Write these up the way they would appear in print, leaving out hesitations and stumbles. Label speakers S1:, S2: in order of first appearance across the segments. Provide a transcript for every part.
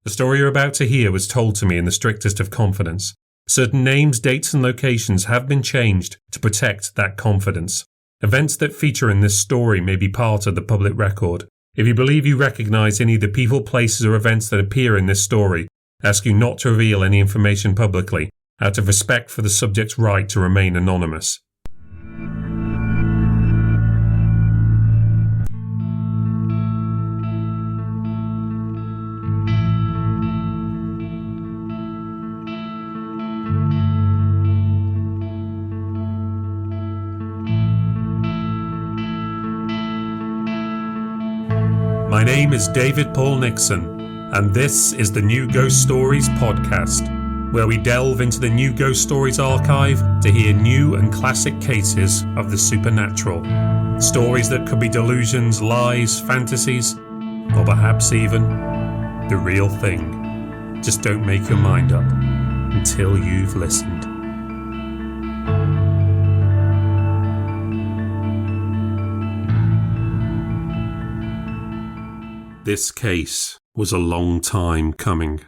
S1: The story you're about to hear was told to me in the strictest of confidence. Certain names, dates and locations have been changed to protect that confidence. Events that feature in this story may be part of the public record. If you believe you recognize any of the people, places or events that appear in this story, I ask you not to reveal any information publicly, out of respect for the subject's right to remain anonymous. My name is David Paul Nixon, and this is the New Ghost Stories podcast, where we delve into the New Ghost Stories archive to hear new and classic cases of the supernatural. Stories that could be delusions, lies, fantasies, or perhaps even the real thing. Just don't make your mind up until you've listened. This case was a long time coming.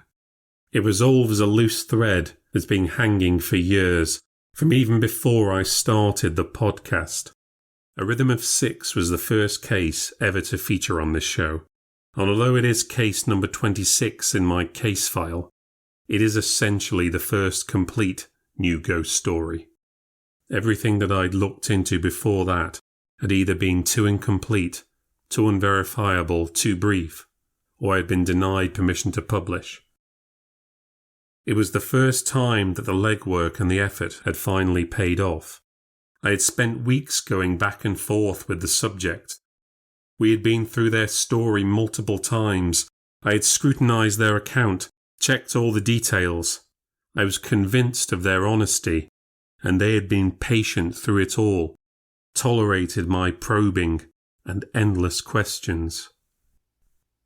S1: It resolves a loose thread that's been hanging for years, from even before I started the podcast. A Rhythm of Six was the first case ever to feature on this show, and although it is case number 26 in my case file, it is essentially the first complete new ghost story. Everything that I'd looked into before that had either been too incomplete, too unverifiable, too brief, or I had been denied permission to publish. It was the first time that the legwork and the effort had finally paid off. I had spent weeks going back and forth with the subject. We had been through their story multiple times. I had scrutinized their account, checked all the details. I was convinced of their honesty, and they had been patient through it all, tolerated my probing and endless questions.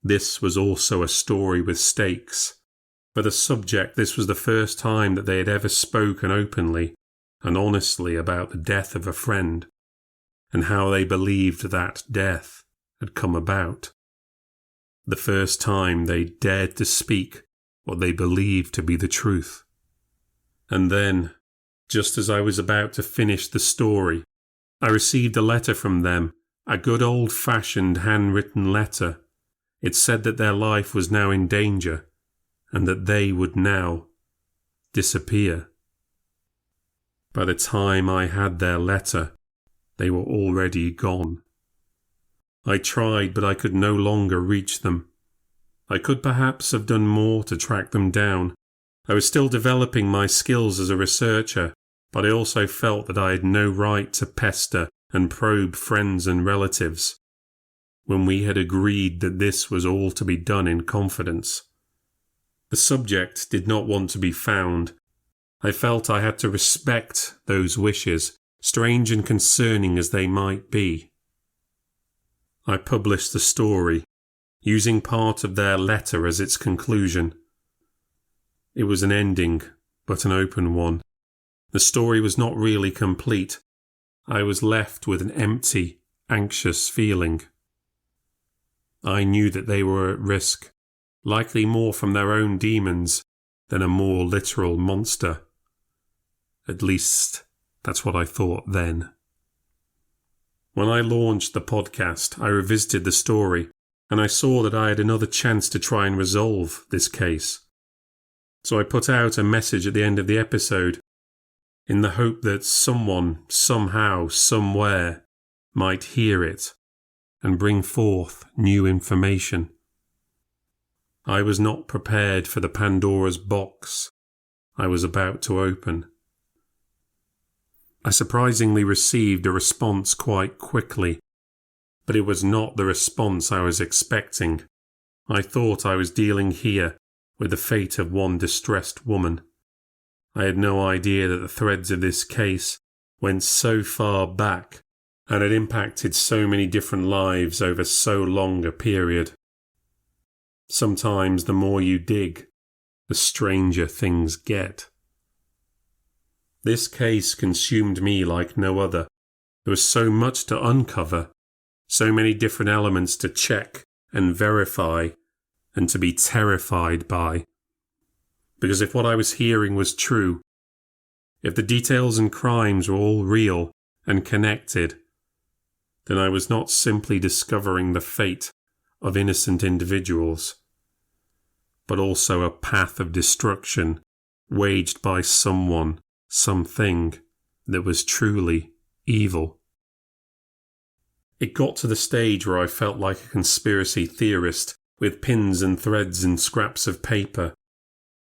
S1: This was also a story with stakes. For the subject, this was the first time that they had ever spoken openly and honestly about the death of a friend, and how they believed that death had come about. The first time they dared to speak what they believed to be the truth. And then, just as I was about to finish the story, I received a letter from them, a good old-fashioned handwritten letter. It said that their life was now in danger, and that they would now disappear. By the time I had their letter, they were already gone. I tried, but I could no longer reach them. I could perhaps have done more to track them down. I was still developing my skills as a researcher, but I also felt that I had no right to pester and probe friends and relatives, when we had agreed that this was all to be done in confidence. The subject did not want to be found. I felt I had to respect those wishes, strange and concerning as they might be. I published the story, using part of their letter as its conclusion. It was an ending, but an open one. The story was not really complete. I was left with an empty, anxious feeling. I knew that they were at risk, likely more from their own demons than a more literal monster. At least, that's what I thought then. When I launched the podcast, I revisited the story, and I saw that I had another chance to try and resolve this case. So I put out a message at the end of the episode, in the hope that someone, somehow, somewhere, might hear it and bring forth new information. I was not prepared for the Pandora's box I was about to open. I surprisingly received a response quite quickly, but it was not the response I was expecting. I thought I was dealing here with the fate of one distressed woman. I had no idea that the threads of this case went so far back and had impacted so many different lives over so long a period. Sometimes the more you dig, the stranger things get. This case consumed me like no other. There was so much to uncover, so many different elements to check and verify, and to be terrified by. Because if what I was hearing was true, if the details and crimes were all real and connected, then I was not simply discovering the fate of innocent individuals, but also a path of destruction waged by someone, something that was truly evil. It got to the stage where I felt like a conspiracy theorist with pins and threads and scraps of paper.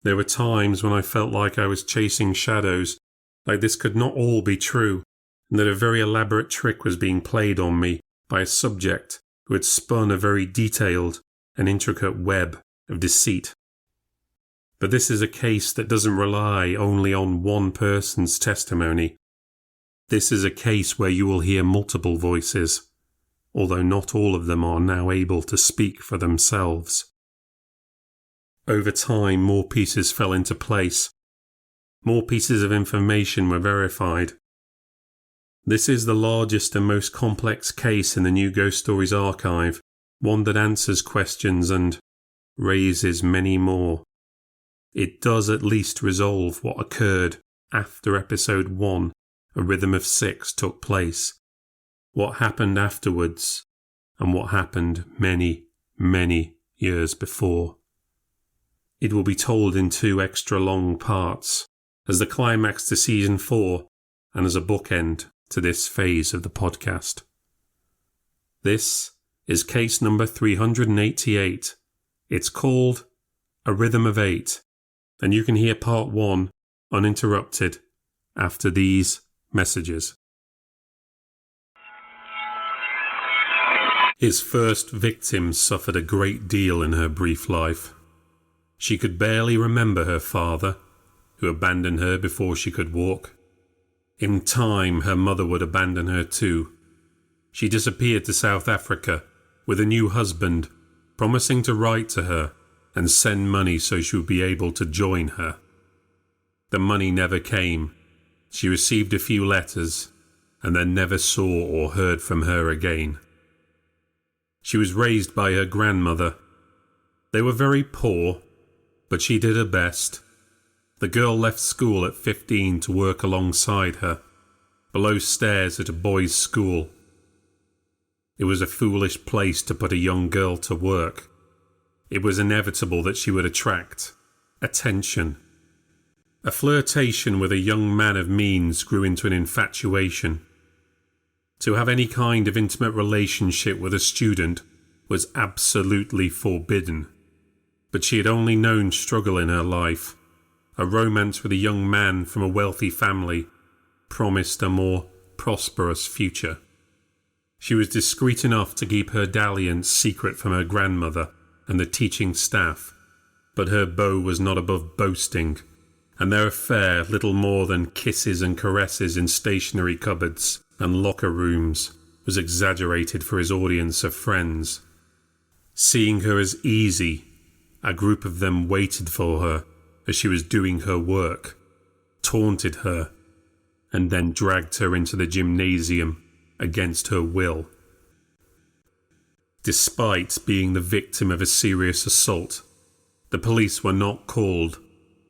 S1: There were times when I felt like I was chasing shadows, like this could not all be true, and that a very elaborate trick was being played on me by a subject who had spun a very detailed and intricate web of deceit. But this is a case that doesn't rely only on one person's testimony. This is a case where you will hear multiple voices, although not all of them are now able to speak for themselves. Over time, more pieces fell into place. More pieces of information were verified. This is the largest and most complex case in the New Ghost Stories archive, one that answers questions and raises many more. It does at least resolve what occurred after episode 1, A Rhythm of Six, took place, what happened afterwards, and what happened many, many years before. It will be told in 2 extra long parts, as the climax to season 4 and as a bookend to this phase of the podcast. This is case number 388. It's called A Rhythm of 8, and you can hear part 1 uninterrupted after these messages. His first victim suffered a great deal in her brief life. She could barely remember her father, who abandoned her before she could walk. In time, her mother would abandon her too. She disappeared to South Africa with a new husband, promising to write to her and send money so she would be able to join her. The money never came. She received a few letters and then never saw or heard from her again. She was raised by her grandmother. They were very poor, but she did her best. The girl left school at 15 to work alongside her, below stairs at a boys' school. It was a foolish place to put a young girl to work. It was inevitable that she would attract attention. A flirtation with a young man of means grew into an infatuation. To have any kind of intimate relationship with a student was absolutely forbidden. But she had only known struggle in her life. A romance with a young man from a wealthy family promised a more prosperous future. She was discreet enough to keep her dalliance secret from her grandmother and the teaching staff, but her beau was not above boasting, and their affair, little more than kisses and caresses in stationery cupboards and locker rooms, was exaggerated for his audience of friends. Seeing her as easy, a group of them waited for her as she was doing her work, taunted her, and then dragged her into the gymnasium against her will. Despite being the victim of a serious assault, the police were not called.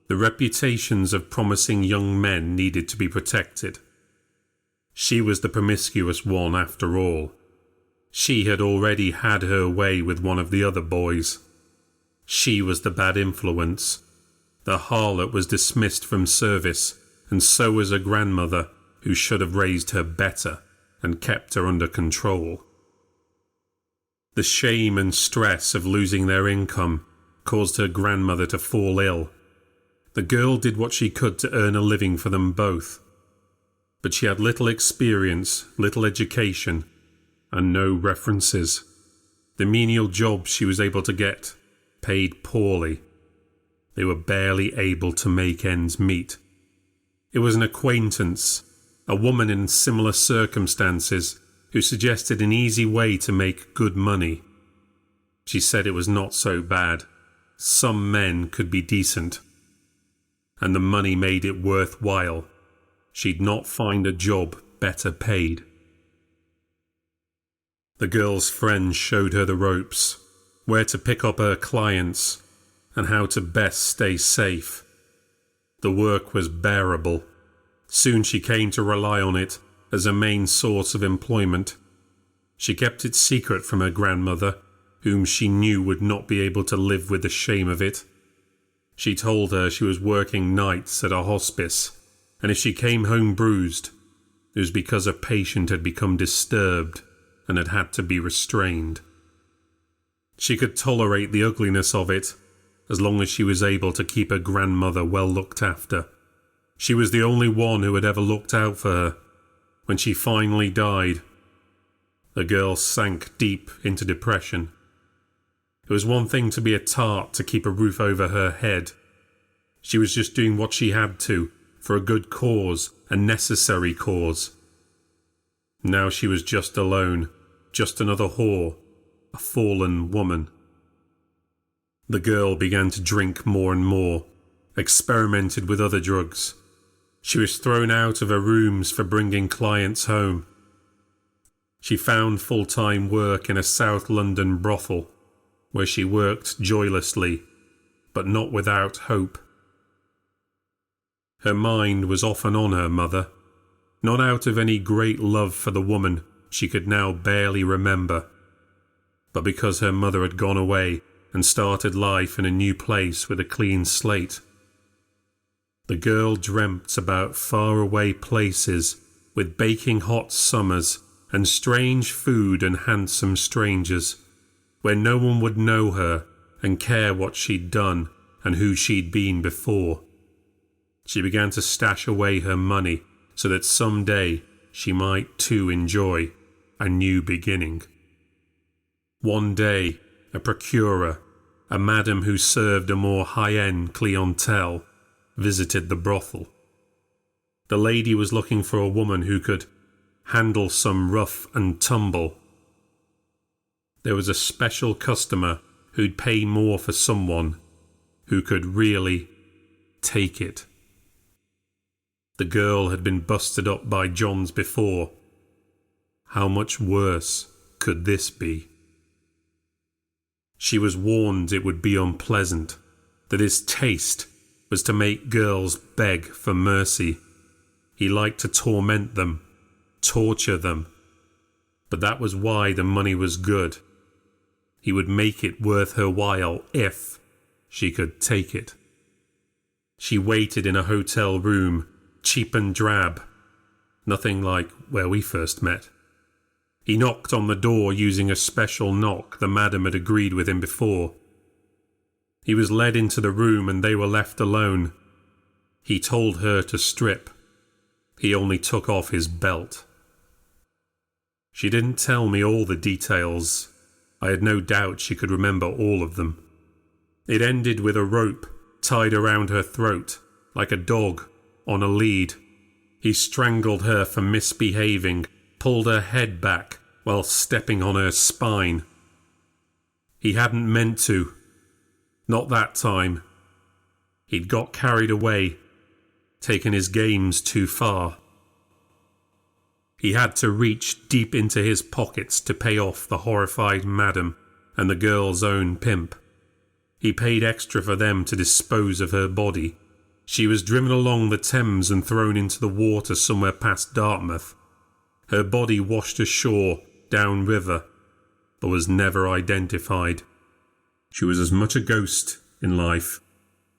S1: The reputations of promising young men needed to be protected. She was the promiscuous one after all. She had already had her way with one of the other boys. She was the bad influence. The harlot was dismissed from service, and so was her grandmother, who should have raised her better and kept her under control. The shame and stress of losing their income caused her grandmother to fall ill. The girl did what she could to earn a living for them both, but she had little experience, little education, and no references. The menial jobs she was able to get paid poorly. They were barely able to make ends meet. It was an acquaintance, a woman in similar circumstances, who suggested an easy way to make good money. She said it was not so bad. Some men could be decent, and the money made it worthwhile. She'd not find a job better paid. The girl's friends showed her the ropes. where to pick up her clients, and how to best stay safe. The work was bearable. Soon she came to rely on it as a main source of employment. She kept it secret from her grandmother, whom she knew would not be able to live with the shame of it. She told her she was working nights at a hospice, and if she came home bruised, it was because a patient had become disturbed and had to be restrained. She could tolerate the ugliness of it, as long as she was able to keep her grandmother well looked after. She was the only one who had ever looked out for her. When she finally died, the girl sank deep into depression. It was one thing to be a tart to keep a roof over her head. She was just doing what she had to, for a good cause, a necessary cause. Now she was just alone, just another whore, a fallen woman. The girl began to drink more and more, experimented with other drugs. She was thrown out of her rooms for bringing clients home. She found full-time work in a South London brothel, where she worked joylessly, but not without hope. Her mind was often on her mother, not out of any great love for the woman she could now barely remember, but because her mother had gone away and started life in a new place with a clean slate. The girl dreamt about faraway places with baking hot summers and strange food and handsome strangers, where no one would know her and care what she'd done and who she'd been before. She began to stash away her money so that someday she might too enjoy a new beginning. One day, a procurer, a madam who served a more high-end clientele, visited the brothel. The lady was looking for a woman who could handle some rough and tumble. There was a special customer who'd pay more for someone who could really take it. The girl had been busted up by Johns before. How much worse could this be? She was warned it would be unpleasant, that his taste was to make girls beg for mercy. He liked to torment them, torture them. But that was why the money was good. He would make it worth her while if she could take it. She waited in a hotel room, cheap and drab, nothing like where we first met. He knocked on the door using a special knock the madam had agreed with him before. He was led into the room and they were left alone. He told her to strip. He only took off his belt. She didn't tell me all the details. I had no doubt she could remember all of them. It ended with a rope tied around her throat, like a dog on a lead. He strangled her for misbehaving, pulled her head back while stepping on her spine. He hadn't meant to. Not that time. He'd got carried away, taken his games too far. He had to reach deep into his pockets to pay off the horrified madam and the girl's own pimp. He paid extra for them to dispose of her body. She was driven along the Thames and thrown into the water somewhere past Dartmouth. Her body washed ashore, downriver, but was never identified. She was as much a ghost in life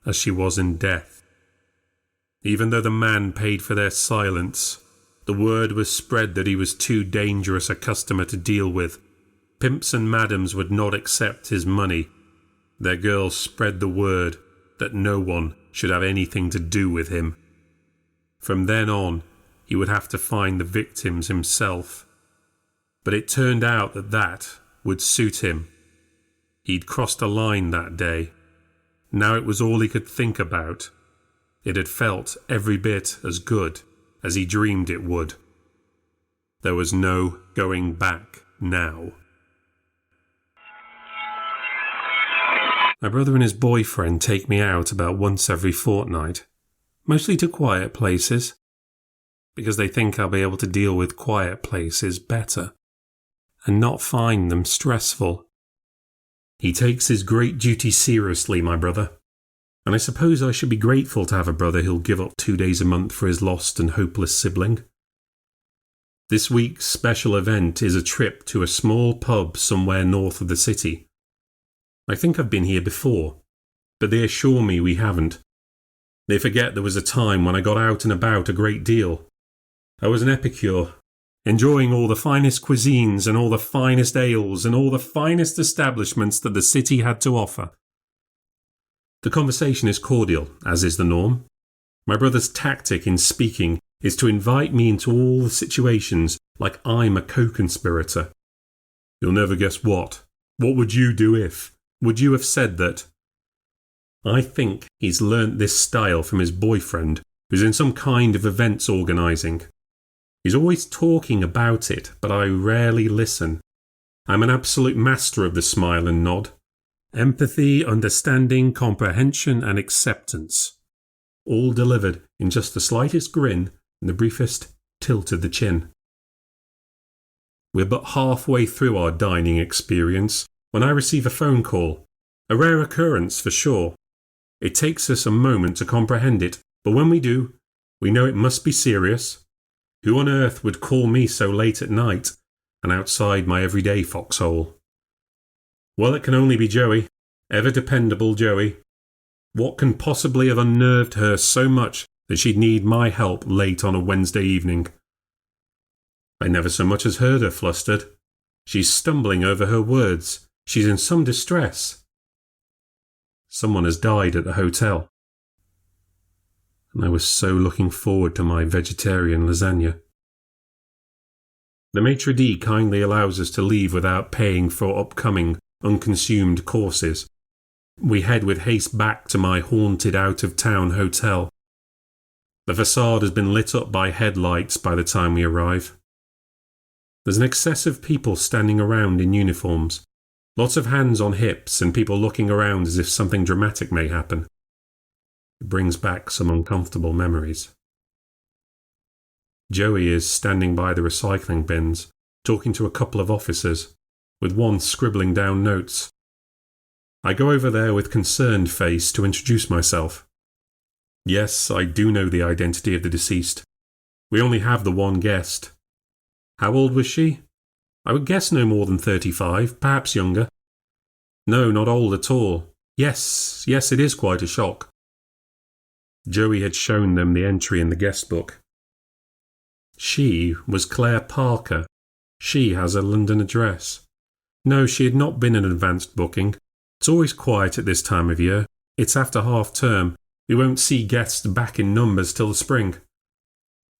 S1: as she was in death. Even though the man paid for their silence, the word was spread that he was too dangerous a customer to deal with. Pimps and madams would not accept his money. Their girls spread the word that no one should have anything to do with him. From then on, he would have to find the victims himself. But it turned out that would suit him. He'd crossed a line that day. Now it was all he could think about. It had felt every bit as good as he dreamed it would. There was no going back now. My brother and his boyfriend take me out about once every fortnight, mostly to quiet places, because they think I'll be able to deal with quiet places better and not find them stressful. He takes his great duty seriously, my brother. And I suppose I should be grateful to have a brother who'll give up 2 days a month for his lost and hopeless sibling. This week's special event is a trip to a small pub somewhere north of the city. I think I've been here before, but they assure me we haven't. They forget there was a time when I got out and about a great deal. I was an epicure, enjoying all the finest cuisines and all the finest ales and all the finest establishments that the city had to offer. The conversation is cordial, as is the norm. My brother's tactic in speaking is to invite me into all the situations like I'm a co-conspirator. You'll never guess what. What would you do if? Would you have said that? I think he's learnt this style from his boyfriend, who's in some kind of events organising. He's always talking about it, but I rarely listen. I'm an absolute master of the smile and nod. Empathy, understanding, comprehension and acceptance. All delivered in just the slightest grin and the briefest tilt of the chin. We're but halfway through our dining experience when I receive a phone call. A rare occurrence for sure. It takes us a moment to comprehend it, but when we do, we know it must be serious. Who on earth would call me so late at night and outside my everyday foxhole? Well, it can only be Joey, ever dependable Joey. What can possibly have unnerved her so much that she'd need my help late on a Wednesday evening? I never so much as heard her flustered. She's stumbling over her words. She's in some distress. Someone has died at the hotel. And I was so looking forward to my vegetarian lasagna. The maitre d' kindly allows us to leave without paying for upcoming, unconsumed courses. We head with haste back to my haunted out-of-town hotel. The facade has been lit up by headlights by the time we arrive. There's an excess of people standing around in uniforms, lots of hands on hips and people looking around as if something dramatic may happen. It brings back some uncomfortable memories. Joey is standing by the recycling bins, talking to a couple of officers, with one scribbling down notes. I go over there with concerned face to introduce myself. Yes, I do know the identity of the deceased. We only have the one guest. How old was she? I would guess no more than 35, perhaps younger. No, not old at all. Yes, it is quite a shock. Joey had shown them the entry in the guest book. She was Claire Parker. She has a London address. No, she had not been an advanced booking. It's always quiet at this time of year. It's after half term. We won't see guests back in numbers till the spring.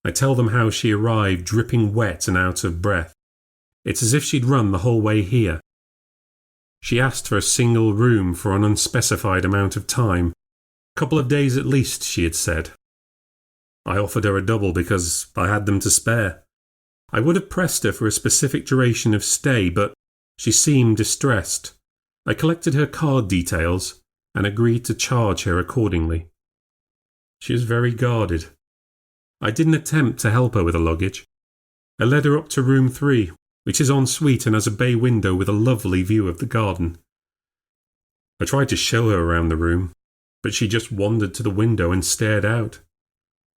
S1: I tell them how she arrived dripping wet and out of breath. It's as if she'd run the whole way here. She asked for a single room for an unspecified amount of time. A couple of days at least, she had said. I offered her a double because I had them to spare. I would have pressed her for a specific duration of stay, but she seemed distressed. I collected her card details and agreed to charge her accordingly. She was very guarded. I didn't attempt to help her with her luggage. I led her up to room 3, which is en suite and has a bay window with a lovely view of the garden. I tried to show her around the room, but she just wandered to the window and stared out.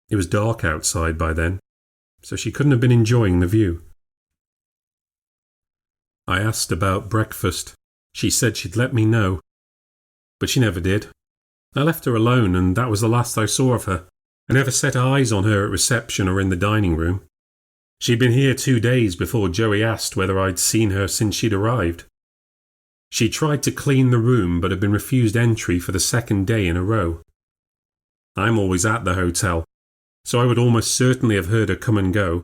S1: It was dark outside by then, so she couldn't have been enjoying the view. I asked about breakfast. She said she'd let me know, but she never did. I left her alone, and that was the last I saw of her. I never set eyes on her at reception or in the dining room. She'd been here 2 days before Joey asked whether I'd seen her since she'd arrived. She tried to clean the room but had been refused entry for the 2nd day in a row. I'm always at the hotel, so I would almost certainly have heard her come and go,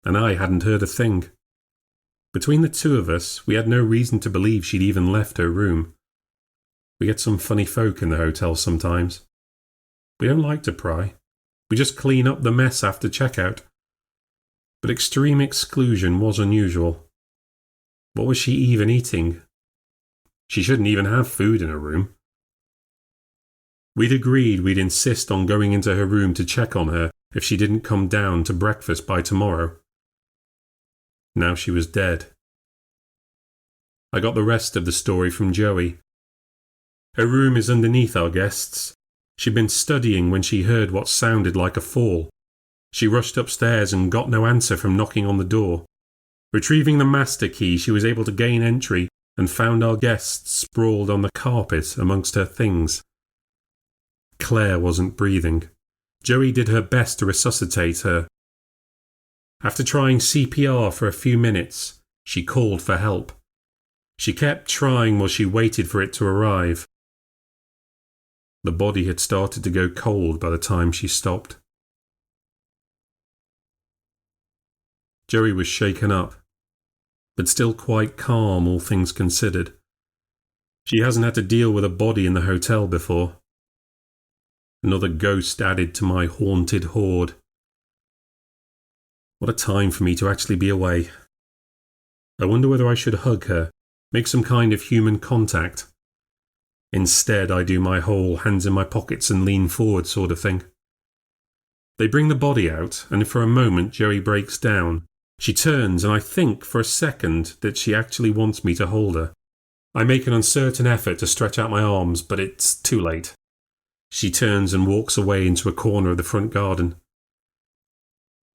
S1: and I hadn't heard a thing. Between the two of us, we had no reason to believe she'd even left her room. We get some funny folk in the hotel sometimes. We don't like to pry. We just clean up the mess after checkout. But extreme exclusion was unusual. What was she even eating? She shouldn't even have food in her room. We'd agreed we'd insist on going into her room to check on her if she didn't come down to breakfast by tomorrow. Now she was dead. I got the rest of the story from Joey. Her room is underneath our guest's. She'd been studying when she heard what sounded like a fall. She rushed upstairs and got no answer from knocking on the door. Retrieving the master key, she was able to gain entry and found our guest sprawled on the carpet amongst her things. Claire wasn't breathing. Joey did her best to resuscitate her. After trying CPR for a few minutes, she called for help. She kept trying while she waited for it to arrive. The body had started to go cold by the time she stopped. Joey was shaken up, but still quite calm, all things considered. She hasn't had to deal with a body in the hotel before. Another ghost added to my haunted horde. What a time for me to actually be away. I wonder whether I should hug her, make some kind of human contact. Instead, I do my whole hands in my pockets and lean forward sort of thing. They bring the body out, and for a moment Joey breaks down. She turns, and I think for a second that she actually wants me to hold her. I make an uncertain effort to stretch out my arms, but it's too late. She turns and walks away into a corner of the front garden.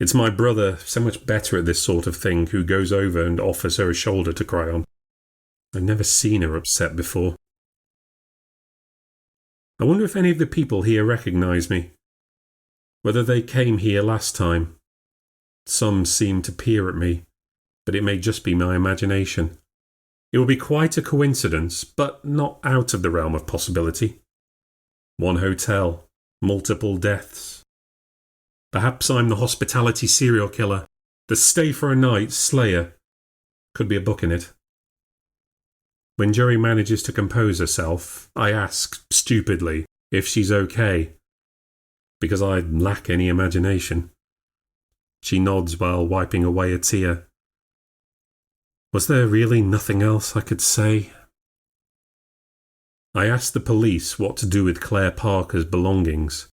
S1: It's my brother, so much better at this sort of thing, who goes over and offers her a shoulder to cry on. I've never seen her upset before. I wonder if any of the people here recognise me. Whether they came here last time. Some seem to peer at me, but it may just be my imagination. It will be quite a coincidence, but not out of the realm of possibility. One hotel, multiple deaths. Perhaps I'm the hospitality serial killer, the stay for a night slayer. Could be a book in it. When Joey manages to compose herself, I ask, stupidly, if she's okay, because I lack any imagination. She nods while wiping away a tear. Was there really nothing else I could say? I asked the police what to do with Claire Parker's belongings.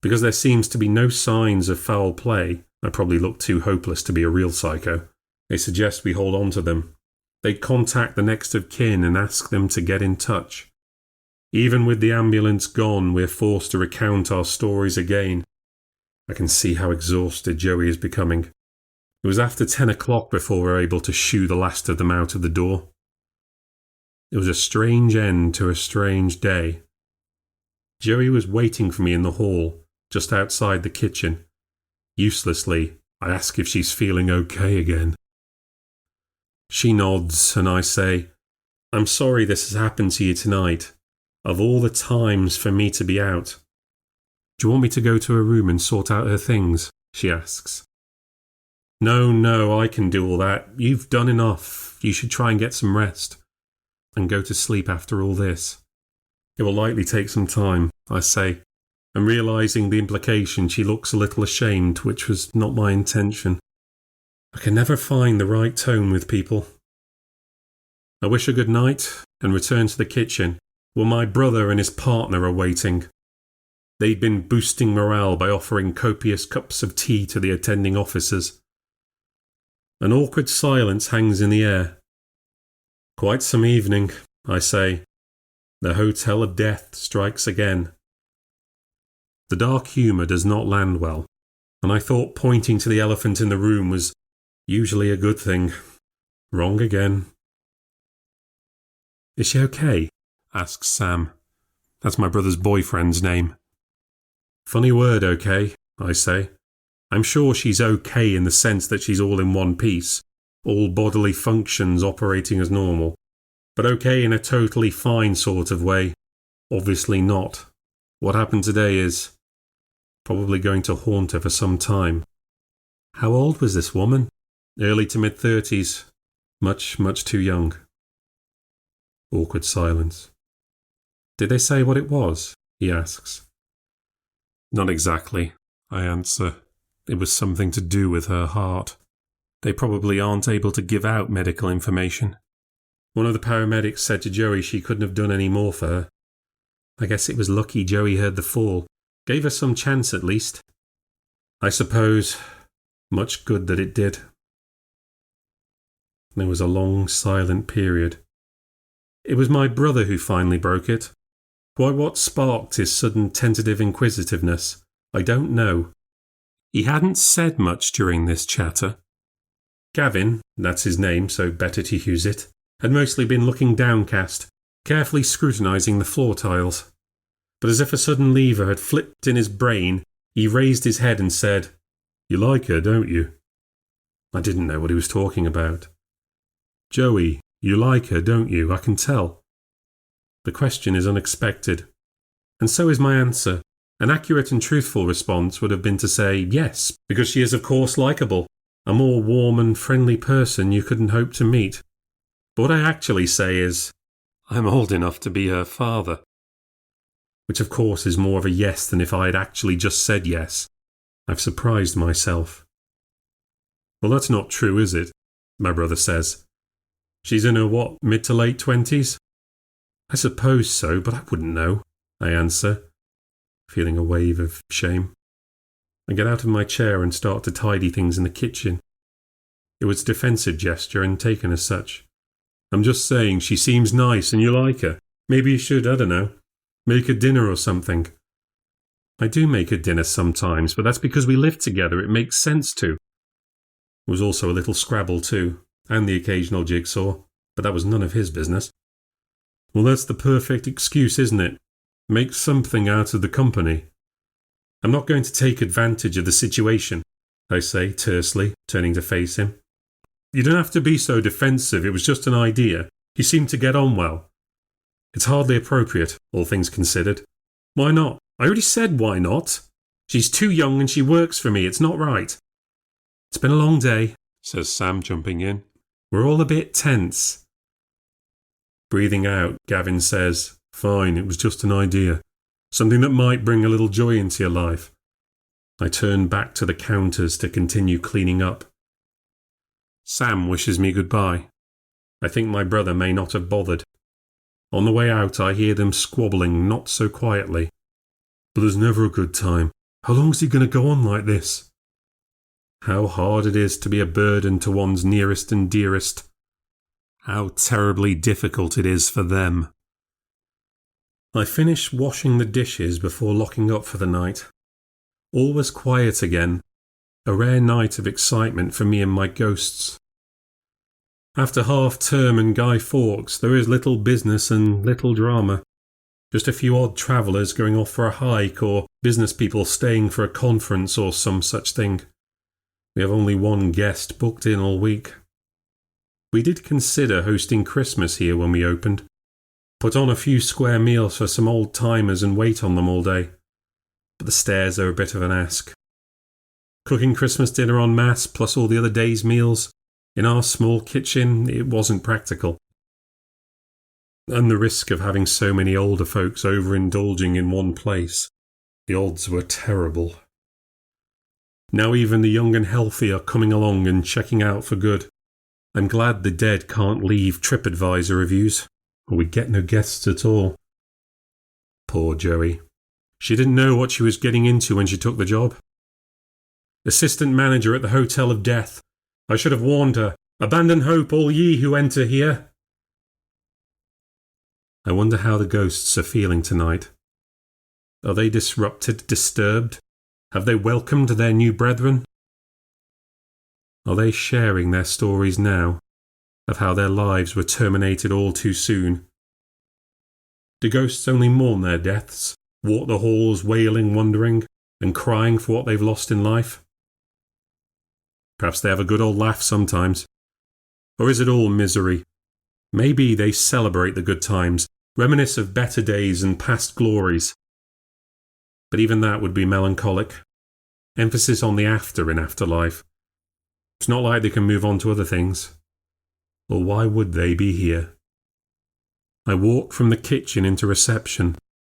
S1: Because there seems to be no signs of foul play, I probably look too hopeless to be a real psycho. They suggest we hold on to them. They'd contact the next of kin and ask them to get in touch. Even with the ambulance gone, we're forced to recount our stories again. I can see how exhausted Joey is becoming. It was after 10 o'clock before we were able to shoo the last of them out of the door. It was a strange end to a strange day. Joey was waiting for me in the hall, just outside the kitchen. Uselessly, I ask if she's feeling okay again. She nods, and I say, I'm sorry this has happened to you tonight. Of all the times for me to be out. Do you want me to go to her room and sort out her things? She asks. No, I can do all that. You've done enough. You should try and get some rest. And go to sleep after all this. It will likely take some time, I say. And realising the implication, she looks a little ashamed, which was not my intention. I can never find the right tone with people. I wish her good night and return to the kitchen, where my brother and his partner are waiting. They'd been boosting morale by offering copious cups of tea to the attending officers. An awkward silence hangs in the air. Quite some evening, I say. The hotel of death strikes again. The dark humour does not land well, and I thought pointing to the elephant in the room was usually a good thing. Wrong again. Is she okay? Asks Sam. That's my brother's boyfriend's name. Funny word, okay, I say. I'm sure she's okay in the sense that she's all in one piece, all bodily functions operating as normal. But okay in a totally fine sort of way. Obviously not. What happened today is probably going to haunt her for some time. How old was this woman? Early to mid-30s. Much too young. Awkward silence. Did they say what it was? He asks. Not exactly, I answer. It was something to do with her heart. They probably aren't able to give out medical information. One of the paramedics said to Joey she couldn't have done any more for her. I guess it was lucky Joey heard the fall. Gave her some chance at least. I suppose. Much good that it did. There was a long, silent period. It was my brother who finally broke it. Quite what sparked his sudden tentative inquisitiveness, I don't know. He hadn't said much during this chatter. Gavin, that's his name, so better to use it, had mostly been looking downcast, carefully scrutinising the floor tiles. But as if a sudden lever had flipped in his brain, he raised his head and said, "You like her, don't you?" I didn't know what he was talking about. "Joey, you like her, don't you? I can tell." The question is unexpected. And so is my answer. An accurate and truthful response would have been to say yes, because she is of course likeable, a more warm and friendly person you couldn't hope to meet. But what I actually say is, I'm old enough to be her father. Which of course is more of a yes than if I had actually just said yes. I've surprised myself. "Well, that's not true, is it?" my brother says. "She's in her what, mid to late 20s? "I suppose so, but I wouldn't know," I answer, feeling a wave of shame. I get out of my chair and start to tidy things in the kitchen. It was a defensive gesture and taken as such. "I'm just saying she seems nice and you like her. Maybe you should, I don't know, make her dinner or something." "I do make her dinner sometimes, but that's because we live together. It makes sense to." There was also a little Scrabble too, and the occasional jigsaw, but that was none of his business. "Well, that's the perfect excuse, isn't it? Make something out of the company." "I'm not going to take advantage of the situation," I say tersely, turning to face him. "You don't have to be so defensive. It was just an idea. You seem to get on well." "It's hardly appropriate, all things considered." "Why not?" "I already said why not. She's too young and she works for me. It's not right." "It's been a long day," says Sam, jumping in. "We're all a bit tense." Breathing out, Gavin says, "Fine, it was just an idea. Something that might bring a little joy into your life." I turn back to the counters to continue cleaning up. Sam wishes me goodbye. I think my brother may not have bothered. On the way out, I hear them squabbling not so quietly. "But there's never a good time. How long is he going to go on like this?" How hard it is to be a burden to one's nearest and dearest. How terribly difficult it is for them. I finish washing the dishes before locking up for the night. All was quiet again, a rare night of excitement for me and my ghosts. After half-term and Guy Fawkes, there is little business and little drama. Just a few odd travellers going off for a hike or business people staying for a conference or some such thing. We have only one guest booked in all week. We did consider hosting Christmas here when we opened. Put on a few square meals for some old-timers and wait on them all day. But the stairs are a bit of an ask. Cooking Christmas dinner en masse plus all the other day's meals in our small kitchen, it wasn't practical. And the risk of having so many older folks overindulging in one place, the odds were terrible. Now even the young and healthy are coming along and checking out for good. I'm glad the dead can't leave TripAdvisor reviews, or we'd get no guests at all. Poor Joey. She didn't know what she was getting into when she took the job. Assistant manager at the Hotel of Death. I should have warned her. Abandon hope, all ye who enter here. I wonder how the ghosts are feeling tonight. Are they disrupted, disturbed? Have they welcomed their new brethren? Are they sharing their stories now, of how their lives were terminated all too soon? Do ghosts only mourn their deaths, walk the halls wailing, wondering, and crying for what they've lost in life? Perhaps they have a good old laugh sometimes. Or is it all misery? Maybe they celebrate the good times, reminisce of better days and past glories. But even that would be melancholic. Emphasis on the after in afterlife. It's not like they can move on to other things. Or why would they be here? I walk from the kitchen into reception.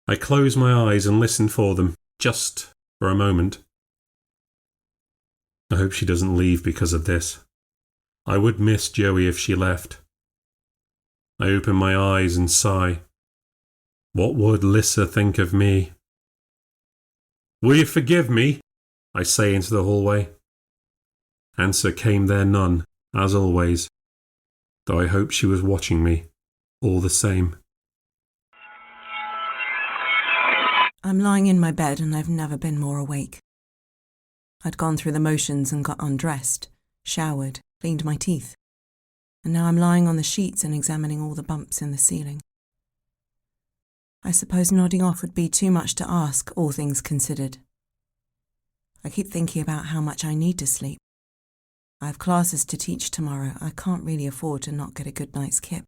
S1: I close my eyes and listen for them, just for a moment. I hope she doesn't leave because of this. I would miss Joey if she left. I open my eyes and sigh. What would Lissa think of me? Will you forgive me? I say into the hallway. Answer came there none, as always. though I hope she was watching me, all the same.
S2: I'm lying in my bed and I've never been more awake. I'd gone through the motions and got undressed, showered, cleaned my teeth, and now I'm lying on the sheets and examining all the bumps in the ceiling. I suppose nodding off would be too much to ask, all things considered. I keep thinking about how much I need to sleep. I have classes to teach tomorrow. I can't really afford to not get a good night's kip.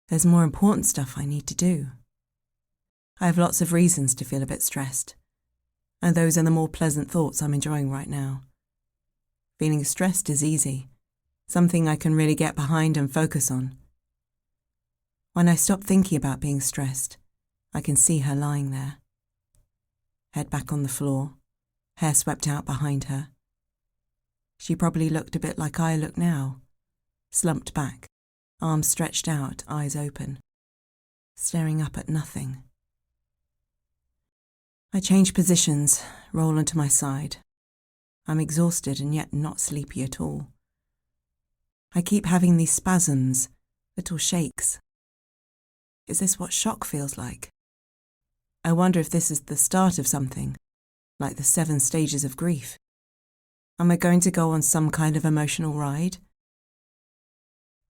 S2: There's more important stuff I need to do. I have lots of reasons to feel a bit stressed, and those are the more pleasant thoughts I'm enjoying right now. Feeling stressed is easy, something I can really get behind and focus on. When I stop thinking about being stressed, I can see her lying there. Head back on the floor, hair swept out behind her. She probably looked a bit like I look now, slumped back, arms stretched out, eyes open, staring up at nothing. I change positions, roll onto my side. I'm exhausted and yet not sleepy at all. I keep having these spasms, little shakes. Is this what shock feels like? I wonder if this is the start of something, like the 7 stages of grief. Am I going to go on some kind of emotional ride?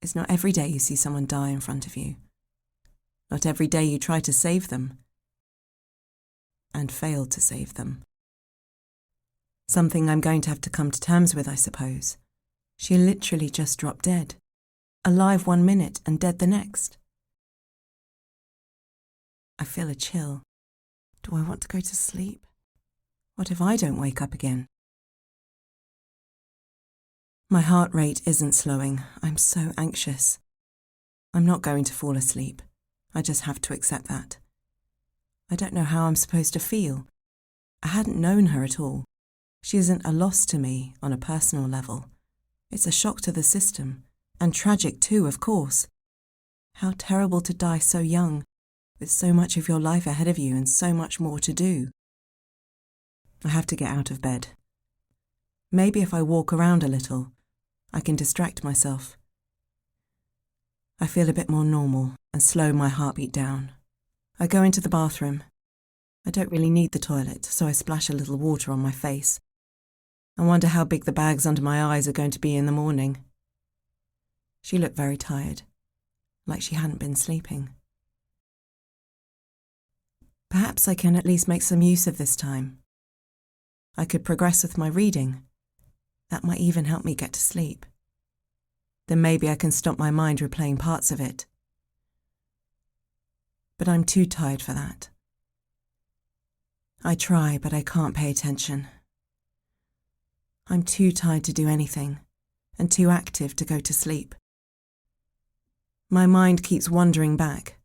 S2: It's not every day you see someone die in front of you. Not every day you try to save them. And fail to save them. Something I'm going to have to come to terms with, I suppose. She literally just dropped dead. Alive 1 minute and dead the next. I feel a chill. Do I want to go to sleep? What if I don't wake up again? My heart rate isn't slowing. I'm so anxious. I'm not going to fall asleep. I just have to accept that. I don't know how I'm supposed to feel. I hadn't known her at all. She isn't a loss to me on a personal level. It's a shock to the system, and tragic too, of course. How terrible to die so young, with so much of your life ahead of you and so much more to do. I have to get out of bed. Maybe if I walk around a little, I can distract myself. I feel a bit more normal and slow my heartbeat down. I go into the bathroom. I don't really need the toilet, so I splash a little water on my face. I wonder how big the bags under my eyes are going to be in the morning. She looked very tired, like she hadn't been sleeping. Perhaps I can at least make some use of this time. I could progress with my reading. That might even help me get to sleep. Then maybe I can stop my mind replaying parts of it. But I'm too tired for that. I try, but I can't pay attention. I'm too tired to do anything, and too active to go to sleep. My mind keeps wandering back.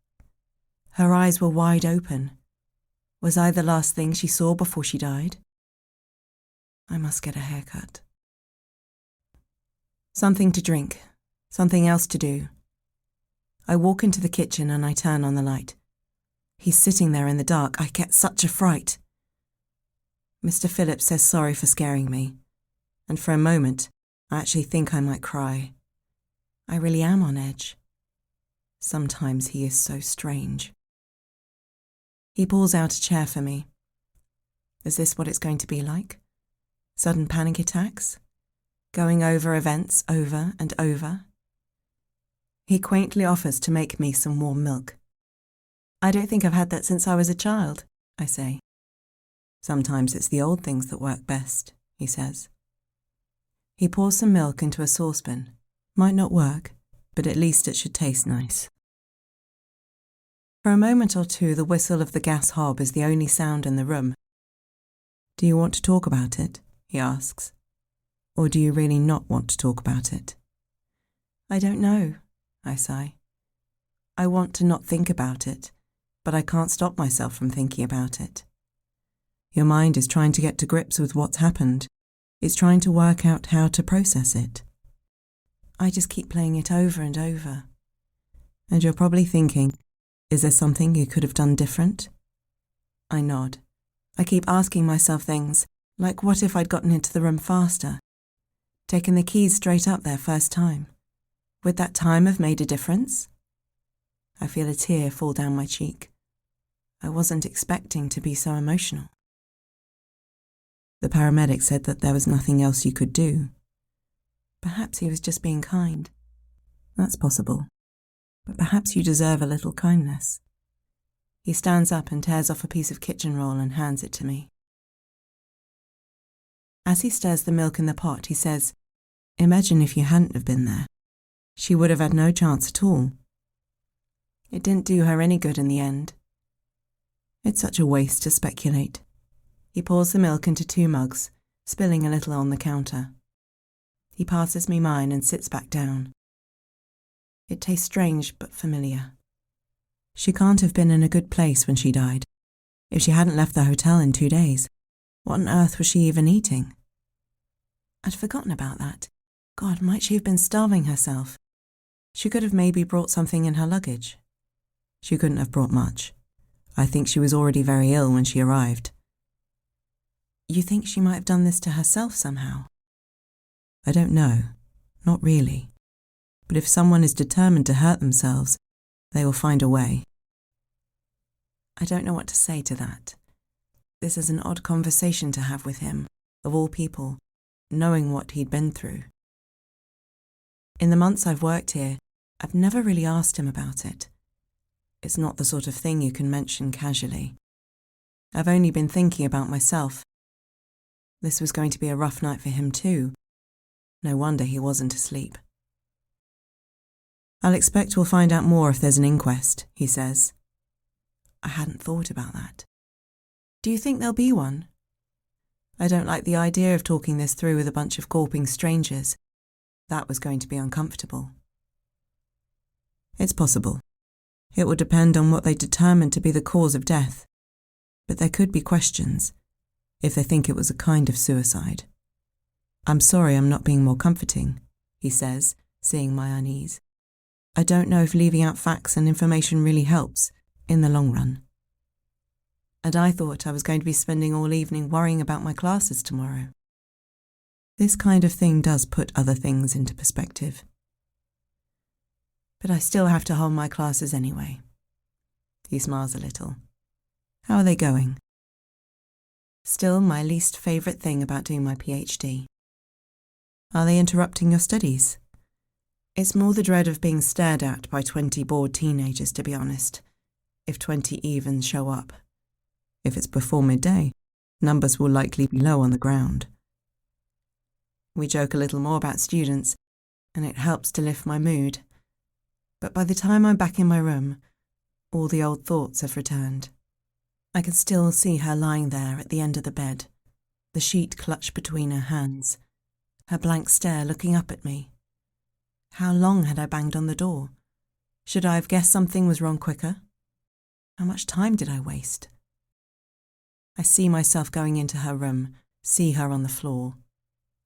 S2: Her eyes were wide open. Was I the last thing she saw before she died? I must get a haircut. Something to drink, something else to do. I walk into the kitchen and I turn on the light. He's sitting there in the dark. I get such a fright. Mr. Phillips says sorry for scaring me, and for a moment, I actually think I might cry. I really am on edge. Sometimes he is so strange. He pulls out a chair for me. Is this what it's going to be like? Sudden panic attacks? Going over events over and over? He quaintly offers to make me some warm milk. I don't think I've had that since I was a child, I say. Sometimes it's the old things that work best, he says. He pours some milk into a saucepan. Might not work, but at least it should taste nice. For a moment or two, the whistle of the gas hob is the only sound in the room. Do you want to talk about it? He asks. Or do you really not want to talk about it? I don't know, I sigh. I want to not think about it, but I can't stop myself from thinking about it. Your mind is trying to get to grips with what's happened. It's trying to work out how to process it. I just keep playing it over and over. And you're probably thinking, is there something you could have done different? I nod. I keep asking myself things, like what if I'd gotten into the room faster? Taken the keys straight up there first time? Would that time have made a difference? I feel a tear fall down my cheek. I wasn't expecting to be so emotional. The paramedic said that there was nothing else you could do. Perhaps he was just being kind. That's possible. But perhaps you deserve a little kindness. He stands up and tears off a piece of kitchen roll and hands it to me. As he stirs the milk in the pot, he says, "Imagine if you hadn't have been there. She would have had no chance at all. It didn't do her any good in the end. It's such a waste to speculate." He pours the milk into 2 mugs, spilling a little on the counter. He passes me mine and sits back down. It tastes strange but familiar. She can't have been in a good place when she died. If she hadn't left the hotel in 2 days, what on earth was she even eating? I'd forgotten about that. God, might she have been starving herself? She could have maybe brought something in her luggage. She couldn't have brought much. I think she was already very ill when she arrived. You think she might have done this to herself somehow? I don't know. Not really. But if someone is determined to hurt themselves, they will find a way. I don't know what to say to that. This is an odd conversation to have with him, of all people, knowing what he'd been through. In the months I've worked here, I've never really asked him about it. It's not the sort of thing you can mention casually. I've only been thinking about myself. This was going to be a rough night for him too. No wonder he wasn't asleep. "I'll expect we'll find out more if there's an inquest," he says. I hadn't thought about that. "Do you think there'll be one?" I don't like the idea of talking this through with a bunch of gawping strangers. That was going to be uncomfortable. It's possible. It would depend on what they determine to be the cause of death. But there could be questions, if they think it was a kind of suicide. "I'm sorry I'm not being more comforting," he says, seeing my unease. "I don't know if leaving out facts and information really helps, in the long run." And I thought I was going to be spending all evening worrying about my classes tomorrow. This kind of thing does put other things into perspective. But I still have to hold my classes anyway. He smiles a little. "How are they going?" Still my least favourite thing about doing my PhD. "Are they interrupting your studies?" It's more the dread of being stared at by 20 bored teenagers, to be honest, if 20 even show up. If it's before midday, numbers will likely be low on the ground. We joke a little more about students, and it helps to lift my mood. But by the time I'm back in my room, all the old thoughts have returned. I can still see her lying there at the end of the bed, the sheet clutched between her hands, her blank stare looking up at me. How long had I banged on the door? Should I have guessed something was wrong quicker? How much time did I waste? I see myself going into her room, see her on the floor.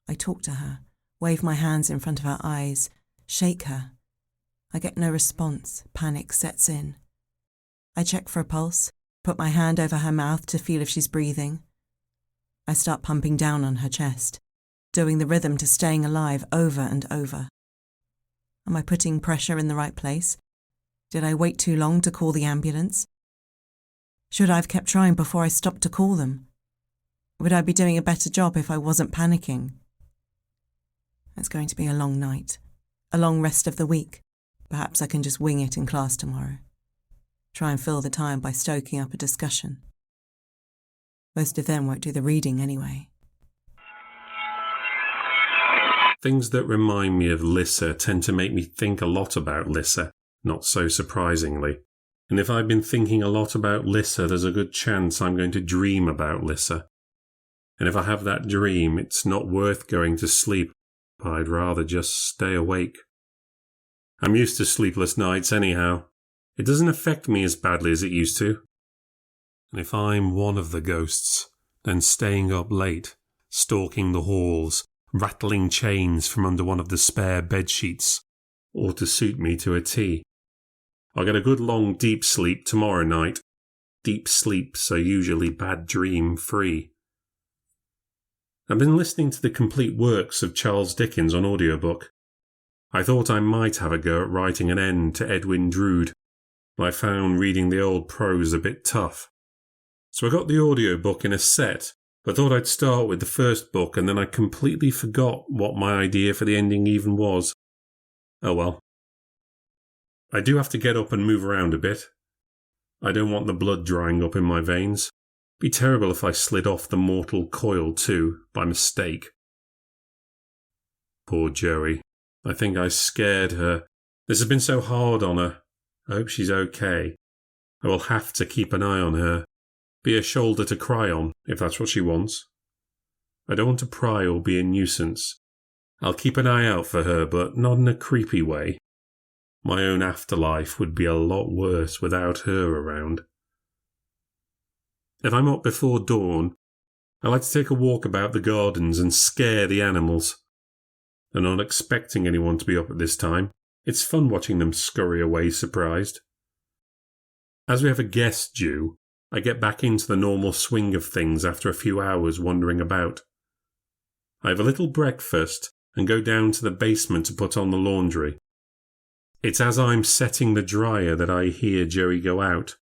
S2: I talk to her, wave my hands in front of her eyes, shake her. I get no response, panic sets in. I check for a pulse, put my hand over her mouth to feel if she's breathing. I start pumping down on her chest, doing the rhythm to staying alive over and over. Am I putting pressure in the right place? Did I wait too long to call the ambulance? Should I have kept trying before I stopped to call them? Would I be doing a better job if I wasn't panicking? It's going to be a long night, a long rest of the week. Perhaps I can just wing it in class tomorrow. Try and fill the time by stoking up a discussion. Most of them won't do the reading anyway.
S1: Things that remind me of Lissa tend to make me think a lot about Lissa, not so surprisingly. And if I've been thinking a lot about Lissa, there's a good chance I'm going to dream about Lissa. And if I have that dream, it's not worth going to sleep. I'd rather just stay awake. I'm used to sleepless nights anyhow. It doesn't affect me as badly as it used to. And if I'm one of the ghosts, then staying up late, stalking the halls, rattling chains from under one of the spare bedsheets, ought to suit me to a T. I'll get a good long deep sleep tomorrow night. Deep sleeps are usually bad dream free. I've been listening to the complete works of Charles Dickens on audiobook. I thought I might have a go at writing an end to Edwin Drood, but I found reading the old prose a bit tough. So I got the audiobook in a set, but thought I'd start with the first book, and then I completely forgot what my idea for the ending even was. Oh well. I do have to get up and move around a bit. I don't want the blood drying up in my veins. Be terrible if I slid off the mortal coil too, by mistake. Poor Joey. I think I scared her. This has been so hard on her. I hope she's okay. I will have to keep an eye on her. Be a shoulder to cry on, if that's what she wants. I don't want to pry or be a nuisance. I'll keep an eye out for her, but not in a creepy way. My own afterlife would be a lot worse without her around. If I'm up before dawn, I like to take a walk about the gardens and scare the animals. They're not expecting anyone to be up at this time. It's fun watching them scurry away surprised. As we have a guest due, I get back into the normal swing of things after a few hours wandering about. I have a little breakfast and go down to the basement to put on the laundry. It's as I'm setting the dryer that I hear Joey go out.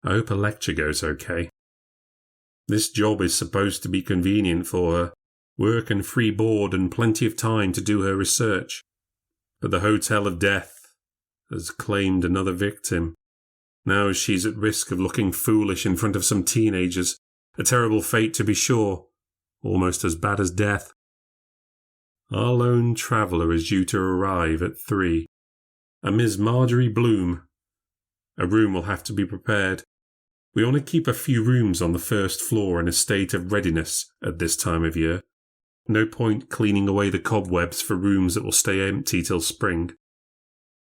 S1: I hope her lecture goes okay. This job is supposed to be convenient for her, work and free board and plenty of time to do her research. But the Hotel of Death has claimed another victim. Now she's at risk of looking foolish in front of some teenagers. A terrible fate to be sure, almost as bad as death. Our lone traveller is due to arrive at 3. A Miss Marjorie Bloom. A room will have to be prepared. We only keep a few rooms on the first floor in a state of readiness at this time of year. No point cleaning away the cobwebs for rooms that will stay empty till spring.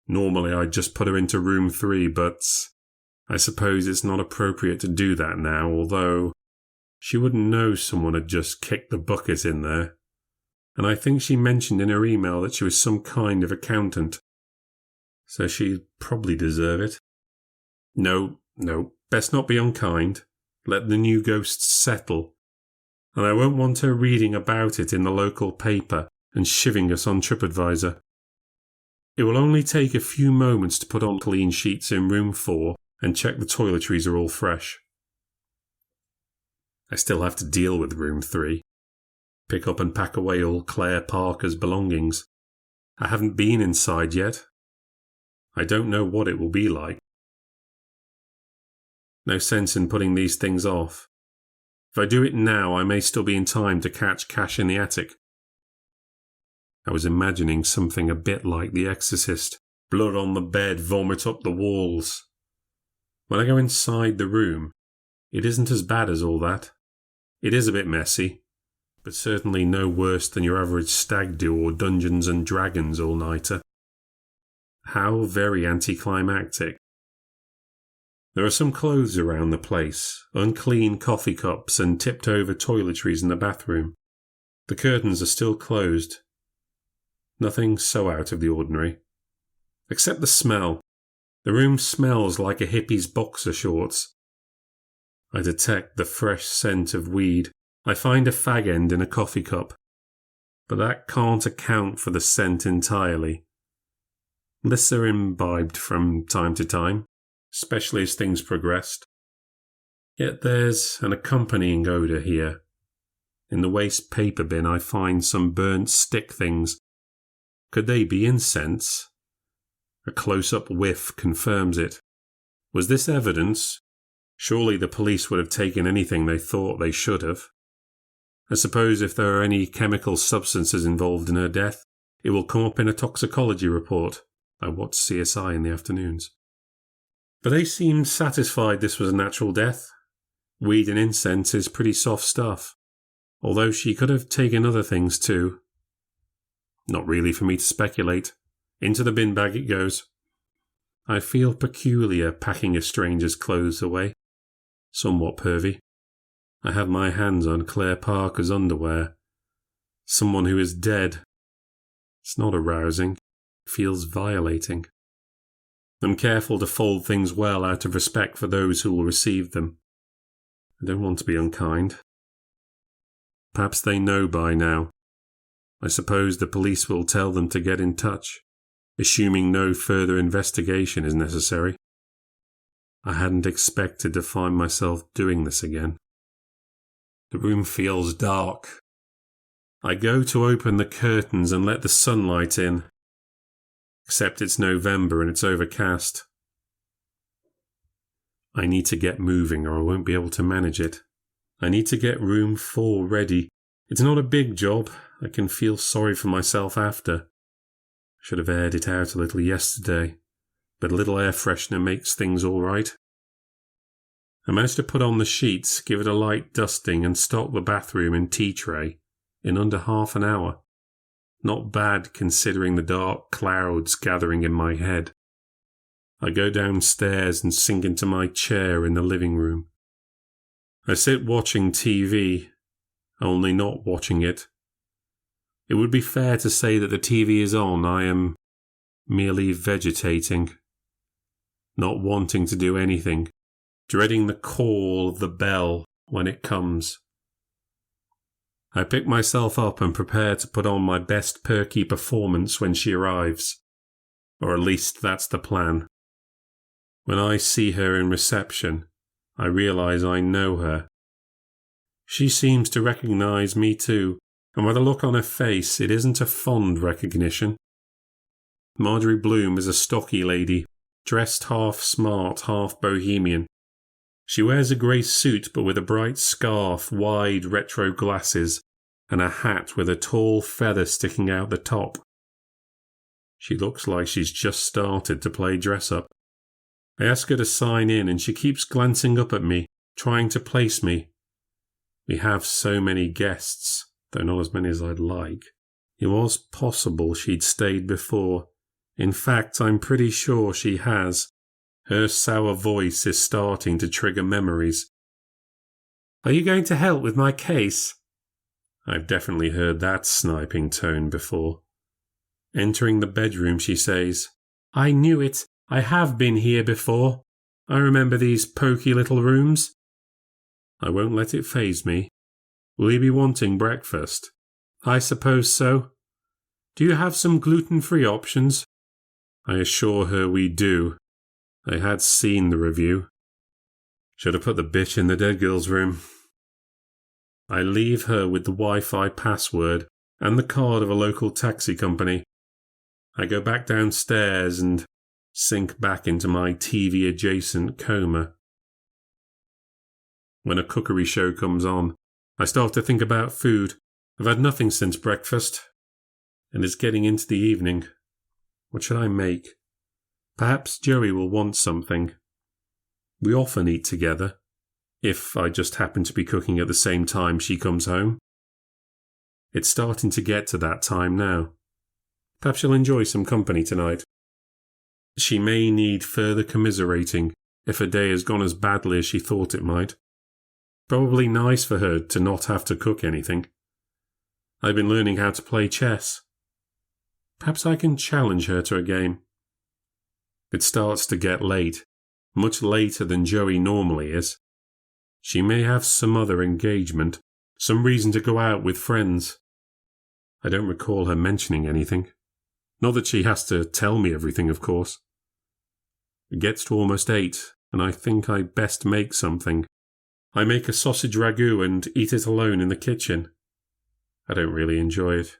S1: Normally I'd just put her into room 3, but I suppose it's not appropriate to do that now, although she wouldn't know someone had just kicked the bucket in there. And I think she mentioned in her email that she was some kind of accountant. So she'd probably deserve it. No, best not be unkind. Let the new ghosts settle. And I won't want her reading about it in the local paper and shivving us on TripAdvisor. It will only take a few moments to put on clean sheets in room 4 and check the toiletries are all fresh. I still have to deal with room 3. Pick up and pack away all Claire Parker's belongings. I haven't been inside yet. I don't know what it will be like. No sense in putting these things off. If I do it now, I may still be in time to catch Cash in the attic. I was imagining something a bit like The Exorcist. Blood on the bed, vomit up the walls. When I go inside the room, it isn't as bad as all that. It is a bit messy, but certainly no worse than your average stag do or Dungeons and Dragons all-nighter. How very anticlimactic. There are some clothes around the place, unclean coffee cups and tipped-over toiletries in the bathroom. The curtains are still closed. Nothing so out of the ordinary. Except the smell. The room smells like a hippie's boxer shorts. I detect the fresh scent of weed. I find a fag end in a coffee cup. But that can't account for the scent entirely. Lists are imbibed from time to time, especially as things progressed. Yet there's an accompanying odour here. In the waste paper bin I find some burnt stick things. Could they be incense? A close-up whiff confirms it. Was this evidence? Surely the police would have taken anything they thought they should have. I suppose if there are any chemical substances involved in her death, it will come up in a toxicology report. I watch CSI in the afternoons. But they seemed satisfied this was a natural death. Weed and incense is pretty soft stuff, although she could have taken other things too. Not really for me to speculate. Into the bin bag it goes. I feel peculiar packing a stranger's clothes away. Somewhat pervy. I have my hands on Claire Parker's underwear. Someone who is dead. It's not arousing. It feels violating. I'm careful to fold things well out of respect for those who will receive them. I don't want to be unkind. Perhaps they know by now. I suppose the police will tell them to get in touch, assuming no further investigation is necessary. I hadn't expected to find myself doing this again. The room feels dark. I go to open the curtains and let the sunlight in, except it's November and it's overcast. I need to get moving or I won't be able to manage it. I need to get room 4 ready. It's not a big job. I can feel sorry for myself after. Should have aired it out a little yesterday, but a little air freshener makes things all right. I managed to put on the sheets, give it a light dusting and stock the bathroom and tea tray in under half an hour. Not bad considering the dark clouds gathering in my head. I go downstairs and sink into my chair in the living room. I sit watching TV, only not watching it. It would be fair to say that the TV is on. I am merely vegetating, not wanting to do anything, dreading the call of the bell when it comes. I pick myself up and prepare to put on my best perky performance when she arrives, or at least that's the plan. When I see her in reception, I realise I know her. She seems to recognise me too, and by the look on her face, it isn't a fond recognition. Marjorie Bloom is a stocky lady, dressed half smart, half bohemian. She wears a grey suit but with a bright scarf, wide retro glasses, and a hat with a tall feather sticking out the top. She looks like she's just started to play dress-up. I ask her to sign in and she keeps glancing up at me, trying to place me. We have so many guests, though not as many as I'd like. It was possible she'd stayed before. In fact, I'm pretty sure she has. Her sour voice is starting to trigger memories. "Are you going to help with my case?" I've definitely heard that sniping tone before. Entering the bedroom, she says, "I knew it. I have been here before. I remember these poky little rooms." I won't let it faze me. "Will you be wanting breakfast?" "I suppose so. Do you have some gluten-free options?" I assure her we do. I had seen the review. Should have put the bitch in the dead girl's room. I leave her with the Wi-Fi password and the card of a local taxi company. I go back downstairs and sink back into my TV-adjacent coma. When a cookery show comes on, I start to think about food. I've had nothing since breakfast, and it's getting into the evening. What should I make? Perhaps Joey will want something. We often eat together, if I just happen to be cooking at the same time she comes home. It's starting to get to that time now. Perhaps she'll enjoy some company tonight. She may need further commiserating if her day has gone as badly as she thought it might. Probably nice for her to not have to cook anything. I've been learning how to play chess. Perhaps I can challenge her to a game. It starts to get late, much later than Joey normally is. She may have some other engagement, some reason to go out with friends. I don't recall her mentioning anything. Not that she has to tell me everything, of course. It gets to almost 8, and I think I best make something. I make a sausage ragout and eat it alone in the kitchen. I don't really enjoy it.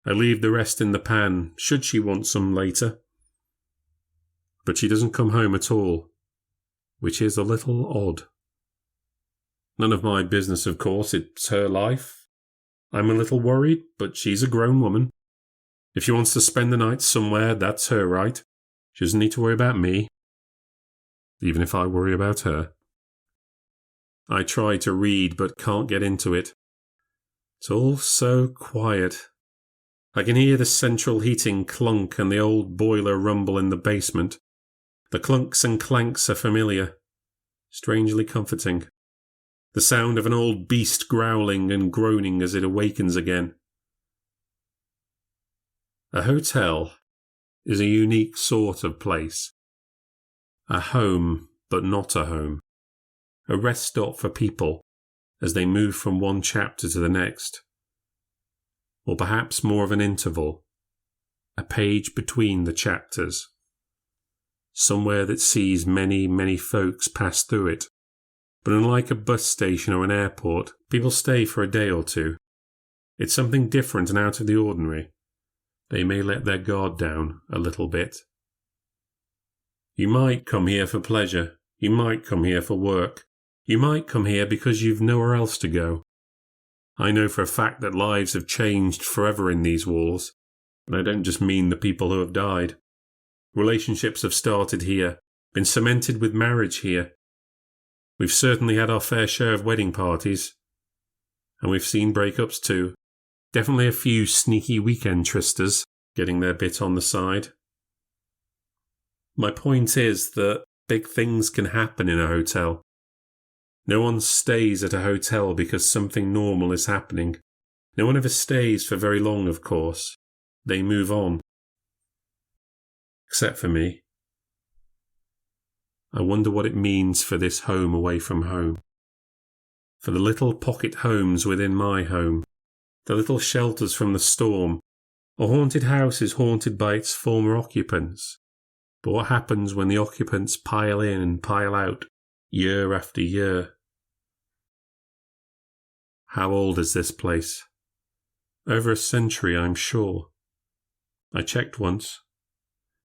S1: I leave the rest in the pan, should she want some later. But she doesn't come home at all, which is a little odd. None of my business, of course, it's her life. I'm a little worried, but she's a grown woman. If she wants to spend the night somewhere, that's her right. She doesn't need to worry about me, even if I worry about her. I try to read, but can't get into it. It's all so quiet. I can hear the central heating clunk and the old boiler rumble in the basement. The clunks and clanks are familiar, strangely comforting. The sound of an old beast growling and groaning as it awakens again. A hotel is a unique sort of place. A home, but not a home. A rest stop for people as they move from one chapter to the next. or perhaps more of an interval, a page between the chapters, somewhere that sees many, many folks pass through it. But unlike a bus station or an airport, people stay for a day or two. It's something different and out of the ordinary. They may let their guard down a little bit. You might come here for pleasure. You might come here for work. You might come here because you've nowhere else to go. I know for a fact that lives have changed forever in these walls, and I don't just mean the people who have died. Relationships have started here, been cemented with marriage here. We've certainly had our fair share of wedding parties, and we've seen breakups too. Definitely a few sneaky weekend tristers getting their bit on the side. My point is that big things can happen in a hotel. No one stays at a hotel because something normal is happening. No one ever stays for very long, of course. They move on. Except for me. I wonder what it means for this home away from home. For the little pocket homes within my home. The little shelters from the storm. A haunted house is haunted by its former occupants. But what happens when the occupants pile in and pile out, year after year? How old is this place? Over a century, I'm sure. I checked once.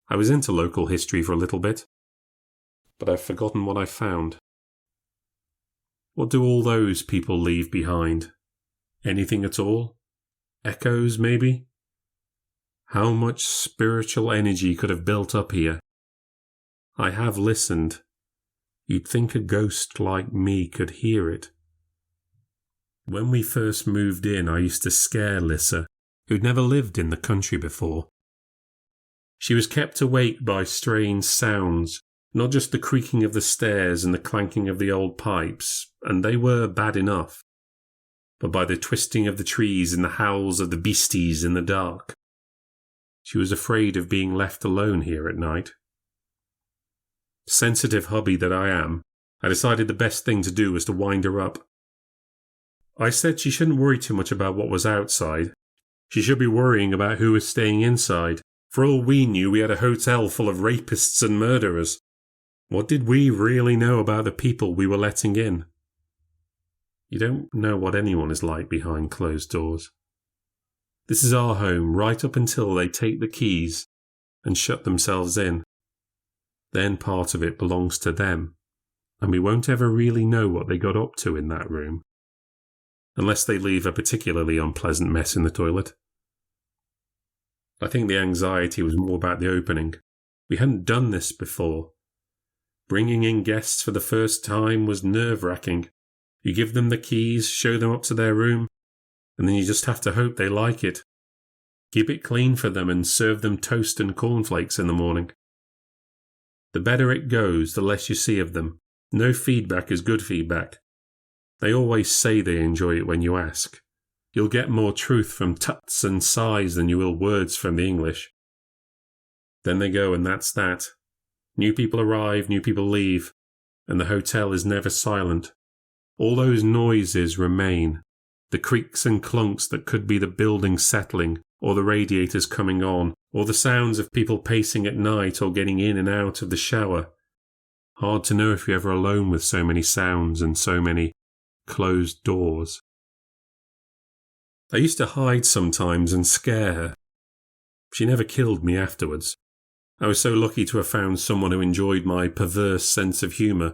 S1: I was into local history for a little bit, but I've forgotten what I found. What do all those people leave behind? Anything at all? Echoes, maybe? How much spiritual energy could have built up here? I have listened. You'd think a ghost like me could hear it. When we first moved in, I used to scare Lissa, who'd never lived in the country before. She was kept awake by strange sounds, not just the creaking of the stairs and the clanking of the old pipes, and they were bad enough, but by the twisting of the trees and the howls of the beasties in the dark. She was afraid of being left alone here at night. Sensitive hubby that I am, I decided the best thing to do was to wind her up. I said she shouldn't worry too much about what was outside. She should be worrying about who was staying inside. For all we knew, we had a hotel full of rapists and murderers. What did we really know about the people we were letting in? You don't know what anyone is like behind closed doors. This is our home right up until they take the keys and shut themselves in. Then part of it belongs to them, and we won't ever really know what they got up to in that room. Unless they leave a particularly unpleasant mess in the toilet. I think the anxiety was more about the opening. We hadn't done this before. Bringing in guests for the first time was nerve-wracking. You give them the keys, show them up to their room, and then you just have to hope they like it. Keep it clean for them and serve them toast and cornflakes in the morning. The better it goes, the less you see of them. No feedback is good feedback. They always say they enjoy it when you ask. You'll get more truth from tuts and sighs than you will words from the English. Then they go and that's that. New people arrive, new people leave, and the hotel is never silent. All those noises remain. The creaks and clunks that could be the building settling, or the radiators coming on, or the sounds of people pacing at night or getting in and out of the shower. Hard to know if you're ever alone with so many sounds and so many closed doors. I used to hide sometimes and scare her. She never killed me afterwards. I was so lucky to have found someone who enjoyed my perverse sense of humour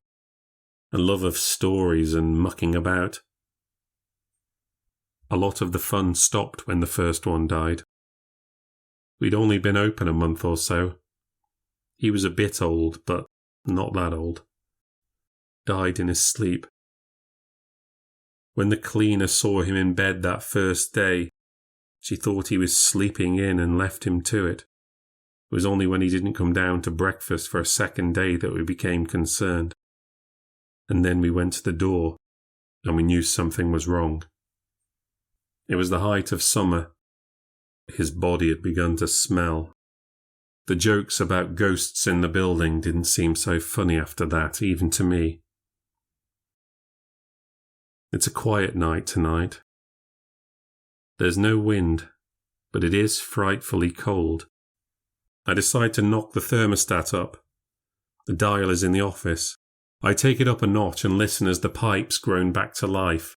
S1: and love of stories and mucking about. A lot of the fun stopped when the first one died. We'd only been open a month or so. He was a bit old, but not that old. Died in his sleep. When the cleaner saw him in bed that first day, she thought he was sleeping in and left him to it. It was only when he didn't come down to breakfast for a second day that we became concerned. And then we went to the door, and we knew something was wrong. It was the height of summer. His body had begun to smell. The jokes about ghosts in the building didn't seem so funny after that, even to me. It's a quiet night tonight. There's no wind, but it is frightfully cold. I decide to knock the thermostat up. The dial is in the office. I take it up a notch and listen as the pipes groan back to life.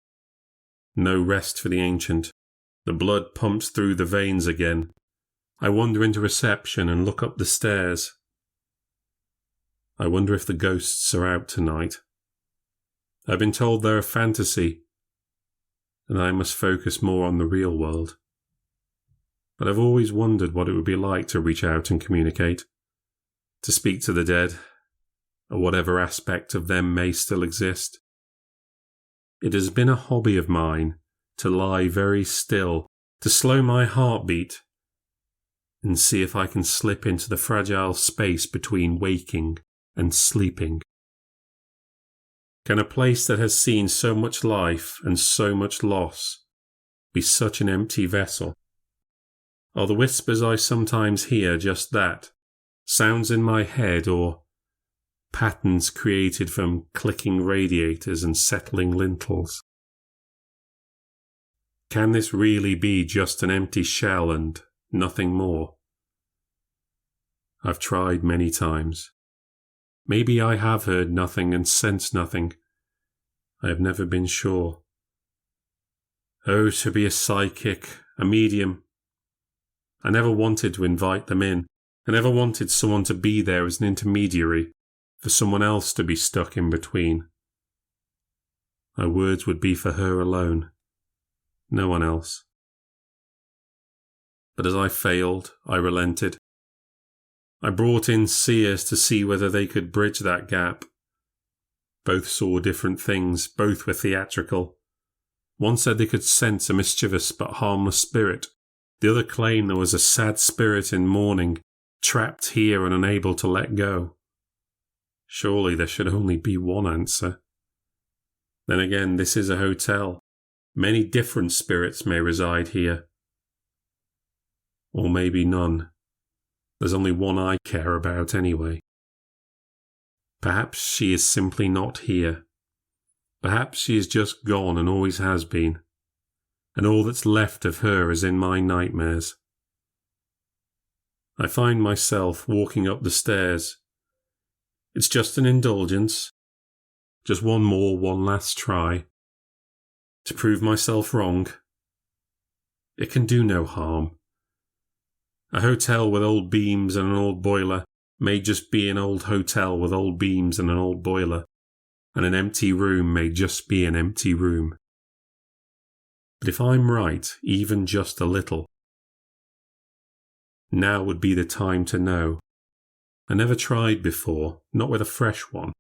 S1: No rest for the ancient. The blood pumps through the veins again. I wander into reception and look up the stairs. I wonder if the ghosts are out tonight. I've been told they're a fantasy, and I must focus more on the real world. But I've always wondered what it would be like to reach out and communicate, to speak to the dead, or whatever aspect of them may still exist. It has been a hobby of mine to lie very still, to slow my heartbeat, and see if I can slip into the fragile space between waking and sleeping. Can a place that has seen so much life and so much loss be such an empty vessel? Are the whispers I sometimes hear just that, sounds in my head or patterns created from clicking radiators and settling lintels? Can this really be just an empty shell and nothing more? I've tried many times. Maybe I have heard nothing and sensed nothing. I have never been sure. Oh, to be a psychic, a medium. I never wanted to invite them in. I never wanted someone to be there as an intermediary, for someone else to be stuck in between. My words would be for her alone, no one else. But as I failed, I relented. I brought in seers to see whether they could bridge that gap. Both saw different things, both were theatrical. One said they could sense a mischievous but harmless spirit. The other claimed there was a sad spirit in mourning, trapped here and unable to let go. Surely there should only be one answer. Then again, this is a hotel. Many different spirits may reside here. Or maybe none. There's only one I care about anyway. Perhaps she is simply not here. Perhaps she is just gone and always has been. And all that's left of her is in my nightmares. I find myself walking up the stairs. It's just an indulgence. Just one last try. To prove myself wrong. It can do no harm. A hotel with old beams and an old boiler may just be an old hotel with old beams and an old boiler, and an empty room may just be an empty room. But if I'm right, even just a little, now would be the time to know. I never tried before, not with a fresh one.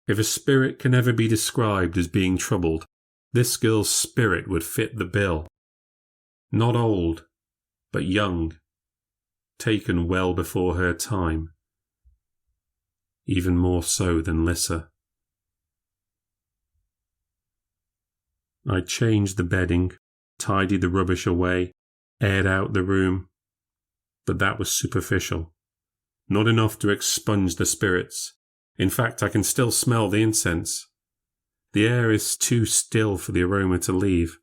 S1: If a spirit can ever be described as being troubled, this girl's spirit would fit the bill. Not old, but young. Taken well before her time, even more so than Lissa. I changed the bedding, tidied the rubbish away, aired out the room, but that was superficial, not enough to expunge the spirits. In fact, I can still smell the incense. The air is too still for the aroma to leave.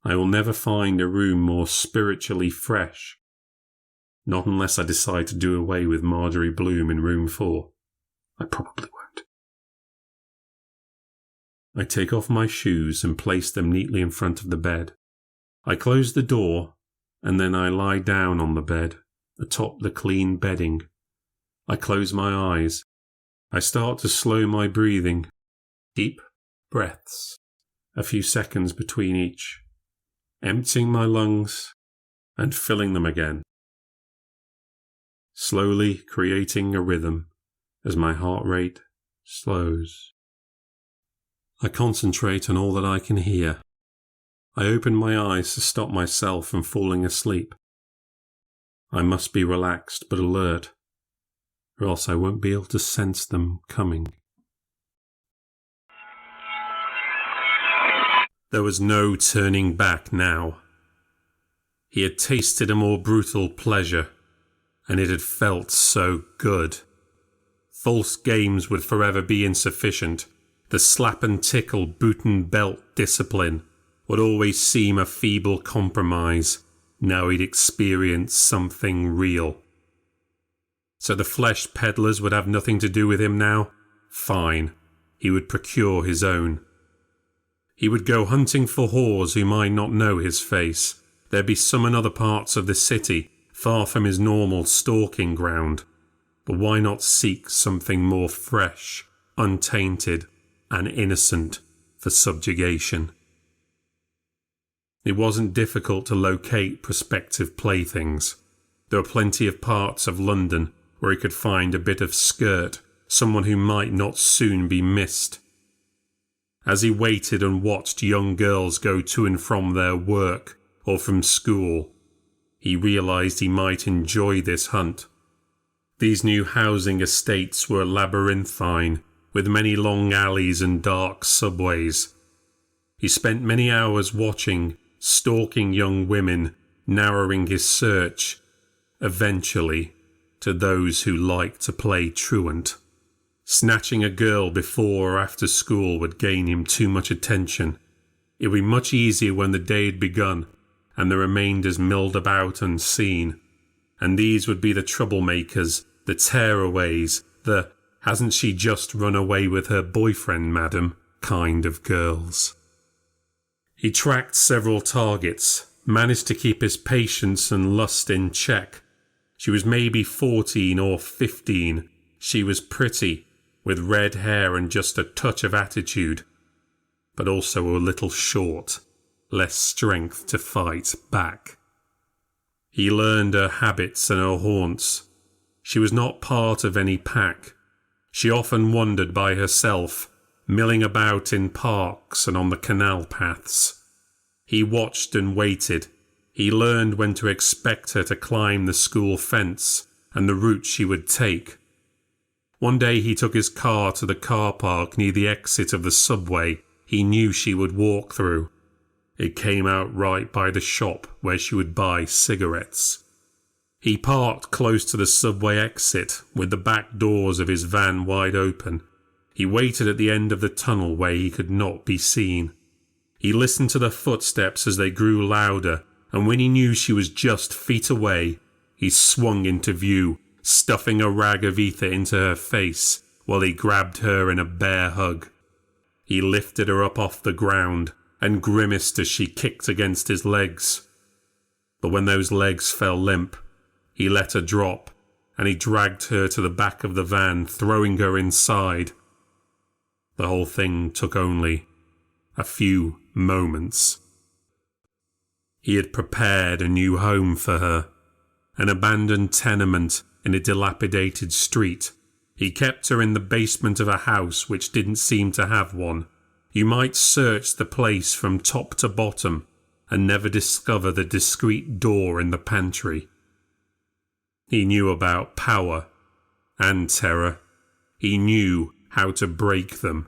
S1: I will never find a room more spiritually fresh. Not unless I decide to do away with Marjorie Bloom in room 4. I probably won't. I take off my shoes and place them neatly in front of the bed. I close the door, and then I lie down on the bed, atop the clean bedding. I close my eyes. I start to slow my breathing. Deep breaths, a few seconds between each. Emptying my lungs and filling them again. Slowly creating a rhythm as my heart rate slows. I concentrate on all that I can hear. I open my eyes to stop myself from falling asleep. I must be relaxed but alert, or else I won't be able to sense them coming. There was no turning back now. He had tasted a more brutal pleasure, and it had felt so good. False games would forever be insufficient. The slap and tickle boot and belt discipline would always seem a feeble compromise. Now he'd experienced something real. So the flesh peddlers would have nothing to do with him now? Fine, he would procure his own. He would go hunting for whores who might not know his face. There'd be some in other parts of the city, far from his normal stalking ground. But why not seek something more fresh, untainted, and innocent for subjugation? It wasn't difficult to locate prospective playthings. There were plenty of parts of London where he could find a bit of skirt, someone who might not soon be missed. As he waited and watched young girls go to and from their work or from school, he realised he might enjoy this hunt. These new housing estates were labyrinthine, with many long alleys and dark subways. He spent many hours watching, stalking young women, narrowing his search, eventually, to those who liked to play truant. Snatching a girl before or after school would gain him too much attention. It would be much easier when the day had begun, and the remainders milled about unseen. And these would be the troublemakers, the tearaways, the "hasn't she just run away with her boyfriend, madam?" kind of girls. He tracked several targets, managed to keep his patience and lust in check. She was maybe 14 or 15. She was pretty, with red hair and just a touch of attitude, but also a little short, less strength to fight back. He learned her habits and her haunts. She was not part of any pack. She often wandered by herself, milling about in parks and on the canal paths. He watched and waited. He learned when to expect her to climb the school fence and the route she would take. One day he took his car to the car park near the exit of the subway he knew she would walk through. It came out right by the shop where she would buy cigarettes. He parked close to the subway exit with the back doors of his van wide open. He waited at the end of the tunnel where he could not be seen. He listened to the footsteps as they grew louder, and when he knew she was just feet away, he swung into view, stuffing a rag of ether into her face while he grabbed her in a bear hug. He lifted her up off the ground and grimaced as she kicked against his legs. But when those legs fell limp, he let her drop, and he dragged her to the back of the van, throwing her inside. The whole thing took only a few moments. He had prepared a new home for her, an abandoned tenement in a dilapidated street. He kept her in the basement of a house which didn't seem to have one. You might search the place from top to bottom and never discover the discreet door in the pantry. He knew about power and terror. He knew how to break them.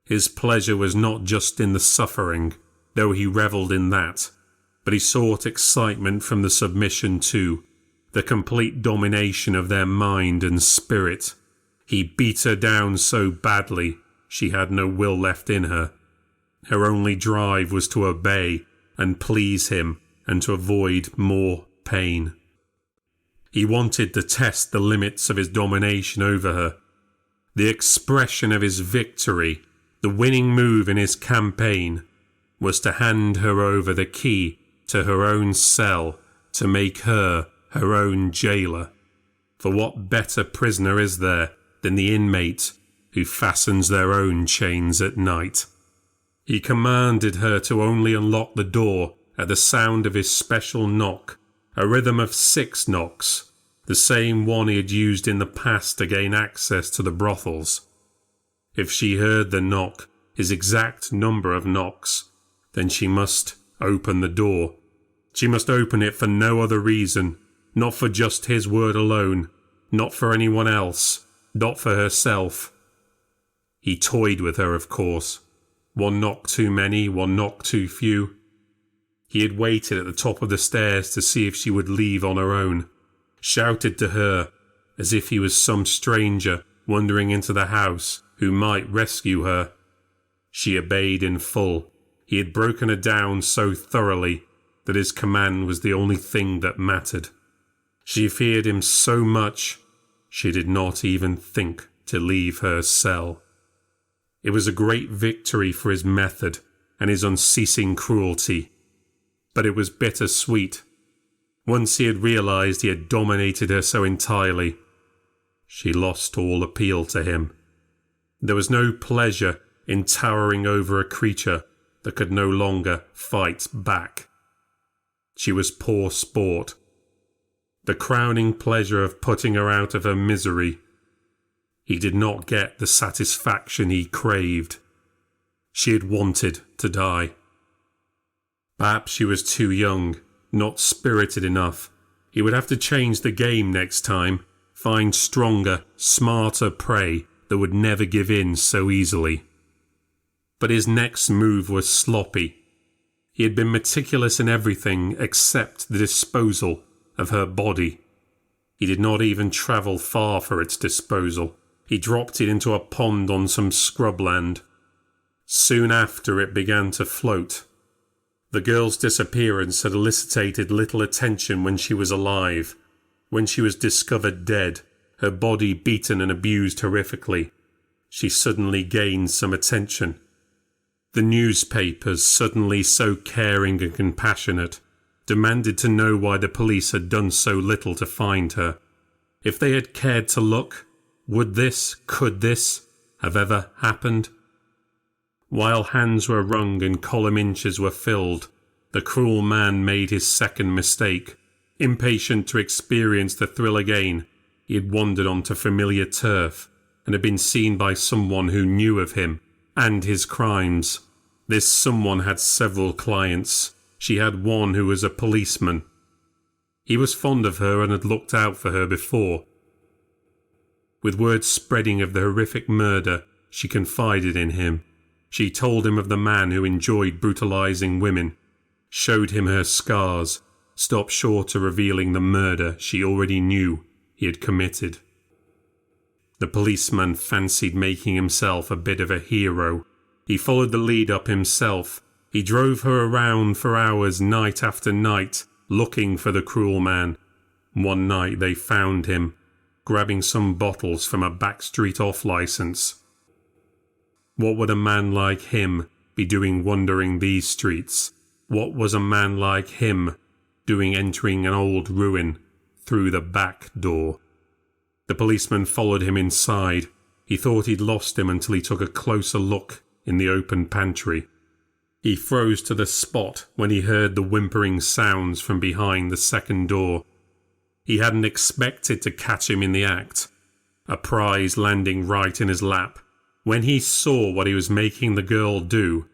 S1: His pleasure was not just in the suffering, though he revelled in that, but he sought excitement from the submission too, the complete domination of their mind and spirit. He beat her down so badly she had no will left in her. Her only drive was to obey and please him and to avoid more pain. He wanted to test the limits of his domination over her. The expression of his victory, the winning move in his campaign, was to hand her over the key to her own cell, to make her her own jailer. For what better prisoner is there than the inmate who fastens their own chains at night? He commanded her to only unlock the door at the sound of his special knock, a rhythm of 6 knocks, the same one he had used in the past to gain access to the brothels. If she heard the knock, his exact number of knocks, then she must open the door. She must open it for no other reason, not for just his word alone, not for anyone else, not for herself. He toyed with her, of course. 1 knock too many, 1 knock too few. He had waited at the top of the stairs to see if she would leave on her own, shouted to her as if he was some stranger wandering into the house who might rescue her. She obeyed in full. He had broken her down so thoroughly that his command was the only thing that mattered. She feared him so much, she did not even think to leave her cell. It was a great victory for his method and his unceasing cruelty, but it was bittersweet. Once he had realized he had dominated her so entirely, she lost all appeal to him. There was no pleasure in towering over a creature that could no longer fight back. She was poor sport. The crowning pleasure of putting her out of her misery. He did not get the satisfaction he craved. She had wanted to die. Perhaps she was too young, not spirited enough. He would have to change the game next time, find stronger, smarter prey that would never give in so easily. But his next move was sloppy. He had been meticulous in everything except the disposal of her body. He did not even travel far for its disposal. He dropped it into a pond on some scrubland. Soon after, it began to float. The girl's disappearance had elicited little attention when she was alive. When she was discovered dead, her body beaten and abused horrifically, she suddenly gained some attention. The newspapers, suddenly so caring and compassionate, demanded to know why the police had done so little to find her. If they had cared to look, could this have ever happened? While hands were wrung and column inches were filled, the cruel man made his second mistake. Impatient to experience the thrill again, he had wandered onto familiar turf and had been seen by someone who knew of him and his crimes. This someone had several clients. She had one who was a policeman. He was fond of her and had looked out for her before. With words spreading of the horrific murder, she confided in him. She told him of the man who enjoyed brutalizing women, showed him her scars, stopped short of revealing the murder she already knew he had committed. The policeman fancied making himself a bit of a hero. He followed the lead up himself. He drove her around for hours night after night, looking for the cruel man. One night they found him, grabbing some bottles from a backstreet off-license. What would a man like him be doing wandering these streets? What was a man like him doing entering an old ruin through the back door? The policeman followed him inside. He thought he'd lost him until he took a closer look in the open pantry. He froze to the spot when he heard the whimpering sounds from behind the second door. He hadn't expected to catch him in the act, a prize landing right in his lap. When he saw what he was making the girl do,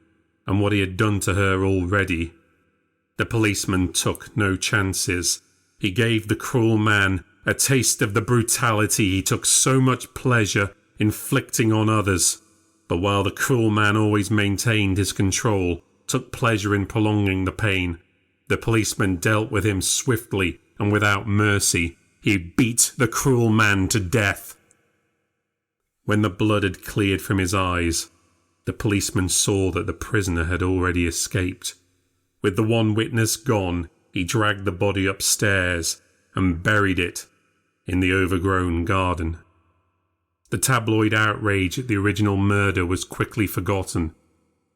S1: and what he had done to her already, the policeman took no chances. He gave the cruel man a taste of the brutality he took so much pleasure inflicting on others. But while the cruel man always maintained his control, took pleasure in prolonging the pain, the policeman dealt with him swiftly and without mercy. He beat the cruel man to death. When the blood had cleared from his eyes, the policeman saw that the prisoner had already escaped. With the one witness gone, he dragged the body upstairs and buried it in the overgrown garden. The tabloid outrage at the original murder was quickly forgotten.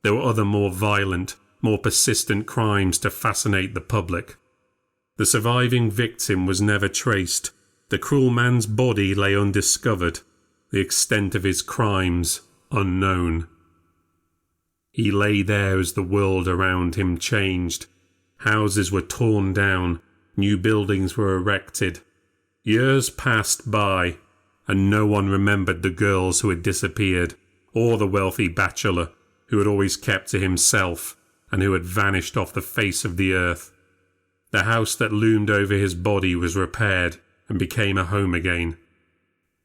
S1: There were other more violent, more persistent crimes to fascinate the public. The surviving victim was never traced. The cruel man's body lay undiscovered, the extent of his crimes unknown. He lay there as the world around him changed. Houses were torn down, new buildings were erected. Years passed by, and no one remembered the girls who had disappeared, or the wealthy bachelor who had always kept to himself and who had vanished off the face of the earth. The house that loomed over his body was repaired and became a home again.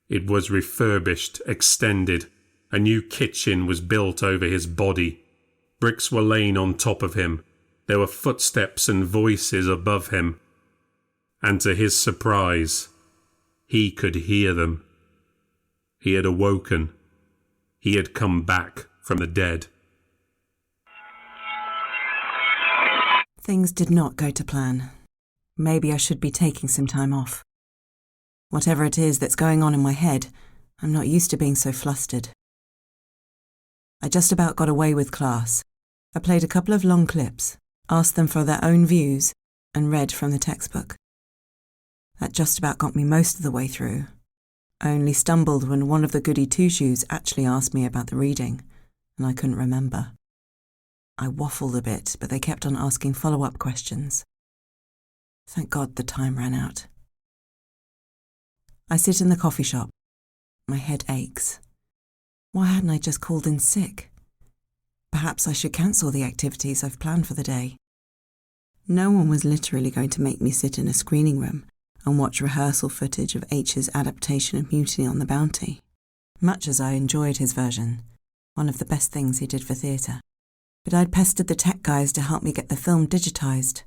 S1: It was refurbished, extended. A new kitchen was built over his body. Bricks were laid on top of him. There were footsteps and voices above him. And to his surprise, he could hear them. He had awoken. He had come back from the dead.
S2: Things did not go to plan. Maybe I should be taking some time off. Whatever it is that's going on in my head, I'm not used to being so flustered. I just about got away with class. I played a couple of long clips, asked them for their own views, and read from the textbook. That just about got me most of the way through. I only stumbled when one of the goody two-shoes actually asked me about the reading, and I couldn't remember. I waffled a bit, but they kept on asking follow-up questions. Thank God the time ran out. I sit in the coffee shop. My head aches. Why hadn't I just called in sick? Perhaps I should cancel the activities I've planned for the day. No one was literally going to make me sit in a screening room and watch rehearsal footage of H's adaptation of Mutiny on the Bounty. Much as I enjoyed his version, one of the best things he did for theatre. But I'd pestered the tech guys to help me get the film digitised.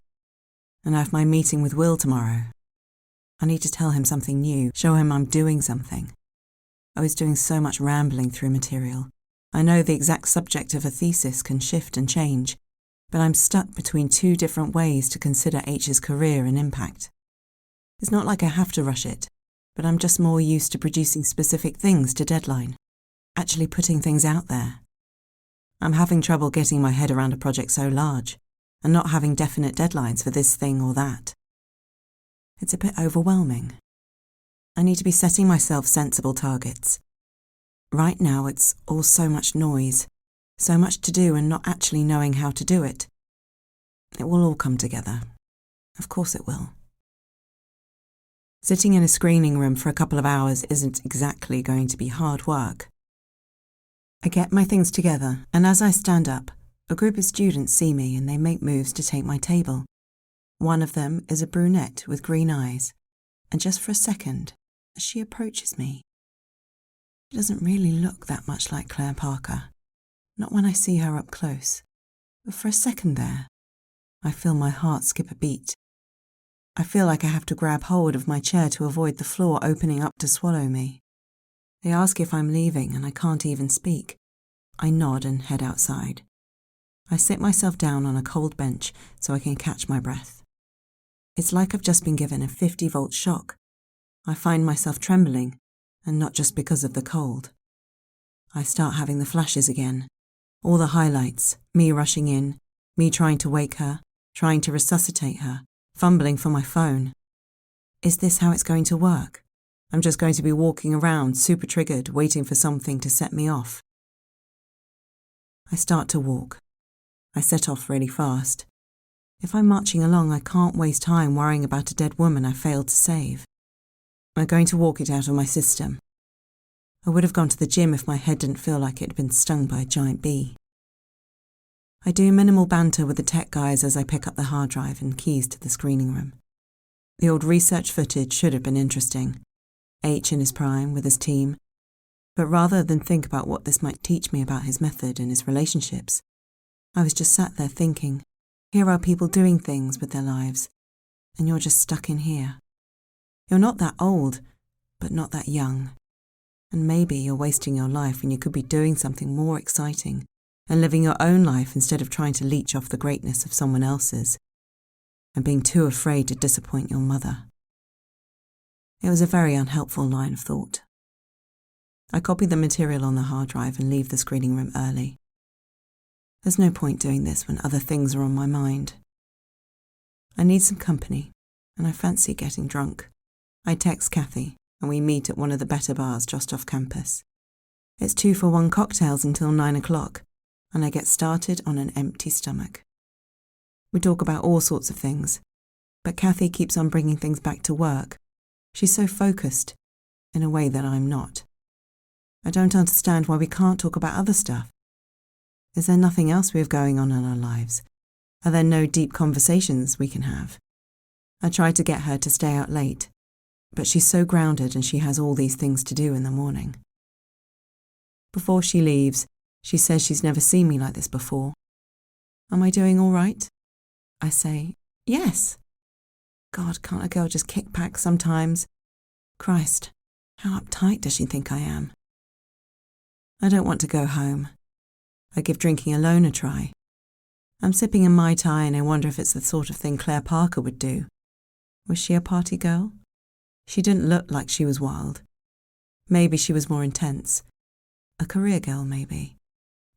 S2: And I have my meeting with Will tomorrow. I need to tell him something new, show him I'm doing something. I was doing so much rambling through material. I know the exact subject of a thesis can shift and change, but I'm stuck between two different ways to consider H's career and impact. It's not like I have to rush it, but I'm just more used to producing specific things to deadline, actually putting things out there. I'm having trouble getting my head around a project so large, and not having definite deadlines for this thing or that. It's a bit overwhelming. I need to be setting myself sensible targets. Right now it's all so much noise, so much to do and not actually knowing how to do it. It will all come together. Of course it will. Sitting in a screening room for a couple of hours isn't exactly going to be hard work. I get my things together, and as I stand up, a group of students see me and they make moves to take my table. One of them is a brunette with green eyes, and just for a second, as she approaches me, she doesn't really look that much like Claire Parker, not when I see her up close, but for a second there, I feel my heart skip a beat. I feel like I have to grab hold of my chair to avoid the floor opening up to swallow me. They ask if I'm leaving and I can't even speak. I nod and head outside. I sit myself down on a cold bench so I can catch my breath. It's like I've just been given a 50-volt shock. I find myself trembling, and not just because of the cold. I start having the flashes again. All the highlights, me rushing in, me trying to wake her, trying to resuscitate her, fumbling for my phone. Is this how it's going to work? I'm just going to be walking around, super triggered, waiting for something to set me off. I start to walk. I set off really fast. If I'm marching along, I can't waste time worrying about a dead woman I failed to save. I'm going to walk it out of my system. I would have gone to the gym if my head didn't feel like it had been stung by a giant bee. I do minimal banter with the tech guys as I pick up the hard drive and keys to the screening room. The old research footage should have been interesting. H in his prime with his team. But rather than think about what this might teach me about his method and his relationships, I was just sat there thinking, here are people doing things with their lives, and you're just stuck in here. You're not that old, but not that young. And maybe you're wasting your life when you could be doing something more exciting and living your own life instead of trying to leech off the greatness of someone else's and being too afraid to disappoint your mother. It was a very unhelpful line of thought. I copy the material on the hard drive and leave the screening room early. There's no point doing this when other things are on my mind. I need some company, and I fancy getting drunk. I text Kathy, and we meet at one of the better bars just off campus. It's 2-for-1 cocktails until 9 o'clock, and I get started on an empty stomach. We talk about all sorts of things, but Kathy keeps on bringing things back to work. She's so focused, in a way that I'm not. I don't understand why we can't talk about other stuff. Is there nothing else we have going on in our lives? Are there no deep conversations we can have? I try to get her to stay out late, but she's so grounded and she has all these things to do in the morning. Before she leaves, she says she's never seen me like this before. Am I doing all right? I say, yes. God, can't a girl just kick back sometimes? Christ, how uptight does she think I am? I don't want to go home. I give drinking alone a try. I'm sipping a Mai Tai and I wonder if it's the sort of thing Claire Parker would do. Was she a party girl? She didn't look like she was wild. Maybe she was more intense. A career girl, maybe.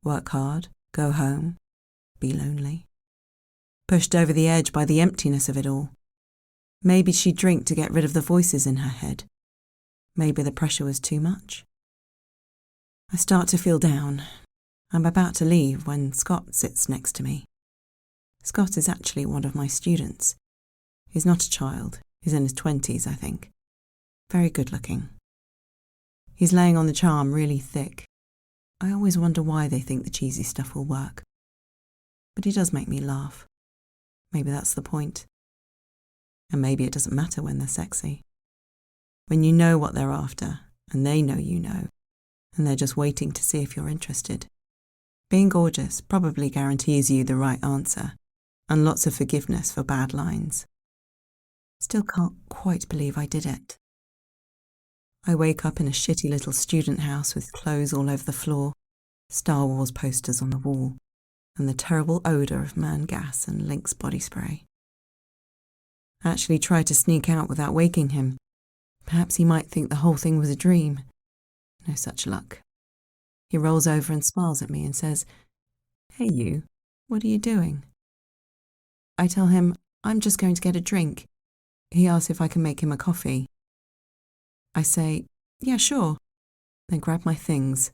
S2: Work hard, go home, be lonely. Pushed over the edge by the emptiness of it all. Maybe she'd drink to get rid of the voices in her head. Maybe the pressure was too much. I start to feel down. I'm about to leave when Scott sits next to me. Scott is actually one of my students. He's not a child. He's in his 20s, I think. Very good looking. He's laying on the charm really thick. I always wonder why they think the cheesy stuff will work. But he does make me laugh. Maybe that's the point. And maybe it doesn't matter when they're sexy. When you know what they're after, and they know you know, and they're just waiting to see if you're interested. Being gorgeous probably guarantees you the right answer, and lots of forgiveness for bad lines. Still can't quite believe I did it. I wake up in a shitty little student house with clothes all over the floor, Star Wars posters on the wall, and the terrible odour of man gas and Lynx body spray. I actually tried to sneak out without waking him. Perhaps he might think the whole thing was a dream. No such luck. He rolls over and smiles at me and says, "Hey you, what are you doing?" I tell him I'm just going to get a drink. He asks if I can make him a coffee. I say, "Yeah, sure," then grab my things,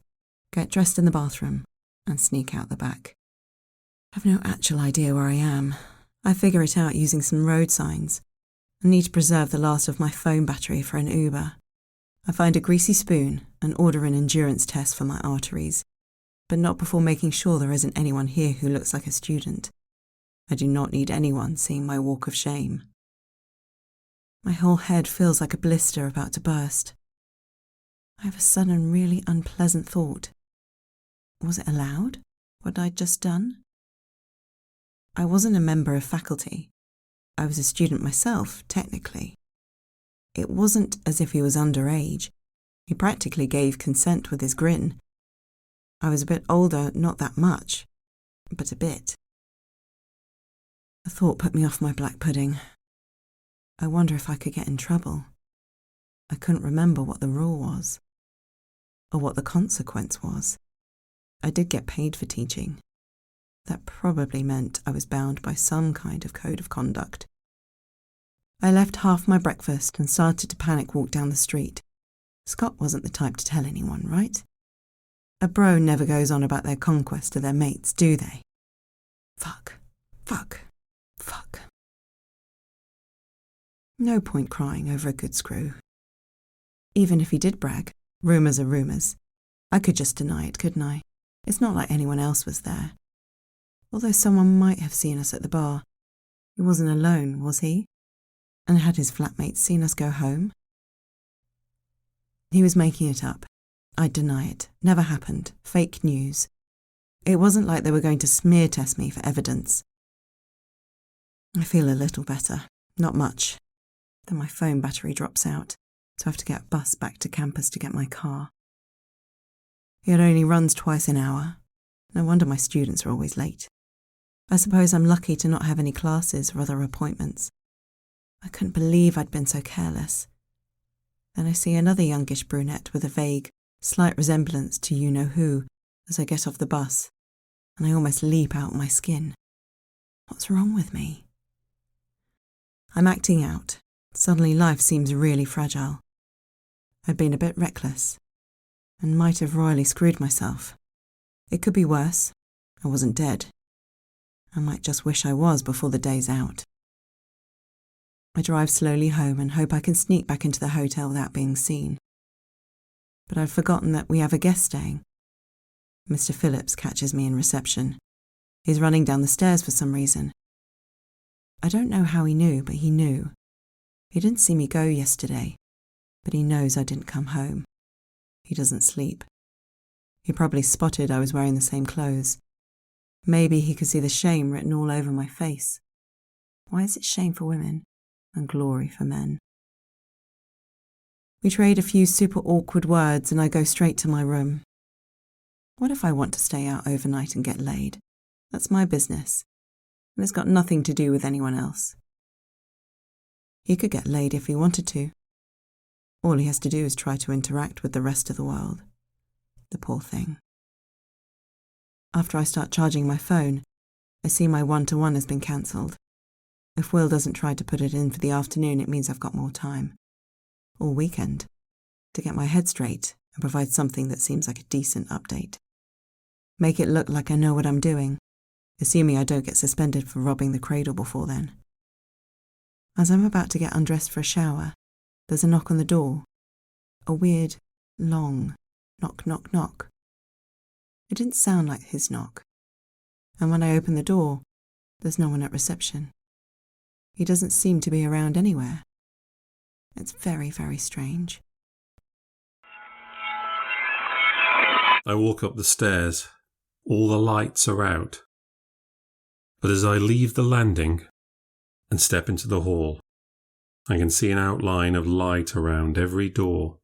S2: get dressed in the bathroom, and sneak out the back. I've no actual idea where I am. I figure it out using some road signs. I need to preserve the last of my phone battery for an Uber. I find a greasy spoon and order an endurance test for my arteries, but not before making sure there isn't anyone here who looks like a student. I do not need anyone seeing my walk of shame. My whole head feels like a blister about to burst. I have a sudden, really unpleasant thought. Was it allowed, what I'd just done? I wasn't a member of faculty. I was a student myself, technically. It wasn't as if he was underage. He practically gave consent with his grin. I was a bit older, not that much, but a bit. The thought put me off my black pudding. I wonder if I could get in trouble. I couldn't remember what the rule was, or what the consequence was. I did get paid for teaching. That probably meant I was bound by some kind of code of conduct. I left half my breakfast and started to panic walk down the street. Scott wasn't the type to tell anyone, right? A bro never goes on about their conquest to their mates, do they? Fuck. No point crying over a good screw. Even if he did brag, rumours are rumours. I could just deny it, couldn't I? It's not like anyone else was there. Although someone might have seen us at the bar. He wasn't alone, was he? And had his flatmates seen us go home? He was making it up. I'd deny it. Never happened. Fake news. It wasn't like they were going to smear test me for evidence. I feel a little better. Not much. Then my phone battery drops out, so I have to get a bus back to campus to get my car. It only runs twice an hour. No wonder my students are always late. I suppose I'm lucky to not have any classes or other appointments. I couldn't believe I'd been so careless. Then I see another youngish brunette with a vague, slight resemblance to you-know-who as I get off the bus, and I almost leap out my skin. What's wrong with me? I'm acting out. Suddenly life seems really fragile. I'd been a bit reckless, and might have royally screwed myself. It could be worse. I wasn't dead. I might just wish I was before the day's out. I drive slowly home and hope I can sneak back into the hotel without being seen. But I'd forgotten that we have a guest staying. Mr. Phillips catches me in reception. He's running down the stairs for some reason. I don't know how he knew, but he knew. He didn't see me go yesterday, but he knows I didn't come home. He doesn't sleep. He probably spotted I was wearing the same clothes. Maybe he could see the shame written all over my face. Why is it shame for women and glory for men? We trade a few super awkward words and I go straight to my room. What if I want to stay out overnight and get laid? That's my business. and it's got nothing to do with anyone else. He could get laid if he wanted to. All he has to do is try to interact with the rest of the world. The poor thing. After I start charging my phone, I see my one-to-one has been cancelled. If Will doesn't try to put it in for the afternoon, it means I've got more time. All weekend. To get my head straight and provide something that seems like a decent update. Make it look like I know what I'm doing, assuming I don't get suspended for robbing the cradle before then. As I'm about to get undressed for a shower, there's a knock on the door. A weird, long knock, knock, knock. It didn't sound like his knock. And when I open the door, there's no one at reception. He doesn't seem to be around anywhere. It's very, very strange.
S1: I walk up the stairs. All the lights are out. But as I leave the landing and step into the hall, I can see an outline of light around every door.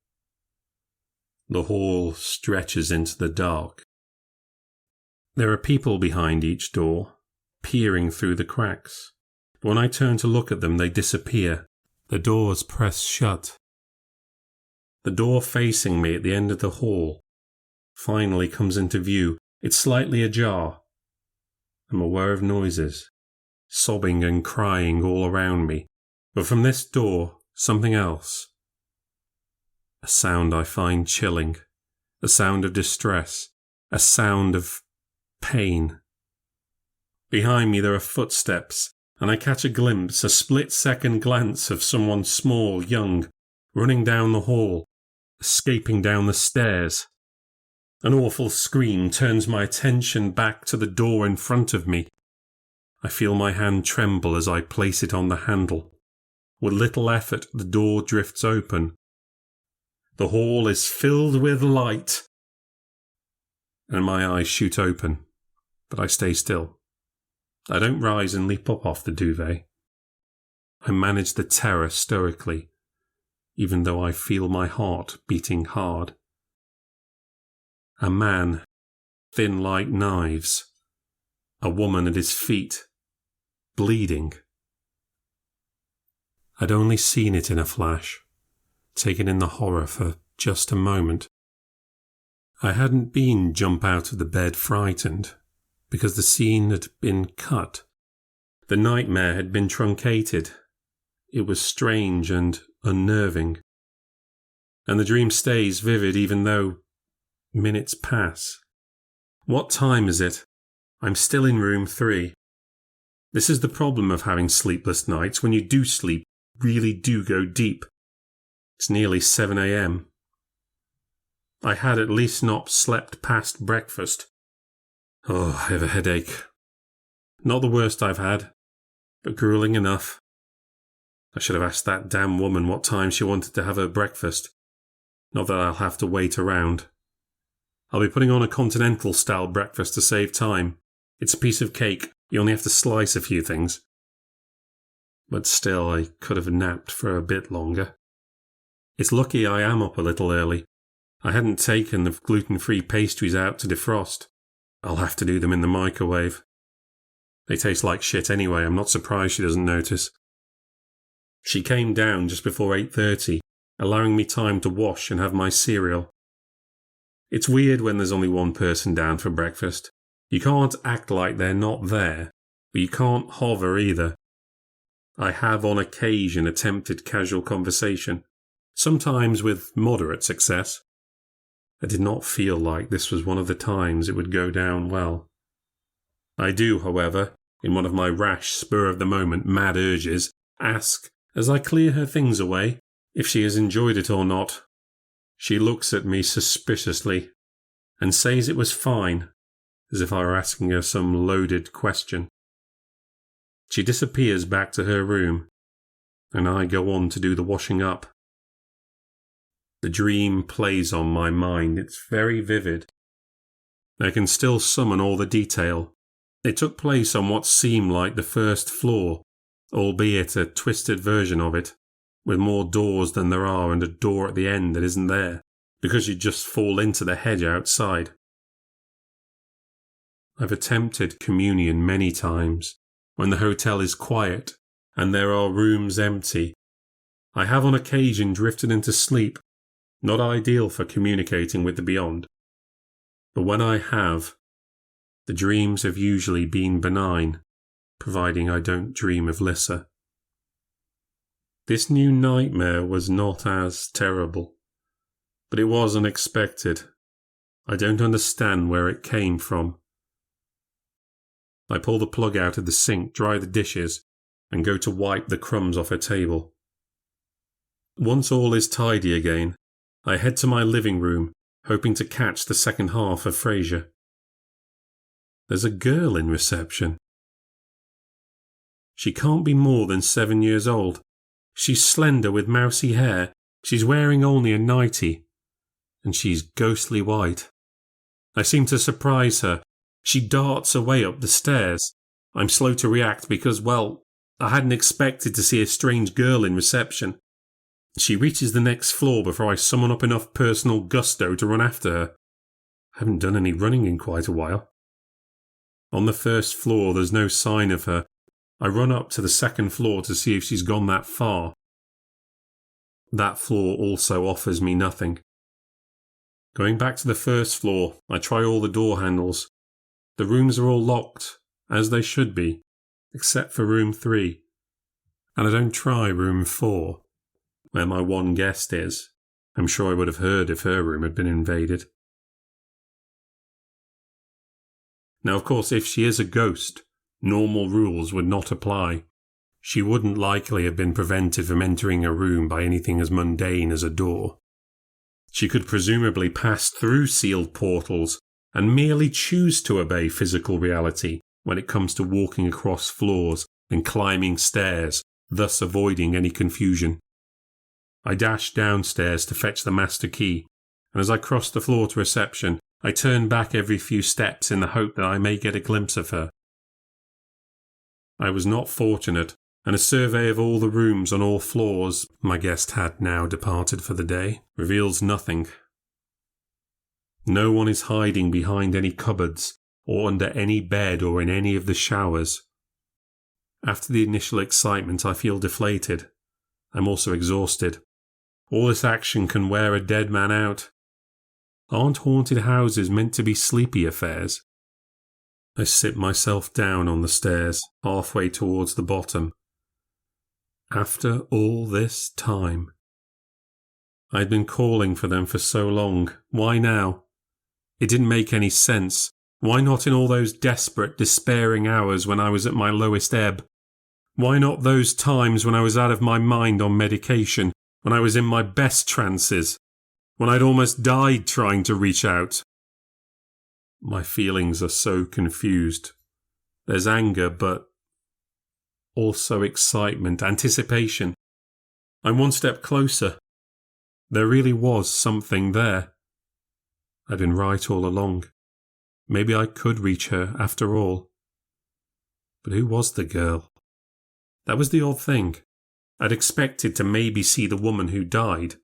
S1: The hall stretches into the dark. There are people behind each door, peering through the cracks. But when I turn to look at them, they disappear. The doors press shut. The door facing me at the end of the hall finally comes into view. It's slightly ajar. I'm aware of noises, sobbing and crying all around me. But from this door, something else. A sound I find chilling. A sound of distress. A sound of pain. Behind me there are footsteps, and I catch a glimpse, a split-second glance of someone small, young, running down the hall, escaping down the stairs. An awful scream turns my attention back to the door in front of me. I feel my hand tremble as I place it on the handle. With little effort, the door drifts open. The hall is filled with light, and my eyes shoot open, but I stay still. I don't rise and leap up off the duvet. I manage the terror stoically, even though I feel my heart beating hard. A man, thin like knives. A woman at his feet, bleeding. I'd only seen it in a flash, taken in the horror for just a moment. I hadn't been jump out of the bed frightened, because the scene had been cut. The nightmare had been truncated. It was strange and unnerving. And the dream stays vivid even though minutes pass. What time is it? I'm still in room 3. This is the problem of having sleepless nights. When you do sleep, really do go deep. It's nearly 7 a.m. I had at least not slept past breakfast. Oh, I have a headache. Not the worst I've had, but grueling enough. I should have asked that damn woman what time she wanted to have her breakfast. Not that I'll have to wait around. I'll be putting on a continental-style breakfast to save time. It's a piece of cake. You only have to slice a few things. But still, I could have napped for a bit longer. It's lucky I am up a little early. I hadn't taken the gluten-free pastries out to defrost. I'll have to do them in the microwave. They taste like shit anyway. I'm not surprised she doesn't notice. She came down just before 8:30, allowing me time to wash and have my cereal. It's weird when there's only one person down for breakfast. You can't act like they're not there, but you can't hover either. I have on occasion attempted casual conversation, sometimes with moderate success. I did not feel like this was one of the times it would go down well. I do, however, in one of my rash, spur-of-the-moment mad urges, ask, as I clear her things away, if she has enjoyed it or not. She looks at me suspiciously and says it was fine, as if I were asking her some loaded question. She disappears back to her room, and I go on to do the washing up. The dream plays on my mind. It's very vivid. I can still summon all the detail. It took place on what seemed like the first floor, albeit a twisted version of it, with more doors than there are and a door at the end that isn't there, because you'd just fall into the hedge outside. I've attempted communion many times, when the hotel is quiet and there are rooms empty. I have on occasion drifted into sleep, not ideal for communicating with the beyond. But when I have, the dreams have usually been benign, providing I don't dream of Lissa. This new nightmare was not as terrible, but it was unexpected. I don't understand where it came from. I pull the plug out of the sink, dry the dishes, and go to wipe the crumbs off her table. Once all is tidy again, I head to my living room, hoping to catch the second half of Frasier. There's a girl in reception. She can't be more than 7 years old. She's slender with mousy hair, she's wearing only a nightie, and she's ghostly white. I seem to surprise her. She darts away up the stairs. I'm slow to react because, well, I hadn't expected to see a strange girl in reception. She reaches the next floor before I summon up enough personal gusto to run after her. I haven't done any running in quite a while. On the first floor, there's no sign of her. I run up to the second floor to see if she's gone that far. That floor also offers me nothing. Going back to the first floor, I try all the door handles. The rooms are all locked, as they should be, except for room 3. And I don't try room 4, where my one guest is. I'm sure I would have heard if her room had been invaded. Now, of course, if she is a ghost, normal rules would not apply. She wouldn't likely have been prevented from entering a room by anything as mundane as a door. She could presumably pass through sealed portals and merely choose to obey physical reality when it comes to walking across floors and climbing stairs, thus avoiding any confusion. I dash downstairs to fetch the master key, and as I cross the floor to reception, I turn back every few steps in the hope that I may get a glimpse of her. I was not fortunate, and a survey of all the rooms on all floors, my guest had now departed for the day, reveals nothing. No one is hiding behind any cupboards, or under any bed or in any of the showers. After the initial excitement, I feel deflated. I'm also exhausted. All this action can wear a dead man out. Aren't haunted houses meant to be sleepy affairs? I sit myself down on the stairs, halfway towards the bottom. After all this time. I'd been calling for them for so long. Why now? It didn't make any sense. Why not in all those desperate, despairing hours when I was at my lowest ebb? Why not those times when I was out of my mind on medication, when I was in my best trances, when I'd almost died trying to reach out? My feelings are so confused. There's anger, but also excitement, anticipation. I'm one step closer. There really was something there. I'd been right all along. Maybe I could reach her after all. But who was the girl? That was the odd thing. I'd expected to maybe see the woman who died.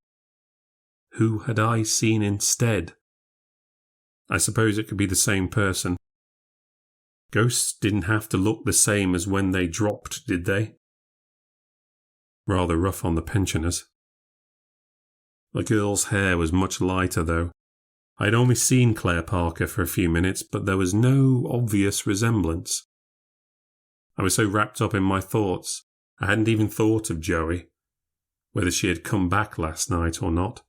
S1: Who had I seen instead? I suppose it could be the same person. Ghosts didn't have to look the same as when they dropped, did they? Rather rough on the pensioners. The girl's hair was much lighter, though. I'd only seen Claire Parker for a few minutes, but there was no obvious resemblance. I was so wrapped up in my thoughts, I hadn't even thought of Joey, whether she had come back last night or not.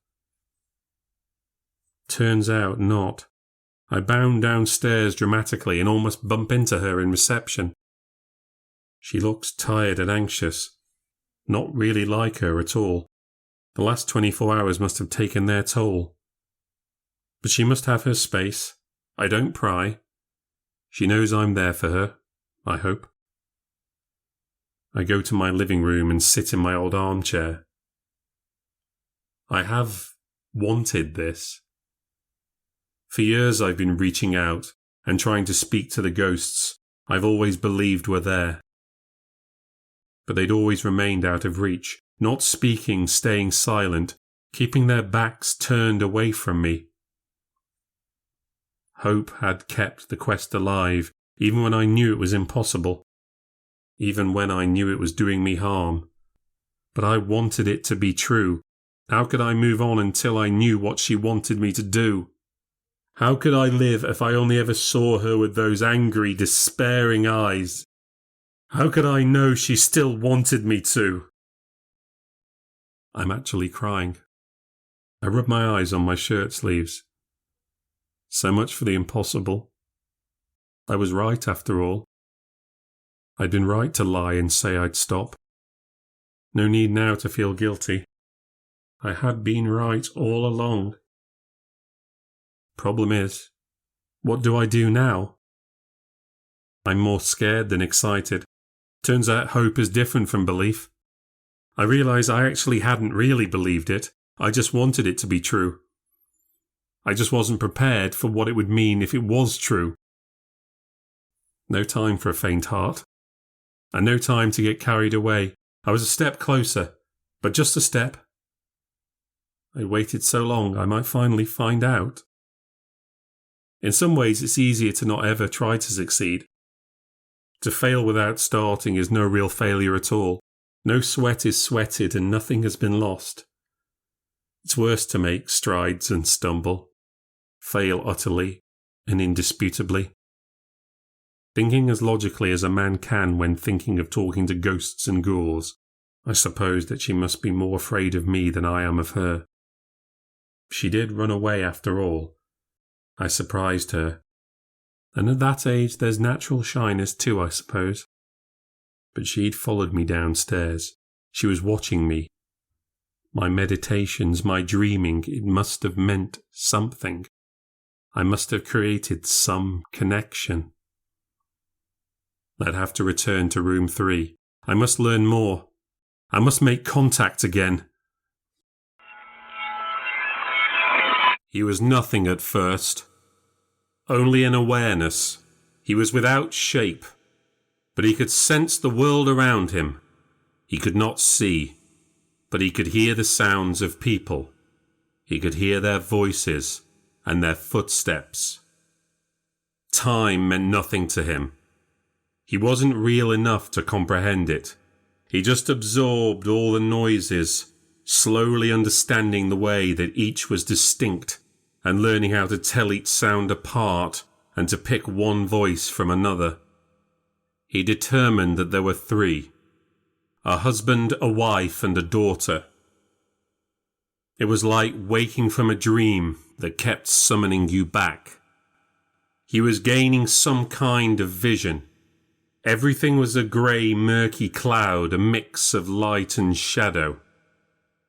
S1: Turns out not. I bound downstairs dramatically and almost bump into her in reception. She looks tired and anxious. Not really like her at all. The last 24 hours must have taken their toll. But she must have her space. I don't pry. She knows I'm there for her, I hope. I go to my living room and sit in my old armchair. I have wanted this. For years I've been reaching out and trying to speak to the ghosts I've always believed were there. But they'd always remained out of reach, not speaking, staying silent, keeping their backs turned away from me. Hope had kept the quest alive, even when I knew it was impossible. even when I knew it was doing me harm. But I wanted it to be true. How could I move on until I knew what she wanted me to do? How could I live if I only ever saw her with those angry, despairing eyes? How could I know she still wanted me to? I'm actually crying. I rub my eyes on my shirt sleeves. So much for the impossible. I was right after all. I'd been right to lie and say I'd stop. No need now to feel guilty. I had been right all along. Problem is, what do I do now? I'm more scared than excited. Turns out hope is different from belief. I realise I actually hadn't really believed it. I just wanted it to be true. I just wasn't prepared for what it would mean if it was true. No time for a faint heart. And no time to get carried away. I was a step closer, but just a step. I waited so long I might finally find out. In some ways it's easier to not ever try to succeed. To fail without starting is no real failure at all. No sweat is sweated and nothing has been lost. It's worse to make strides and stumble, fail utterly and indisputably. Thinking as logically as a man can when thinking of talking to ghosts and ghouls, I suppose that she must be more afraid of me than I am of her. She did run away after all. I surprised her. And at that age there's natural shyness too, I suppose. But she'd followed me downstairs. She was watching me. My meditations, my dreaming, it must have meant something. I must have created some connection. I'd have to return to room 3. I must learn more. I must make contact again. He was nothing at first. Only an awareness. He was without shape. But he could sense the world around him. He could not see. But he could hear the sounds of people. He could hear their voices and their footsteps. Time meant nothing to him. He wasn't real enough to comprehend it. He just absorbed all the noises, slowly understanding the way that each was distinct and learning how to tell each sound apart and to pick one voice from another. He determined that there were 3. A husband, a wife, and a daughter. It was like waking from a dream that kept summoning you back. He was gaining some kind of vision. Everything was a grey, murky cloud, a mix of light and shadow.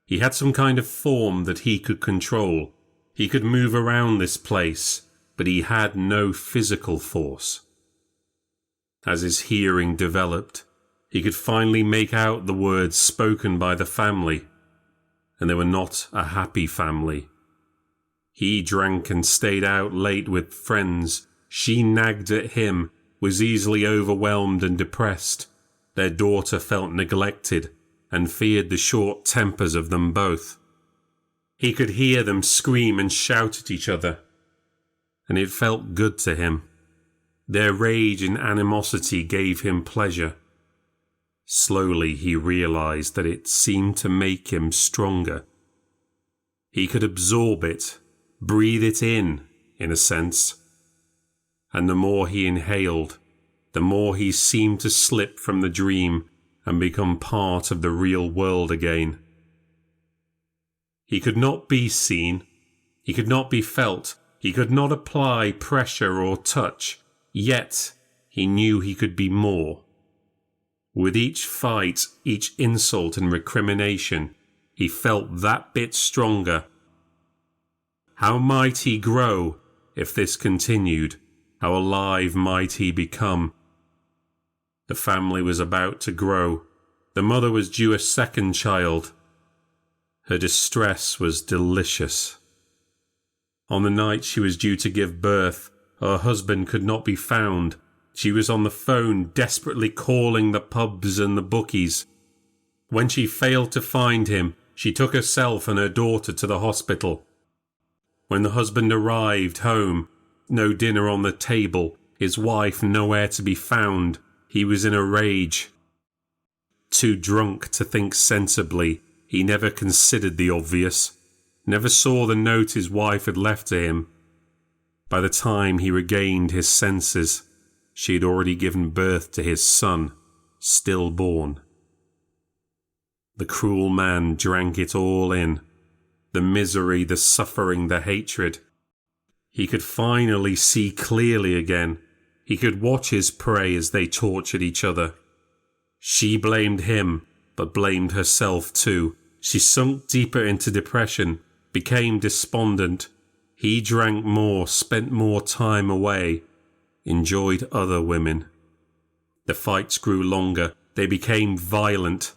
S1: He had some kind of form that he could control. He could move around this place, but he had no physical force. As his hearing developed, he could finally make out the words spoken by the family, and they were not a happy family. He drank and stayed out late with friends. She nagged at him, was easily overwhelmed and depressed. Their daughter felt neglected and feared the short tempers of them both. He could hear them scream and shout at each other, and it felt good to him. Their rage and animosity gave him pleasure. Slowly he realized that it seemed to make him stronger. He could absorb it, breathe it in a sense. And the more he inhaled, the more he seemed to slip from the dream and become part of the real world again. He could not be seen. He could not be felt. He could not apply pressure or touch. Yet he knew he could be more. With each fight, each insult and recrimination, he felt that bit stronger. How might he grow if this continued? How alive might he become? The family was about to grow. The mother was due a second child. Her distress was delicious. On the night she was due to give birth, her husband could not be found. She was on the phone desperately calling the pubs and the bookies. When she failed to find him, she took herself and her daughter to the hospital. When the husband arrived home, no dinner on the table, his wife nowhere to be found, he was in a rage. Too drunk to think sensibly, he never considered the obvious, never saw the note his wife had left to him. By the time he regained his senses, she had already given birth to his son, stillborn. The cruel man drank it all in, the misery, the suffering, the hatred. He could finally see clearly again. He could watch his prey as they tortured each other. She blamed him, but blamed herself too. She sunk deeper into depression, became despondent. He drank more, spent more time away, enjoyed other women. The fights grew longer. They became violent.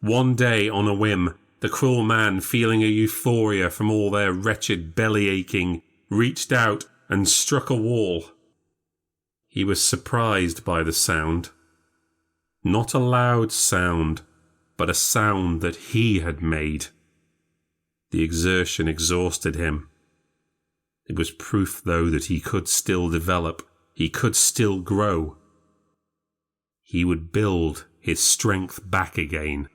S1: One day, on a whim, the cruel man, feeling a euphoria from all their wretched belly aching, reached out and struck a wall. He was surprised by the sound. Not a loud sound, but a sound that he had made. The exertion exhausted him. It was proof, though, that he could still develop. He could still grow. He would build his strength back again.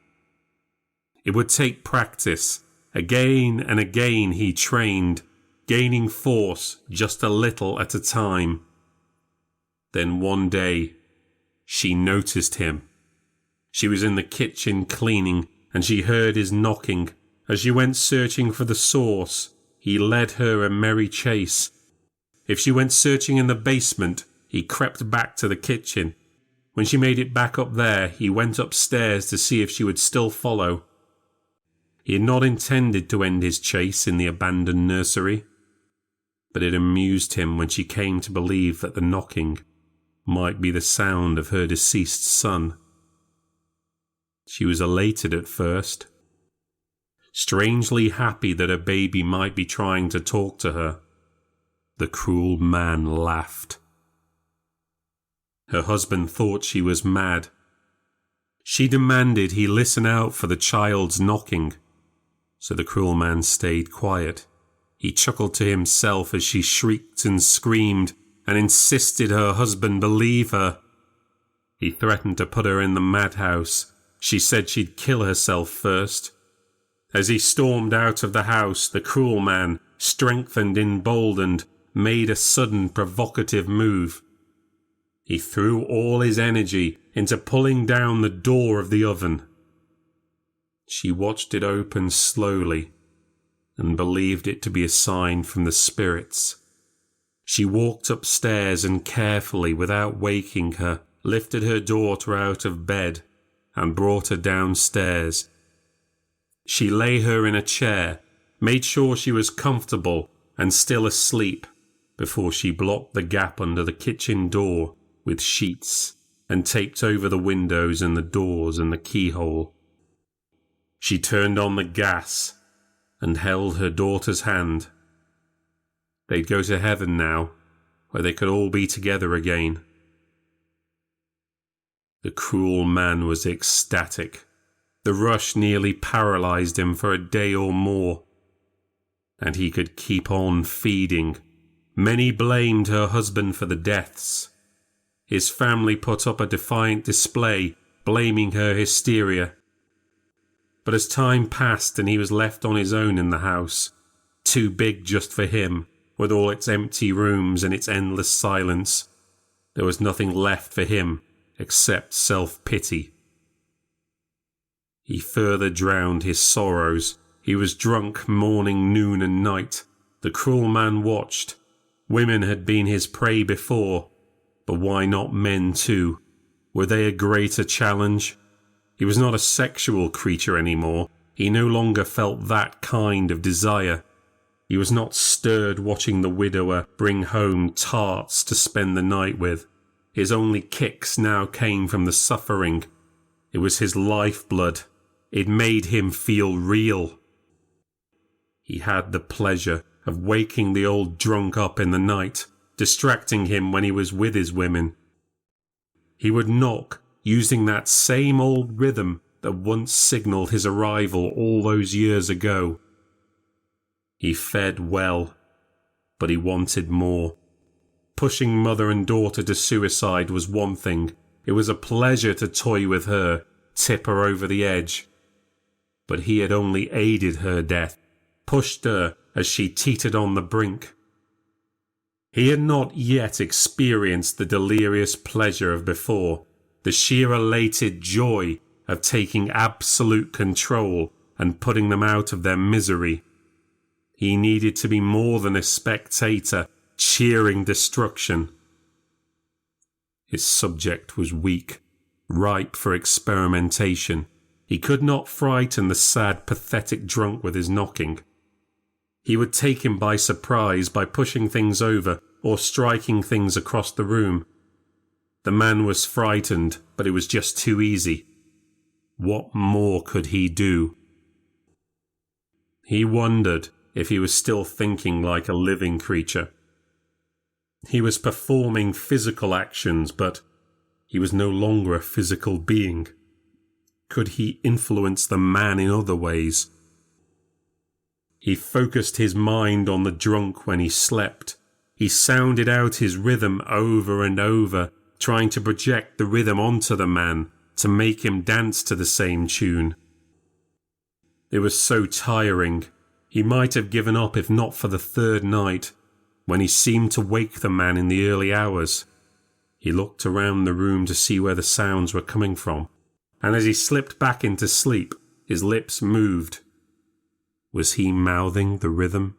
S1: It would take practice. Again and again he trained, gaining force just a little at a time. Then one day, she noticed him. She was in the kitchen cleaning, and she heard his knocking. As she went searching for the source, he led her a merry chase. If she went searching in the basement, he crept back to the kitchen. When she made it back up there, he went upstairs to see if she would still follow. He had not intended to end his chase in the abandoned nursery, but it amused him when she came to believe that the knocking might be the sound of her deceased son. She was elated at first, strangely happy that her baby might be trying to talk to her. The cruel man laughed. Her husband thought she was mad. She demanded he listen out for the child's knocking, so the cruel man stayed quiet. He chuckled to himself as she shrieked and screamed and insisted her husband believe her. He threatened to put her in the madhouse. She said she'd kill herself first. As he stormed out of the house, the cruel man, strengthened, emboldened, made a sudden provocative move. He threw all his energy into pulling down the door of the oven. She watched it open slowly and believed it to be a sign from the spirits. She walked upstairs and carefully, without waking her, lifted her daughter out of bed and brought her downstairs. She lay her in a chair, made sure she was comfortable and still asleep before she blocked the gap under the kitchen door with sheets and taped over the windows and the doors and the keyhole. She turned on the gas and held her daughter's hand. They'd go to heaven now, where they could all be together again. The cruel man was ecstatic. The rush nearly paralyzed him for a day or more, and he could keep on feeding. Many blamed her husband for the deaths. His family put up a defiant display, blaming her hysteria. But as time passed and he was left on his own in the house, too big just for him, with all its empty rooms and its endless silence, there was nothing left for him except self-pity. He further drowned his sorrows. He was drunk morning, noon and night. The cruel man watched. Women had been his prey before, but why not men too? Were they a greater challenge? He was not a sexual creature anymore. He no longer felt that kind of desire. He was not stirred watching the widower bring home tarts to spend the night with. His only kicks now came from the suffering. It was his lifeblood. It made him feel real. He had the pleasure of waking the old drunk up in the night, distracting him when he was with his women. He would knock, using that same old rhythm that once signalled his arrival all those years ago. He fed well, but he wanted more. Pushing mother and daughter to suicide was one thing. It was a pleasure to toy with her, tip her over the edge. But he had only aided her death, pushed her as she teetered on the brink. He had not yet experienced the delirious pleasure of before, the sheer elated joy of taking absolute control and putting them out of their misery. He needed to be more than a spectator, cheering destruction. His subject was weak, ripe for experimentation. He could not frighten the sad, pathetic drunk with his knocking. He would take him by surprise by pushing things over or striking things across the room. The man was frightened, but it was just too easy. What more could he do? He wondered if he was still thinking like a living creature. He was performing physical actions, but he was no longer a physical being. Could he influence the man in other ways? He focused his mind on the drunk when he slept. He sounded out his rhythm over and over, trying to project the rhythm onto the man, to make him dance to the same tune. It was so tiring. He might have given up if not for the third night, when he seemed to wake the man in the early hours. He looked around the room to see where the sounds were coming from, and as he slipped back into sleep, his lips moved. Was he mouthing the rhythm?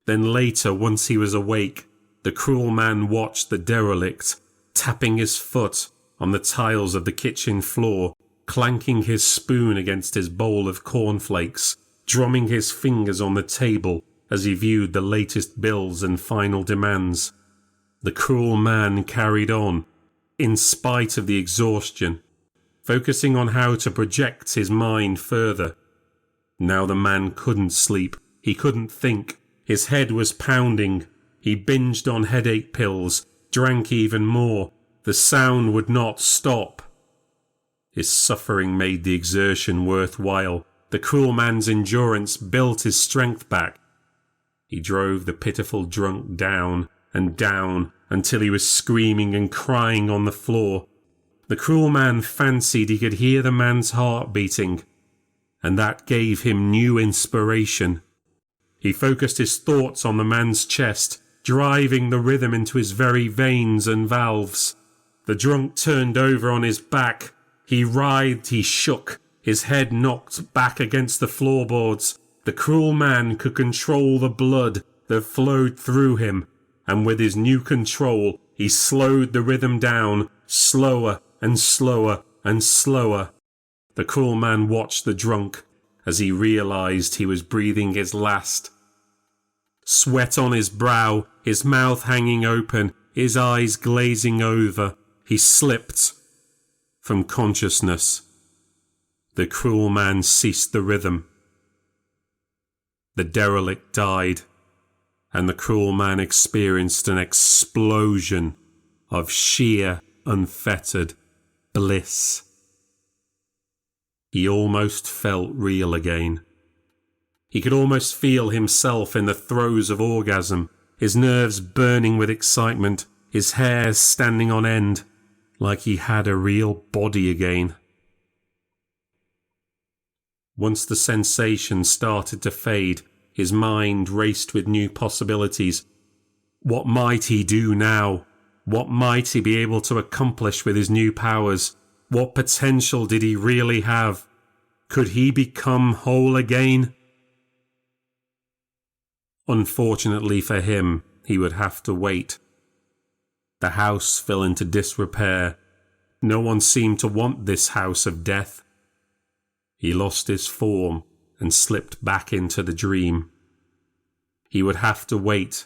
S1: Then later, once he was awake, the cruel man watched the derelict, tapping his foot on the tiles of the kitchen floor, clanking his spoon against his bowl of cornflakes, drumming his fingers on the table as he viewed the latest bills and final demands. The cruel man carried on, in spite of the exhaustion, focusing on how to project his mind further. Now the man couldn't sleep. He couldn't think. His head was pounding. He binged on headache pills, drank even more. The sound would not stop. His suffering made the exertion worthwhile. The cruel man's endurance built his strength back. He drove the pitiful drunk down and down until he was screaming and crying on the floor. The cruel man fancied he could hear the man's heart beating, and that gave him new inspiration. He focused his thoughts on the man's chest, driving the rhythm into his very veins and valves. The drunk turned over on his back. He writhed, he shook, his head knocked back against the floorboards. The cruel man could control the blood that flowed through him, and with his new control, he slowed the rhythm down, slower and slower and slower. The cruel man watched the drunk as he realized he was breathing his last. Sweat on his brow, his mouth hanging open, his eyes glazing over, he slipped from consciousness. The cruel man ceased the rhythm. The derelict died, and the cruel man experienced an explosion of sheer, unfettered bliss. He almost felt real again. He could almost feel himself in the throes of orgasm, his nerves burning with excitement, his hair standing on end, like he had a real body again. Once the sensation started to fade, his mind raced with new possibilities. What might he do now? What might he be able to accomplish with his new powers? What potential did he really have? Could he become whole again? Unfortunately for him, he would have to wait. The house fell into disrepair. No one seemed to want this house of death. He lost his form and slipped back into the dream. He would have to wait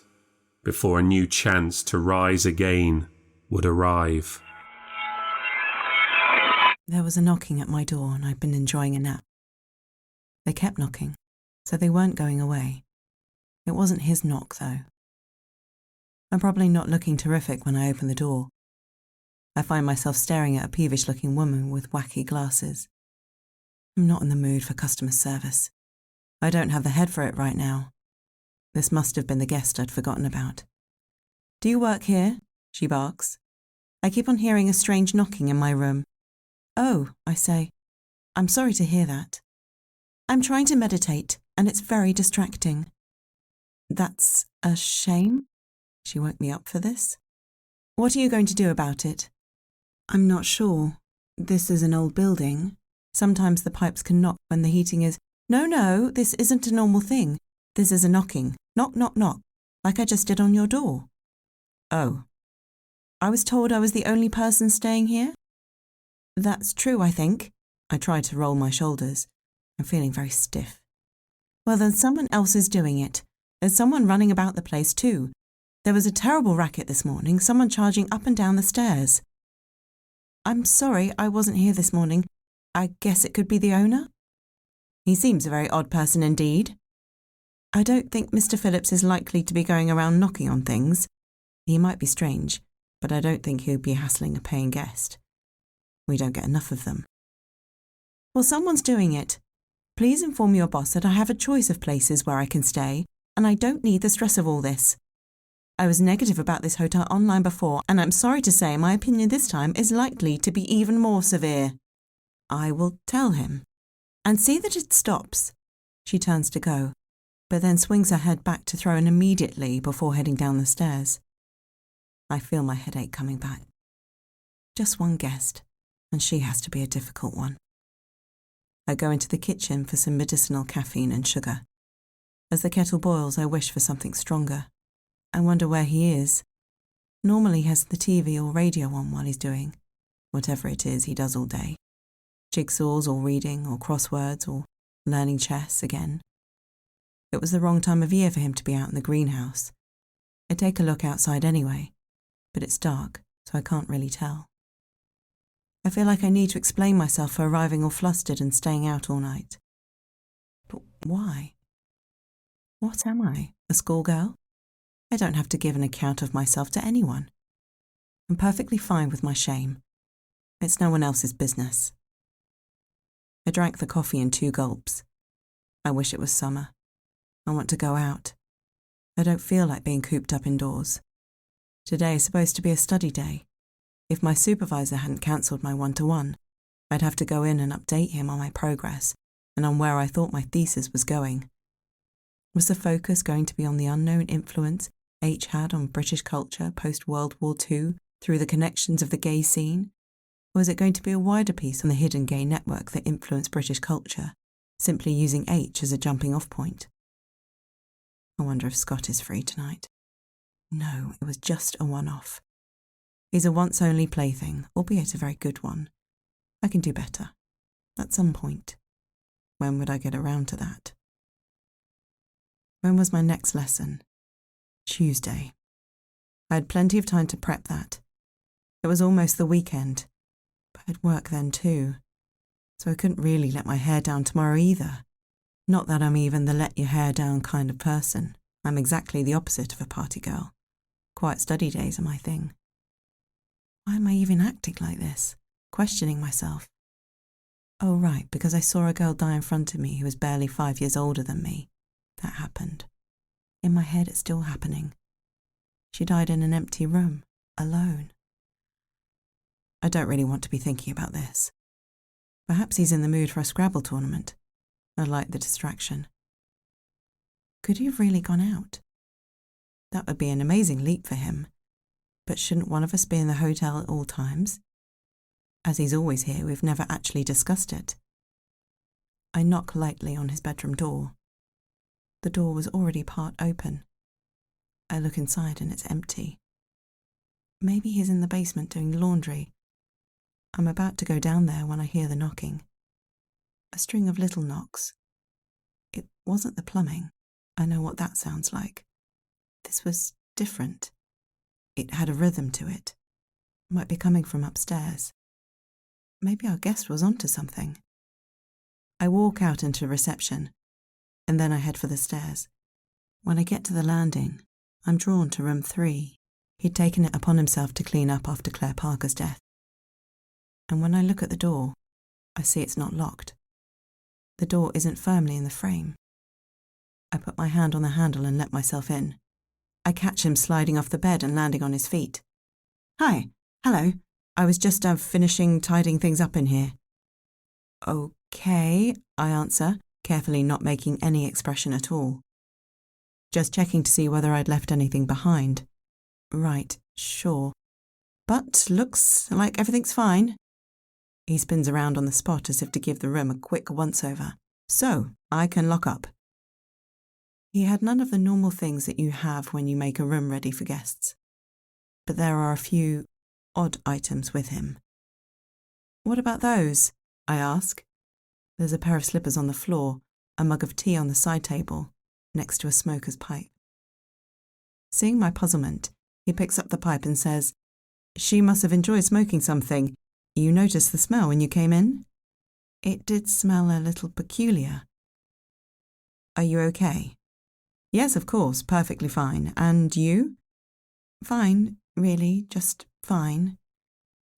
S1: before a new chance to rise again would arrive.
S2: There was a knocking at my door and I'd been enjoying a nap. They kept knocking, so they weren't going away. It wasn't his knock, though. I'm probably not looking terrific when I open the door. I find myself staring at a peevish-looking woman with wacky glasses. I'm not in the mood for customer service. I don't have the head for it right now. This must have been the guest I'd forgotten about. "Do you work here?" she barks. "I keep on hearing a strange knocking in my room." "Oh," I say. "I'm sorry to hear that. I'm trying to meditate, and it's very distracting." "That's a shame." She woke me up for this. "What are you going to do about it?" "I'm not sure. This is an old building. Sometimes the pipes can knock when the heating is—" No, this isn't a normal thing. This is a knocking. Knock, knock, knock. Like I just did on your door." "Oh. I was told I was the only person staying here?" "That's true, I think." I tried to roll my shoulders. I'm feeling very stiff. "Well, then someone else is doing it. There's someone running about the place too. There was a terrible racket this morning, someone charging up and down the stairs." "I'm sorry, I wasn't here this morning. I guess it could be the owner?" "He seems a very odd person indeed." "I don't think Mr. Phillips is likely to be going around knocking on things. He might be strange, but I don't think he'll be hassling a paying guest. We don't get enough of them." "Well, someone's doing it. Please inform your boss that I have a choice of places where I can stay, and I don't need the stress of all this. I was negative about this hotel online before, and I'm sorry to say my opinion this time is likely to be even more severe." "I will tell him." "And see that it stops." She turns to go, but then swings her head back to throw in immediately before heading down the stairs. I feel my headache coming back. Just one guest, and she has to be a difficult one. I go into the kitchen for some medicinal caffeine and sugar. As the kettle boils, I wish for something stronger. I wonder where he is. Normally he has the TV or radio on while he's doing whatever it is he does all day. Jigsaws or reading or crosswords or learning chess again. It was the wrong time of year for him to be out in the greenhouse. I take a look outside anyway, but it's dark, so I can't really tell. I feel like I need to explain myself for arriving all flustered and staying out all night. But why? What am I, a schoolgirl? I don't have to give an account of myself to anyone. I'm perfectly fine with my shame. It's no one else's business. I drank the coffee in 2 gulps. I wish it was summer. I want to go out. I don't feel like being cooped up indoors. Today is supposed to be a study day. If my supervisor hadn't cancelled my 1-to-1, I'd have to go in and update him on my progress and on where I thought my thesis was going. Was the focus going to be on the unknown influence H had on British culture post-World War II through the connections of the gay scene? Or was it going to be a wider piece on the hidden gay network that influenced British culture, simply using H as a jumping-off point? I wonder if Scott is free tonight. No, it was just a one-off. He's a once-only plaything, albeit a very good one. I can do better. At some point. When would I get around to that? When was my next lesson? Tuesday. I had plenty of time to prep that. It was almost the weekend, but I'd work then too, so I couldn't really let my hair down tomorrow either. Not that I'm even the let your hair down kind of person. I'm exactly the opposite of a party girl. Quiet study days are my thing. Why am I even acting like this? Questioning myself. Oh right, because I saw a girl die in front of me who was barely 5 years older than me. That happened. In my head it's still happening. She died in an empty room, alone. I don't really want to be thinking about this. Perhaps he's in the mood for a Scrabble tournament. I like the distraction. Could he have really gone out? That would be an amazing leap for him. But shouldn't one of us be in the hotel at all times? As he's always here, we've never actually discussed it. I knock lightly on his bedroom door. The door was already part open. I look inside and it's empty. Maybe he's in the basement doing laundry. I'm about to go down there when I hear the knocking. A string of little knocks. It wasn't the plumbing. I know what that sounds like. This was different. It had a rhythm to it. Might be coming from upstairs. Maybe our guest was onto something. I walk out into reception, and then I head for the stairs. When I get to the landing, I'm drawn to room 3. He'd taken it upon himself to clean up after Claire Parker's death. And when I look at the door, I see it's not locked. The door isn't firmly in the frame. I put my hand on the handle and let myself in. I catch him sliding off the bed and landing on his feet. "Hi, hello. I was just finishing tidying things up in here. Okay, I answer, carefully not making any expression at all. Just checking to see whether I'd left anything behind. Right, sure. But looks like everything's fine. He spins around on the spot as if to give the room a quick once-over. So, I can lock up. He had none of the normal things that you have when you make a room ready for guests. But there are a few odd items with him. What about those? I ask. There's a pair of slippers on the floor, a mug of tea on the side table, next to a smoker's pipe. Seeing my puzzlement, he picks up the pipe and says, "She must have enjoyed smoking something. You noticed the smell when you came in?" It did smell a little peculiar. Are you okay? Yes, of course, perfectly fine. And you? Fine, really, just fine.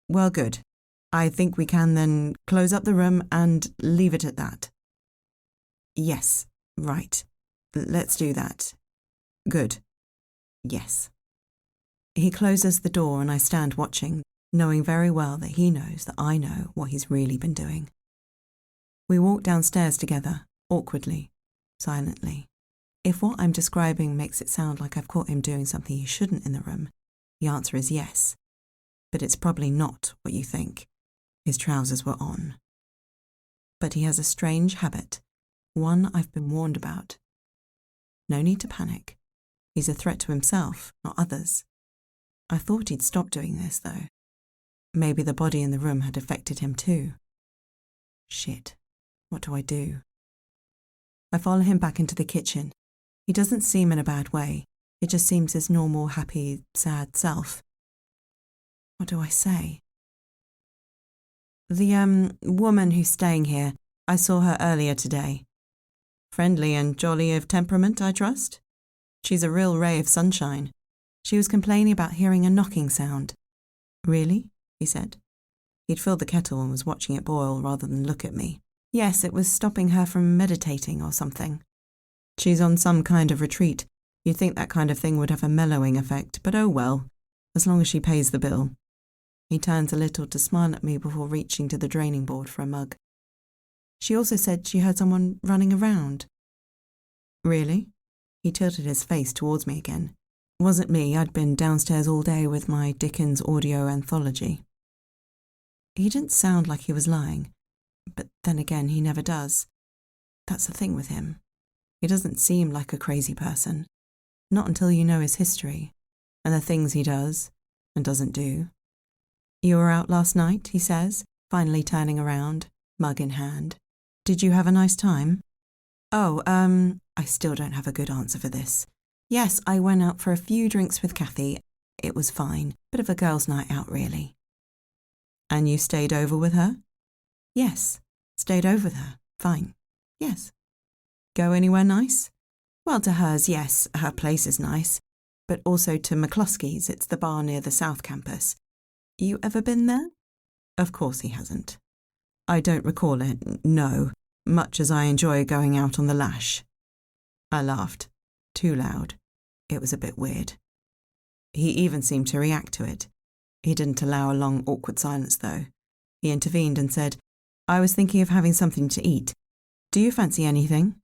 S2: Well, good. I think we can then close up the room and leave it at that. Yes, right. Let's do that. Good. Yes. He closes the door and I stand watching, knowing very well that he knows that I know what he's really been doing. We walk downstairs together, awkwardly, silently. If what I'm describing makes it sound like I've caught him doing something he shouldn't in the room, the answer is yes. But it's probably not what you think. His trousers were on. But he has a strange habit, one I've been warned about. No need to panic. He's a threat to himself, not others. I thought he'd stop doing this, though. Maybe the body in the room had affected him too. Shit. What do I do? I follow him back into the kitchen. He doesn't seem in a bad way. It just seems his normal, happy, sad self. What do I say? The woman who's staying here, I saw her earlier today. Friendly and jolly of temperament, I trust? She's a real ray of sunshine. She was complaining about hearing a knocking sound. Really? He said. He'd filled the kettle and was watching it boil rather than look at me. Yes, it was stopping her from meditating or something. She's on some kind of retreat. You'd think that kind of thing would have a mellowing effect, but oh well, as long as she pays the bill. He turns a little to smile at me before reaching to the draining board for a mug. She also said she heard someone running around. Really? He tilted his face towards me again. Wasn't me, I'd been downstairs all day with my Dickens audio anthology. He didn't sound like he was lying, but then again he never does. That's the thing with him. He doesn't seem like a crazy person. Not until you know his history, and the things he does and doesn't do. You were out last night, he says, finally turning around, mug in hand. Did you have a nice time? Oh, I still don't have a good answer for this. Yes, I went out for a few drinks with Kathy. It was fine. Bit of a girls' night out, really. And you stayed over with her? Yes, stayed over with her. Fine. Yes. Go anywhere nice? Well, to hers, yes, her place is nice. But also to McCluskey's, it's the bar near the South Campus. You ever been there? Of course he hasn't. I don't recall it, no, much as I enjoy going out on the lash. I laughed. Too loud. It was a bit weird. He even seemed to react to it. He didn't allow a long, awkward silence, though. He intervened and said, I was thinking of having something to eat. Do you fancy anything?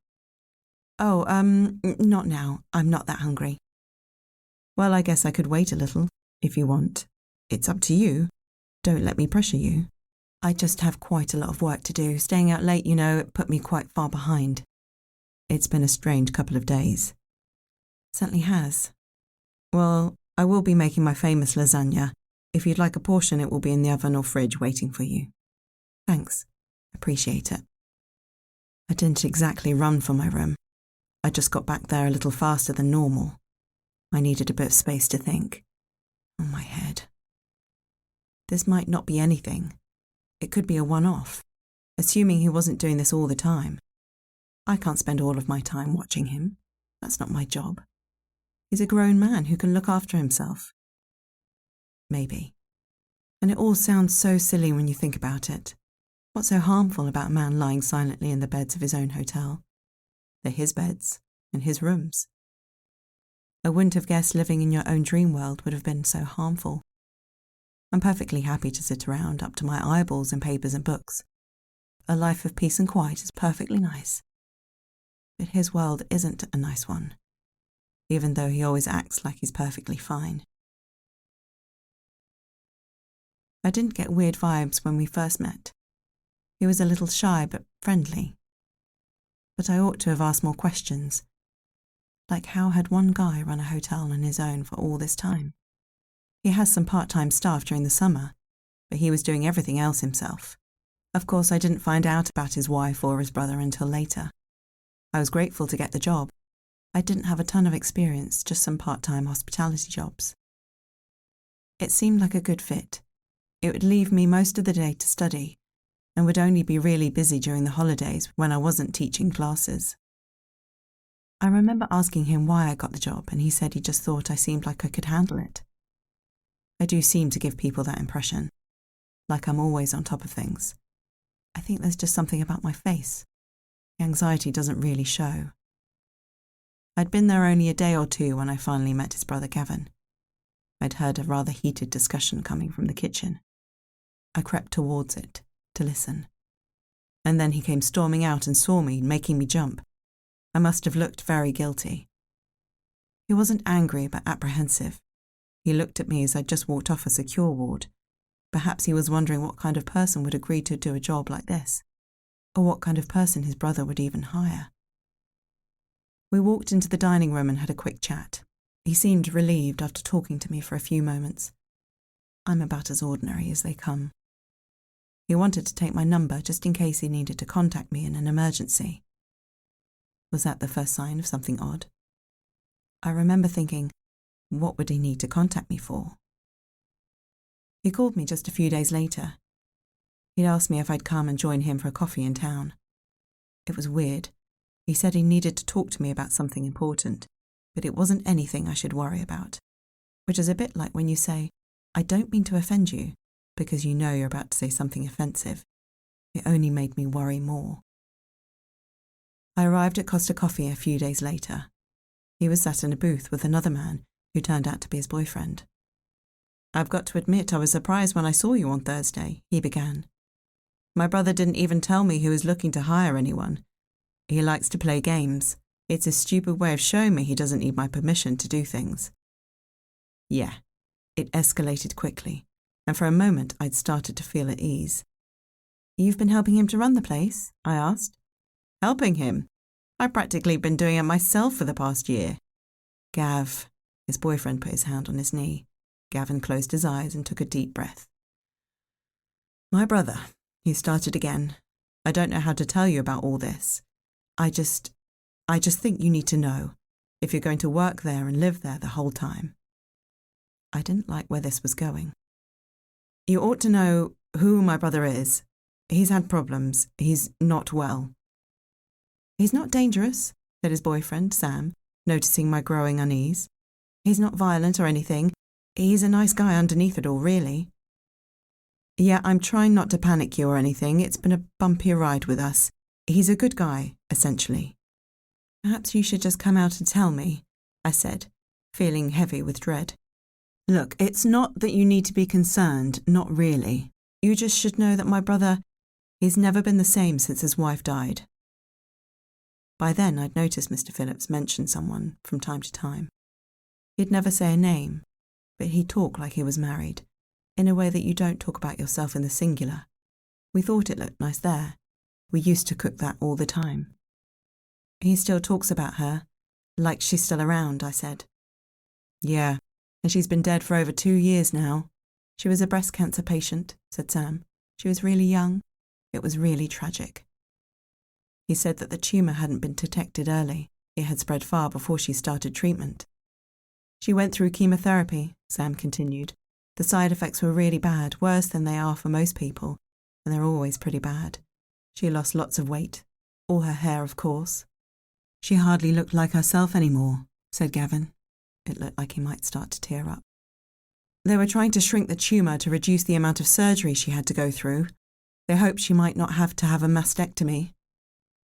S2: Oh, not now. I'm not that hungry. Well, I guess I could wait a little, if you want. It's up to you. Don't let me pressure you. I just have quite a lot of work to do. Staying out late, it put me quite far behind. It's been a strange couple of days. Certainly has. Well, I will be making my famous lasagna. If you'd like a portion, it will be in the oven or fridge waiting for you. Thanks. Appreciate it. I didn't exactly run for my room. I just got back there a little faster than normal. I needed a bit of space to think. Oh, my head. This might not be anything. It could be a one-off, assuming he wasn't doing this all the time. I can't spend all of my time watching him. That's not my job. He's a grown man who can look after himself. Maybe. And it all sounds so silly when you think about it. What's so harmful about a man lying silently in the beds of his own hotel? They're his beds and his rooms. I wouldn't have guessed living in your own dream world would have been so harmful. I'm perfectly happy to sit around up to my eyeballs in papers and books. A life of peace and quiet is perfectly nice. But his world isn't a nice one, even though he always acts like he's perfectly fine. I didn't get weird vibes when we first met. He was a little shy but friendly. But I ought to have asked more questions. Like, how had one guy run a hotel on his own for all this time? He has some part-time staff during the summer, but he was doing everything else himself. Of course, I didn't find out about his wife or his brother until later. I was grateful to get the job. I didn't have a ton of experience, just some part-time hospitality jobs. It seemed like a good fit. It would leave me most of the day to study, and would only be really busy during the holidays when I wasn't teaching classes. I remember asking him why I got the job, and he said he just thought I seemed like I could handle it. I do seem to give people that impression, like I'm always on top of things. I think there's just something about my face. The anxiety doesn't really show. I'd been there only a day or two when I finally met his brother Gavin. I'd heard a rather heated discussion coming from the kitchen. I crept towards it to listen. And then he came storming out and saw me, making me jump. I must have looked very guilty. He wasn't angry but apprehensive. He looked at me as I'd just walked off a secure ward. Perhaps he was wondering what kind of person would agree to do a job like this, or what kind of person his brother would even hire. We walked into the dining room and had a quick chat. He seemed relieved after talking to me for a few moments. I'm about as ordinary as they come. He wanted to take my number just in case he needed to contact me in an emergency. Was that the first sign of something odd? I remember thinking, what would he need to contact me for? He called me just a few days later. He'd asked me if I'd come and join him for a coffee in town. It was weird. He said he needed to talk to me about something important, but it wasn't anything I should worry about. Which is a bit like when you say, I don't mean to offend you, because you know you're about to say something offensive. It only made me worry more. I arrived at Costa Coffee a few days later. He was sat in a booth with another man who turned out to be his boyfriend. I've got to admit I was surprised when I saw you on Thursday, he began. My brother didn't even tell me he was looking to hire anyone. He likes to play games. It's a stupid way of showing me he doesn't need my permission to do things. Yeah, it escalated quickly, and for a moment I'd started to feel at ease. You've been helping him to run the place? I asked. Helping him? I've practically been doing it myself for the past year. Gav, his boyfriend put his hand on his knee. Gavin closed his eyes and took a deep breath. My brother, he started again. I don't know how to tell you about all this. I just think you need to know, if you're going to work there and live there the whole time. I didn't like where this was going. You ought to know who my brother is. He's had problems. He's not well. He's not dangerous, said his boyfriend, Sam, noticing my growing unease. He's not violent or anything. He's a nice guy underneath it all, really. Yeah, I'm trying not to panic you or anything. It's been a bumpier ride with us. He's a good guy, essentially. Perhaps you should just come out and tell me, I said, feeling heavy with dread. Look, it's not that you need to be concerned, not really. You just should know that my brother, he's never been the same since his wife died. By then, I'd noticed Mr. Phillips mention someone from time to time. He'd never say a name, but he'd talk like he was married, in a way that you don't talk about yourself in the singular. We thought it looked nice there. We used to cook that all the time. He still talks about her, like she's still around, I said. Yeah, and she's been dead for over 2 years now. She was a breast cancer patient, said Sam. She was really young. It was really tragic. He said that the tumour hadn't been detected early. It had spread far before she started treatment. She went through chemotherapy, Sam continued. The side effects were really bad, worse than they are for most people, and they're always pretty bad. She lost lots of weight. All her hair, of course. She hardly looked like herself anymore, said Gavin. It looked like he might start to tear up. They were trying to shrink the tumour to reduce the amount of surgery she had to go through. They hoped she might not have to have a mastectomy.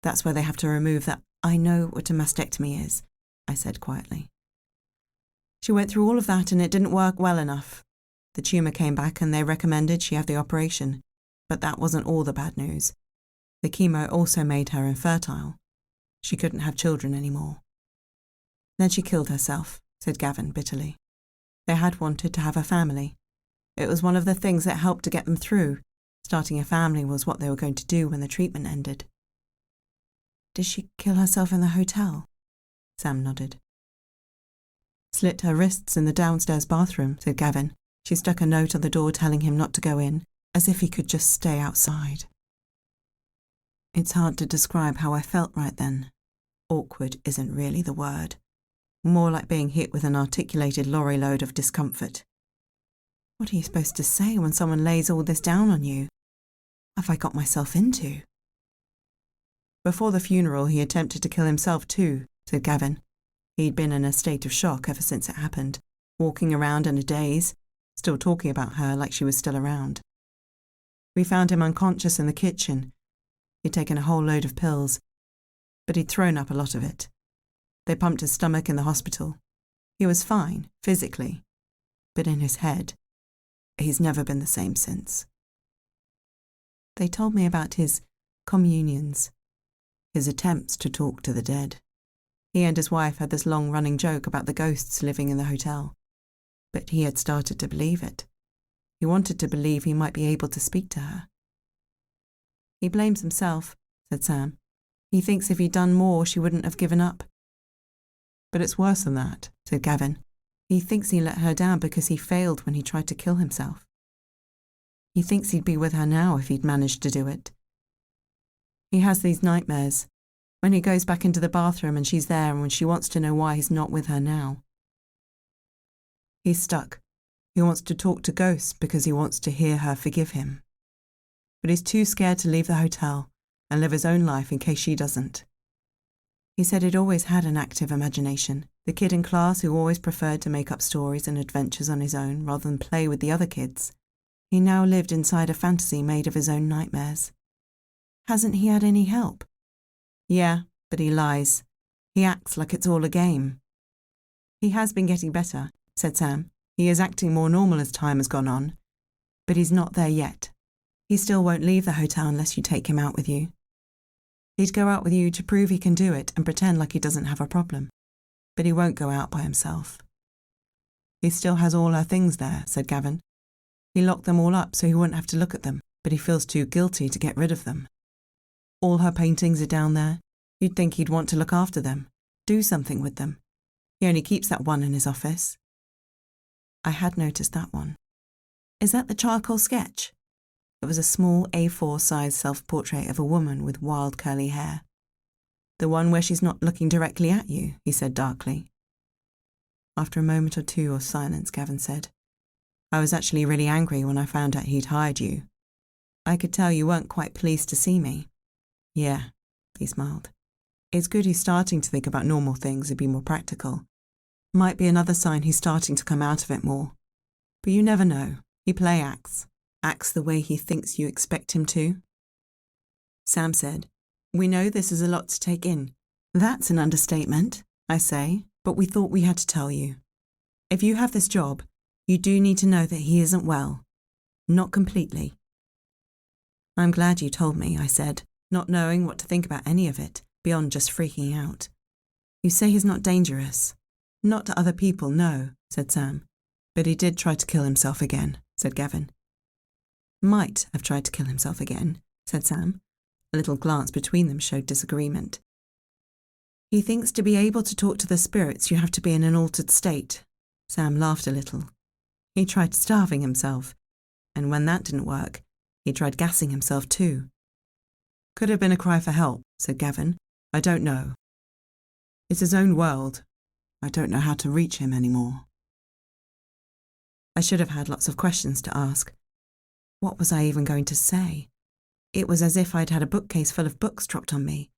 S2: That's where they have to remove that. I know what a mastectomy is, I said quietly. She went through all of that and it didn't work well enough. The tumour came back and they recommended she have the operation, but that wasn't all the bad news. The chemo also made her infertile. She couldn't have children anymore. Then she killed herself, said Gavin bitterly. They had wanted to have a family. It was one of the things that helped to get them through. Starting a family was what they were going to do when the treatment ended. Did she kill herself in the hotel? Sam nodded. Slit her wrists in the downstairs bathroom, said Gavin. She stuck a note on the door telling him not to go in, as if he could just stay outside. It's hard to describe how I felt right then. Awkward isn't really the word. More like being hit with an articulated lorry load of discomfort. What are you supposed to say when someone lays all this down on you? What have I got myself into? Before the funeral, he attempted to kill himself too, said Gavin. He'd been in a state of shock ever since it happened, walking around in a daze, still talking about her like she was still around. We found him unconscious in the kitchen. He'd taken a whole load of pills, but he'd thrown up a lot of it. They pumped his stomach in the hospital. He was fine, physically, but in his head, he's never been the same since. They told me about his communions, his attempts to talk to the dead. He and his wife had this long-running joke about the ghosts living in the hotel, but he had started to believe it. He wanted to believe he might be able to speak to her. He blames himself, said Sam. He thinks if he'd done more, she wouldn't have given up. But it's worse than that, said Gavin. He thinks he let her down because he failed when he tried to kill himself. He thinks he'd be with her now if he'd managed to do it. He has these nightmares, when he goes back into the bathroom and she's there and when she wants to know why he's not with her now. He's stuck. He wants to talk to ghosts because he wants to hear her forgive him. But he's too scared to leave the hotel and live his own life in case she doesn't. He said he'd always had an active imagination, the kid in class who always preferred to make up stories and adventures on his own rather than play with the other kids. He now lived inside a fantasy made of his own nightmares. Hasn't he had any help? Yeah, but he lies. He acts like it's all a game. He has been getting better, said Sam. He is acting more normal as time has gone on. But he's not there yet. He still won't leave the hotel unless you take him out with you. He'd go out with you to prove he can do it and pretend like he doesn't have a problem. But he won't go out by himself. He still has all her things there, said Gavin. He locked them all up so he wouldn't have to look at them, but he feels too guilty to get rid of them. All her paintings are down there. You'd think he'd want to look after them, do something with them. He only keeps that one in his office. I had noticed that one. Is that the charcoal sketch? It was a small A4-size self-portrait of a woman with wild curly hair. The one where she's not looking directly at you, he said darkly. After a moment or two of silence, Gavin said, I was actually really angry when I found out he'd hired you. I could tell you weren't quite pleased to see me. Yeah, he smiled. It's good he's starting to think about normal things and be more practical. Might be another sign he's starting to come out of it more. But you never know. He play acts the way he thinks you expect him to. Sam said, We know this is a lot to take in. That's an understatement, I say, but we thought we had to tell you. If you have this job, you do need to know that he isn't well. Not completely. I'm glad you told me, I said, not knowing what to think about any of it, beyond just freaking out. You say he's not dangerous. Not to other people, no, said Sam. But he did try to kill himself again, said Gavin. Might have tried to kill himself again, said Sam. A little glance between them showed disagreement. He thinks to be able to talk to the spirits you have to be in an altered state. Sam laughed a little. He tried starving himself, and when that didn't work, he tried gassing himself too. Could have been a cry for help, said Gavin. I don't know. It's his own world. I don't know how to reach him anymore. I should have had lots of questions to ask. What was I even going to say? It was as if I'd had a bookcase full of books dropped on me.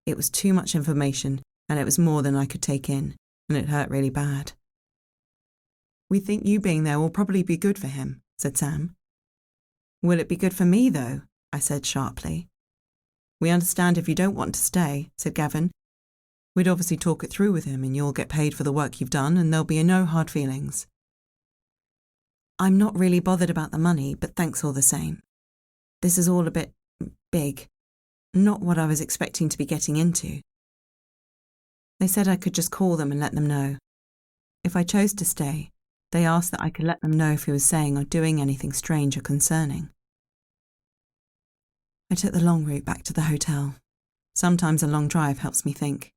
S2: It was too much information, and it was more than I could take in, and it hurt really bad. We think you being there will probably be good for him, said Sam. Will it be good for me, though? I said sharply. We understand if you don't want to stay, said Gavin. We'd obviously talk it through with him, and you'll get paid for the work you've done, and there'll be no hard feelings. I'm not really bothered about the money, but thanks all the same. This is all a bit big. Not what I was expecting to be getting into. They said I could just call them and let them know. If I chose to stay, they asked that I could let them know if he was saying or doing anything strange or concerning. I took the long route back to the hotel. Sometimes a long drive helps me think.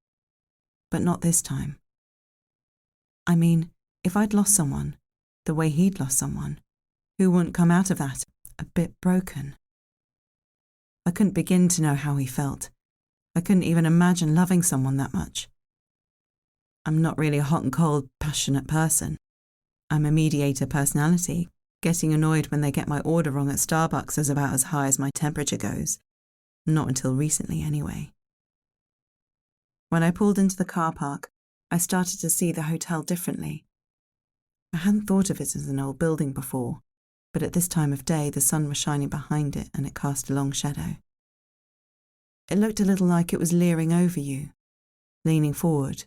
S2: But not this time. I mean, if I'd lost someone, the way he'd lost someone, who wouldn't come out of that a bit broken? I couldn't begin to know how he felt. I couldn't even imagine loving someone that much. I'm not really a hot and cold, passionate person. I'm a mediator personality. Getting annoyed when they get my order wrong at Starbucks is about as high as my temperature goes. Not until recently, anyway. When I pulled into the car park, I started to see the hotel differently. I hadn't thought of it as an old building before, but at this time of day the sun was shining behind it and it cast a long shadow. It looked a little like it was leering over you, leaning forward,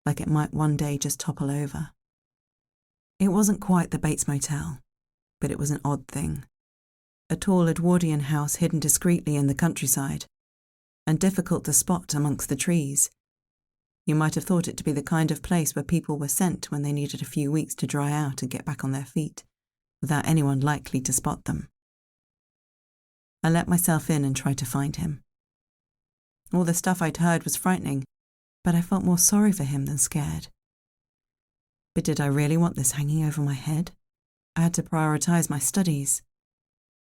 S2: like it might one day just topple over. It wasn't quite the Bates Motel, but it was an odd thing. A tall Edwardian house hidden discreetly in the countryside, and difficult to spot amongst the trees. You might have thought it to be the kind of place where people were sent when they needed a few weeks to dry out and get back on their feet, without anyone likely to spot them. I let myself in and tried to find him. All the stuff I'd heard was frightening, but I felt more sorry for him than scared. But did I really want this hanging over my head? I had to prioritise my studies.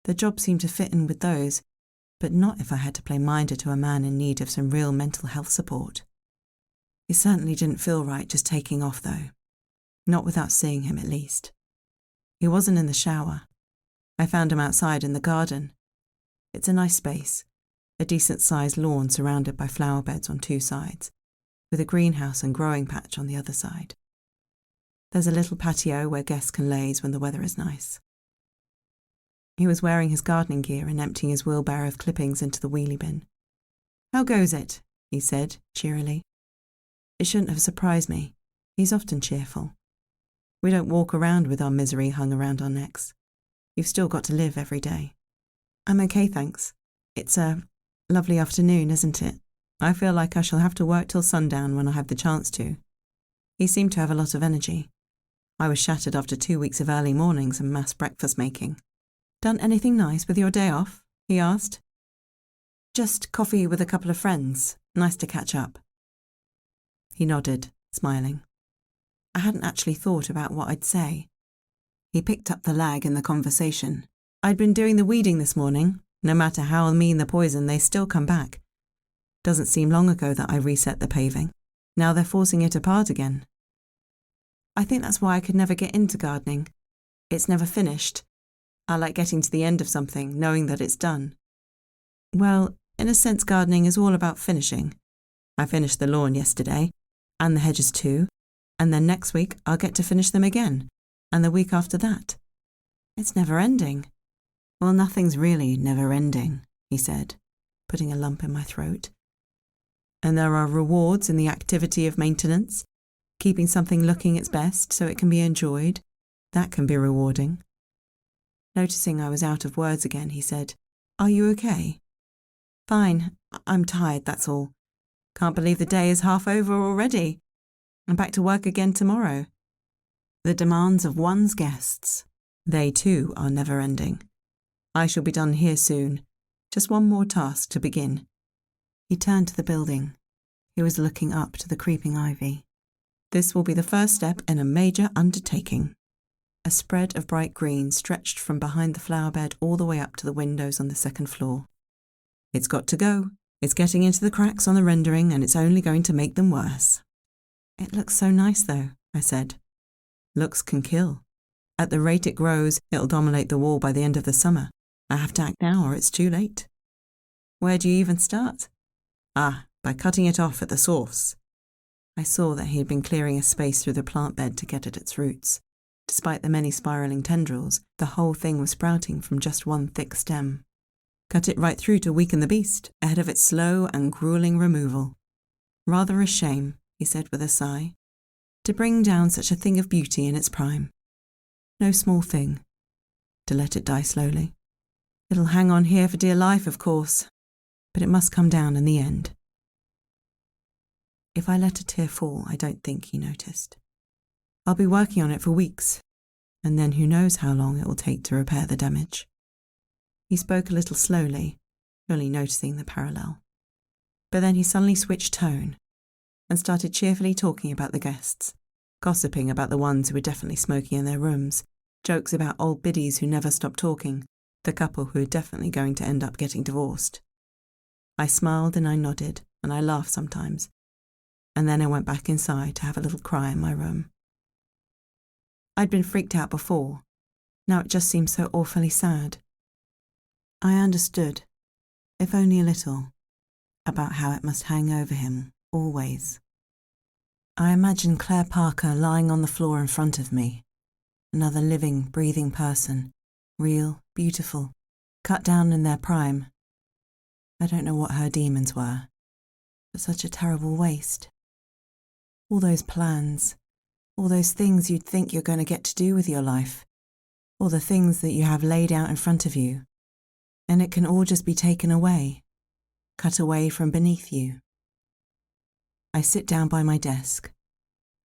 S2: The job seemed to fit in with those, but not if I had to play minder to a man in need of some real mental health support. It certainly didn't feel right just taking off, though. Not without seeing him, at least. He wasn't in the shower. I found him outside in the garden. It's a nice space, a decent-sized lawn surrounded by flower beds on two sides, with a greenhouse and growing patch on the other side. There's a little patio where guests can laze when the weather is nice. He was wearing his gardening gear and emptying his wheelbarrow of clippings into the wheelie bin. "How goes it?" he said, cheerily. It shouldn't have surprised me. He's often cheerful. We don't walk around with our misery hung around our necks. You've still got to live every day. "I'm okay, thanks. It's a lovely afternoon, isn't it? I feel like I shall have to work till sundown when I have the chance to." He seemed to have a lot of energy. I was shattered after 2 weeks of early mornings and mass breakfast making. "Done anything nice with your day off?" he asked. "Just coffee with a couple of friends. Nice to catch up." He nodded, smiling. I hadn't actually thought about what I'd say. He picked up the lag in the conversation. "I'd been doing the weeding this morning. No matter how mean the poison, they still come back. Doesn't seem long ago that I reset the paving. Now they're forcing it apart again. I think that's why I could never get into gardening. It's never finished. I like getting to the end of something, knowing that it's done. Well, in a sense, gardening is all about finishing. I finished the lawn yesterday, and the hedges too, and then next week I'll get to finish them again, and the week after that. It's never ending." "Well, nothing's really never ending," he said, putting a lump in my throat. "And there are rewards in the activity of maintenance. Keeping something looking its best so it can be enjoyed. That can be rewarding." Noticing I was out of words again, he said, "Are you okay?" "Fine. I'm tired, that's all. Can't believe the day is half over already. I'm back to work again tomorrow." The demands of one's guests. They too are never-ending. I shall be done here soon. Just one more task to begin. He turned to the building. He was looking up to the creeping ivy. "This will be the first step in a major undertaking." A spread of bright green stretched from behind the flower bed all the way up to the windows on the second floor. "It's got to go. It's getting into the cracks on the rendering and it's only going to make them worse." "It looks so nice though," I said. "Looks can kill. At the rate it grows, it'll dominate the wall by the end of the summer. I have to act now or it's too late." "Where do you even start?" "By cutting it off at the source." I saw that he had been clearing a space through the plant bed to get at its roots. Despite the many spiralling tendrils, the whole thing was sprouting from just one thick stem. "Cut it right through to weaken the beast, ahead of its slow and grueling removal." "Rather a shame," he said with a sigh, "to bring down such a thing of beauty in its prime." "No small thing," to let it die slowly. It'll hang on here for dear life, of course, but it must come down in the end. If I let a tear fall, I don't think he noticed. I'll be working on it for weeks, and then who knows how long it will take to repair the damage. He spoke a little slowly, only noticing the parallel. But then he suddenly switched tone and started cheerfully talking about the guests, gossiping about the ones who were definitely smoking in their rooms, jokes about old biddies who never stopped talking, the couple who were definitely going to end up getting divorced. I smiled and I nodded, and I laughed sometimes, and then I went back inside to have a little cry in my room. I'd been freaked out before. Now it just seemed so awfully sad. I understood, if only a little, about how it must hang over him, always. I imagined Claire Parker lying on the floor in front of me, another living, breathing person, real, beautiful, cut down in their prime. I don't know what her demons were, but such a terrible waste. All those plans, all those things you'd think you're going to get to do with your life, all the things that you have laid out in front of you, and it can all just be taken away, cut away from beneath you. I sit down by my desk.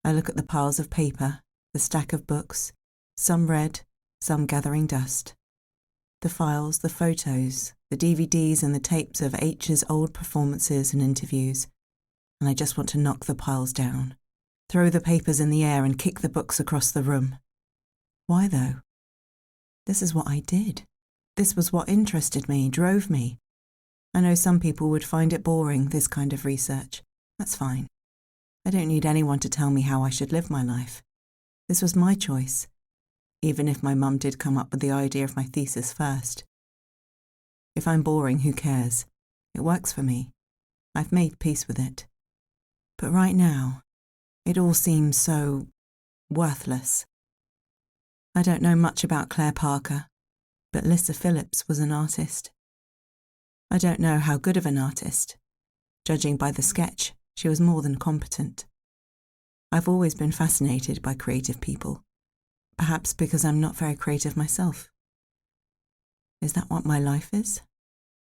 S2: I look at the piles of paper, the stack of books, some read, some gathering dust, the files, the photos, the DVDs and the tapes of H's old performances and interviews, and I just want to knock the piles down, throw the papers in the air and kick the books across the room. Why though? This is what I did. This was what interested me, drove me. I know some people would find it boring, this kind of research. That's fine. I don't need anyone to tell me how I should live my life. This was my choice, even if my mum did come up with the idea of my thesis first. If I'm boring, who cares? It works for me. I've made peace with it. But right now, it all seems so worthless. I don't know much about Claire Parker, but Lissa Phillips was an artist. I don't know how good of an artist. Judging by the sketch, she was more than competent. I've always been fascinated by creative people, perhaps because I'm not very creative myself. Is that what my life is?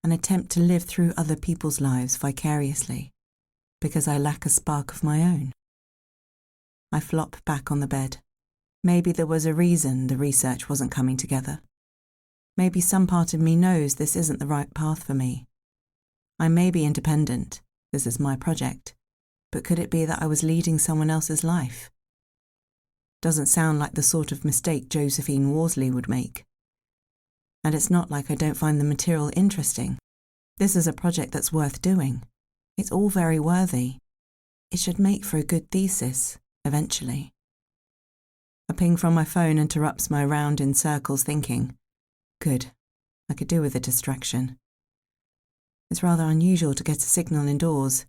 S2: An attempt to live through other people's lives vicariously, because I lack a spark of my own? I flop back on the bed. Maybe there was a reason the research wasn't coming together. Maybe some part of me knows this isn't the right path for me. I may be independent, this is my project, but could it be that I was leading someone else's life? Doesn't sound like the sort of mistake Josephine Worsley would make. And it's not like I don't find the material interesting. This is a project that's worth doing. It's all very worthy. It should make for a good thesis, eventually. A ping from my phone interrupts my round in circles thinking. Good. I could do with a distraction. It's rather unusual to get a signal indoors.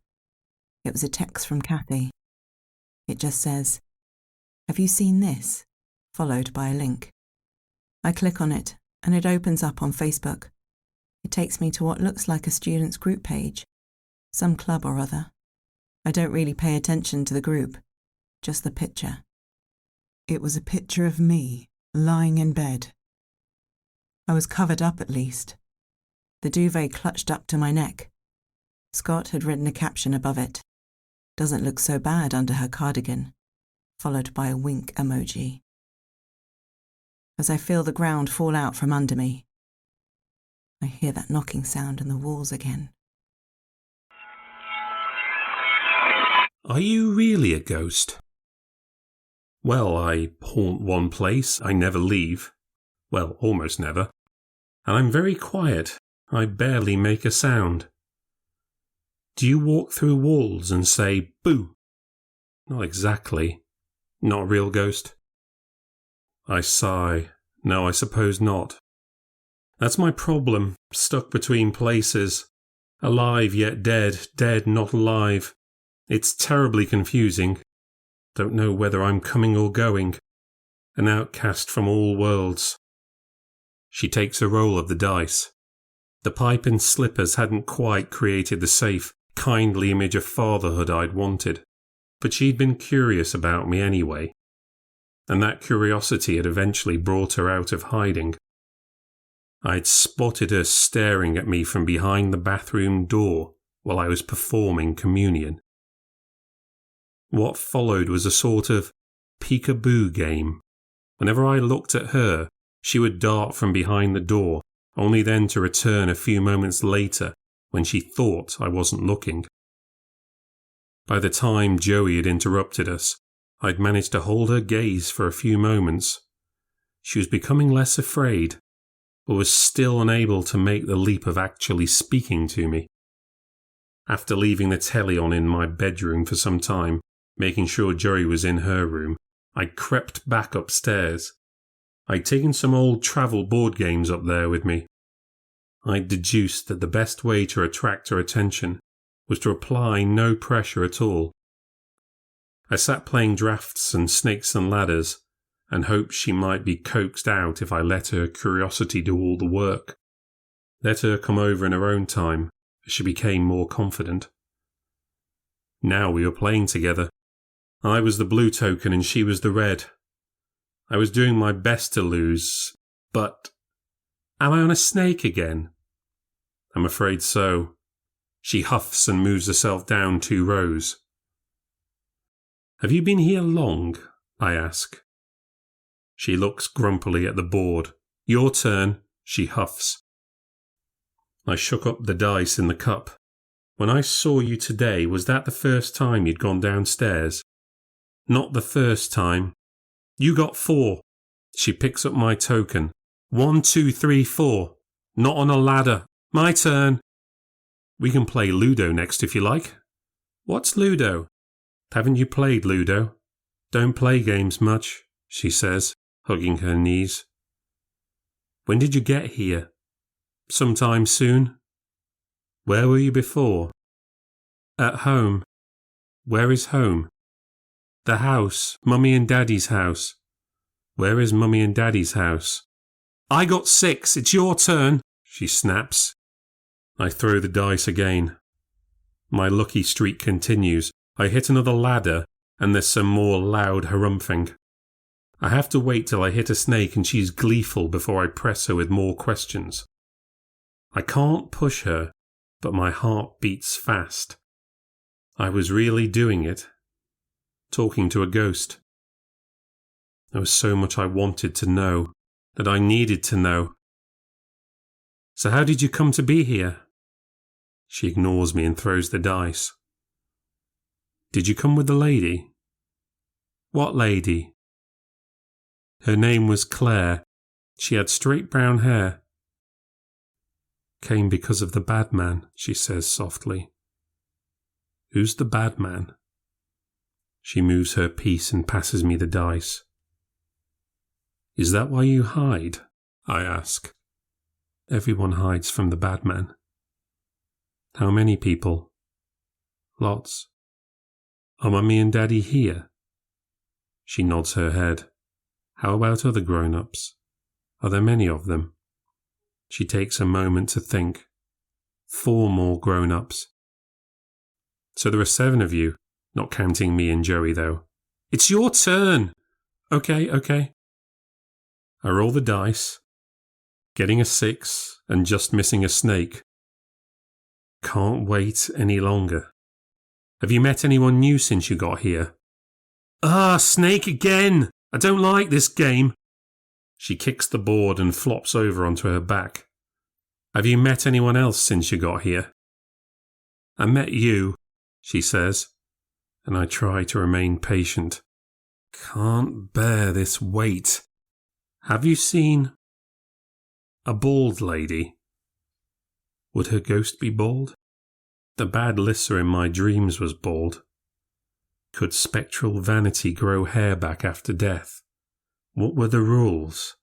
S2: It was a text from Kathy. It just says, "Have you seen this?" followed by a link. I click on it, and it opens up on Facebook. It takes me to what looks like a student's group page, some club or other. I don't really pay attention to the group, just the picture. It was a picture of me, lying in bed. I was covered up at least. The duvet clutched up to my neck. Scott had written a caption above it. "Doesn't look so bad under her cardigan," followed by a wink emoji. As I feel the ground fall out from under me, I hear that knocking sound in the walls again.
S1: Are you really a ghost? Well, I haunt one place, I never leave. Well, almost never. And I'm very quiet. I barely make a sound. Do you walk through walls and say, "Boo"? Not exactly. Not a real ghost. I sigh. No, I suppose not. That's my problem, stuck between places. Alive yet dead, dead not alive. It's terribly confusing. Don't know whether I'm coming or going. An outcast from all worlds. She takes a roll of the dice. The pipe and slippers hadn't quite created the safe, kindly image of fatherhood I'd wanted, but she'd been curious about me anyway. And that curiosity had eventually brought her out of hiding, I'd spotted her staring at me from behind the bathroom door while I was performing communion. What followed was a sort of peekaboo game. Whenever I looked at her, she would dart from behind the door, only then to return a few moments later when she thought I wasn't looking. By the time Joey had interrupted us, I'd managed to hold her gaze for a few moments. She was becoming less afraid, but was still unable to make the leap of actually speaking to me. After leaving the telly on in my bedroom for some time, making sure Joey was in her room, I crept back upstairs. I'd taken some old travel board games up there with me. I'd deduced that the best way to attract her attention was to apply no pressure at all. I sat playing drafts and snakes and ladders, and hoped she might be coaxed out if I let her curiosity do all the work. Let her come over in her own time as she became more confident. Now we were playing together. I was the blue token and she was the red. I was doing my best to lose, but am I on a snake again? I'm afraid so. She huffs and moves herself down 2 rows. Have you been here long? I ask. She looks grumpily at the board. Your turn, she huffs. I shook up the dice in the cup. When I saw you today, was that the first time you'd gone downstairs? Not the first time. You got 4. She picks up my token. 1, 2, 3, 4. Not on a ladder. My turn. We can play Ludo next if you like. What's Ludo? Haven't you played Ludo? Don't play games much, she says, hugging her knees. When did you get here? Sometime soon? Where were you before? At home. Where is home? The house, Mummy and Daddy's house. Where is Mummy and Daddy's house? I got 6, it's your turn, she snaps. I throw the dice again. My lucky streak continues. I hit another ladder, and there's some more loud harumphing. I have to wait till I hit a snake and she's gleeful before I press her with more questions. I can't push her, but my heart beats fast. I was really doing it. Talking to a ghost. There was so much I wanted to know, that I needed to know. So how did you come to be here? She ignores me and throws the dice. Did you come with the lady? What lady? Her name was Claire. She had straight brown hair. Came because of the bad man, she says softly. Who's the bad man? She moves her piece and passes me the dice. Is that why you hide? I ask. Everyone hides from the bad man. How many people? Lots. Are Mummy and Daddy here? She nods her head. How about other grown-ups? Are there many of them? She takes a moment to think. 4 more grown-ups. So there are 7 of you, not counting me and Joey, though. It's your turn! Okay. I roll the dice, getting a 6 and just missing a snake. Can't wait any longer. Have you met anyone new since you got here? Snake again! I don't like this game. She kicks the board and flops over onto her back. Have you met anyone else since you got here? I met you, she says, and I try to remain patient. Can't bear this weight. Have you seen a bald lady? Would her ghost be bald? The bad Lissa in my dreams was bald. Could spectral vanity grow hair back after death? What were the rules?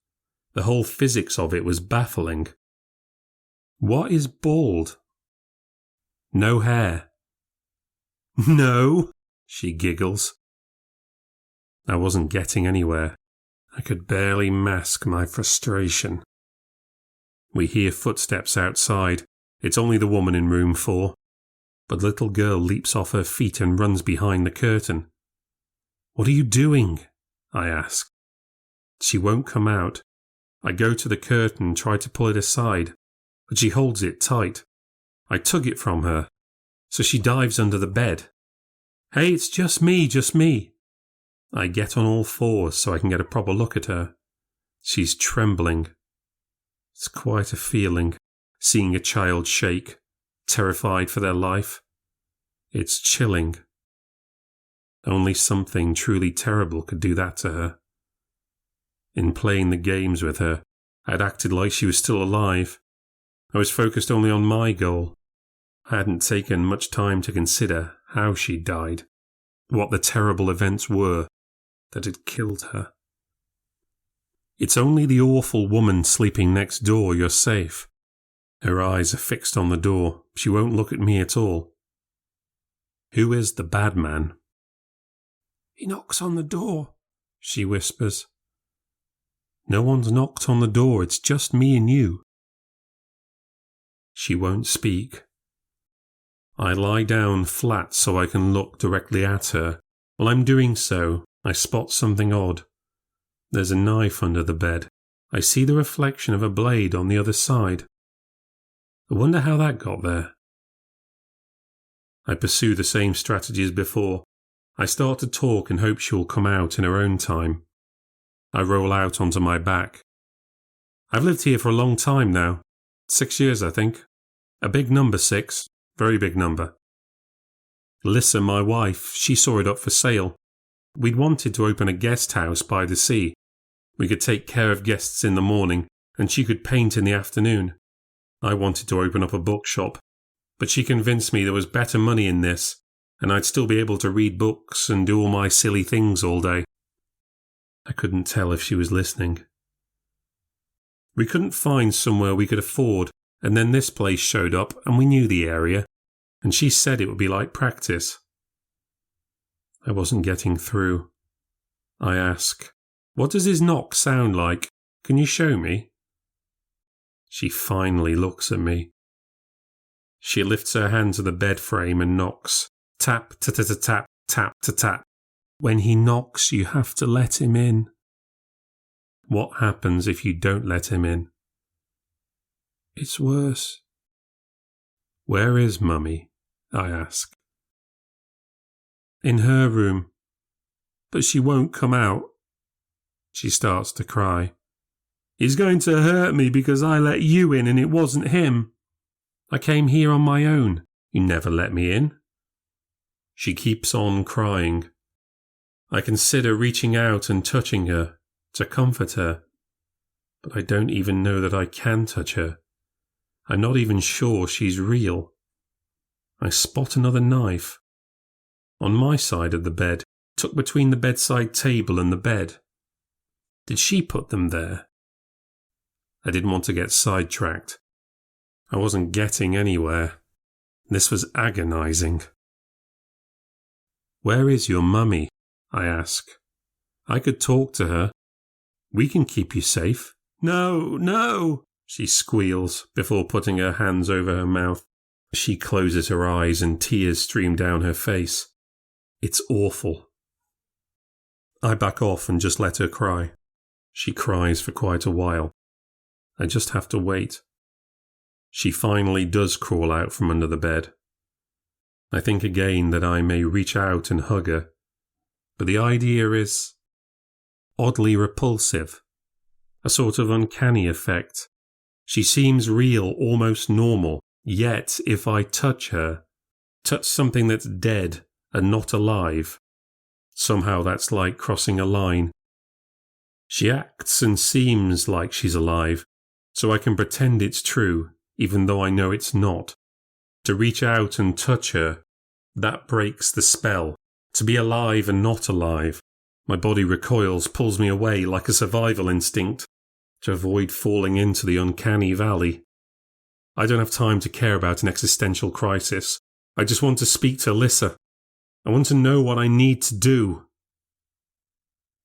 S1: The whole physics of it was baffling. What is bald? No hair. No, she giggles. I wasn't getting anywhere. I could barely mask my frustration. We hear footsteps outside. It's only the woman in room 4. But the little girl leaps off her feet and runs behind the curtain. What are you doing? I ask. She won't come out. I go to the curtain, try to pull it aside, but she holds it tight. I tug it from her, so she dives under the bed. Hey, it's just me, just me. I get on all fours so I can get a proper look at her. She's trembling. It's quite a feeling, seeing a child shake, terrified for their life. It's chilling. Only something truly terrible could do that to her. In playing the games with her, I'd acted like she was still alive. I was focused only on my goal. I hadn't taken much time to consider how she died, what the terrible events were that had killed her. It's only the awful woman sleeping next door you're safe. Her eyes are fixed on the door. She won't look at me at all. Who is the bad man? He knocks on the door, she whispers. No one's knocked on the door, it's just me and you. She won't speak. I lie down flat so I can look directly at her. While I'm doing so, I spot something odd. There's a knife under the bed. I see the reflection of a blade on the other side. I wonder how that got there. I pursue the same strategy as before. I start to talk and hope she will come out in her own time. I roll out onto my back. I've lived here for a long time now. 6 years, I think. A big number, 6. Very big number. Lissa, my wife, she saw it up for sale. We'd wanted to open a guest house by the sea. We could take care of guests in the morning, and she could paint in the afternoon. I wanted to open up a bookshop, but she convinced me there was better money in this, and I'd still be able to read books and do all my silly things all day. I couldn't tell if she was listening. We couldn't find somewhere we could afford, and then this place showed up, and we knew the area, and she said it would be like practice. I wasn't getting through. I ask, what does his knock sound like? Can you show me? She finally looks at me. She lifts her hand to the bed frame and knocks. Tap, ta-ta-ta-tap, tap-ta-tap. When he knocks, you have to let him in. What happens if you don't let him in? It's worse. Where is Mummy? I ask. In her room. But she won't come out. She starts to cry. He's going to hurt me because I let you in and it wasn't him. I came here on my own. You never let me in. She keeps on crying. I consider reaching out and touching her to comfort her, but I don't even know that I can touch her. I'm not even sure she's real. I spot another knife. On my side of the bed, tucked between the bedside table and the bed. Did she put them there? I didn't want to get sidetracked. I wasn't getting anywhere. This was agonizing. Where is your mummy? I ask. I could talk to her. We can keep you safe. No, no, she squeals before putting her hands over her mouth. She closes her eyes and tears stream down her face. It's awful. I back off and just let her cry. She cries for quite a while. I just have to wait. She finally does crawl out from under the bed. I think again that I may reach out and hug her, but the idea is oddly repulsive, a sort of uncanny effect. She seems real, almost normal, yet if I touch her, touch something that's dead and not alive, somehow that's like crossing a line. She acts and seems like she's alive, so I can pretend it's true, even though I know it's not. To reach out and touch her, that breaks the spell. To be alive and not alive, my body recoils, pulls me away like a survival instinct, to avoid falling into the uncanny valley. I don't have time to care about an existential crisis. I just want to speak to Lissa. I want to know what I need to do.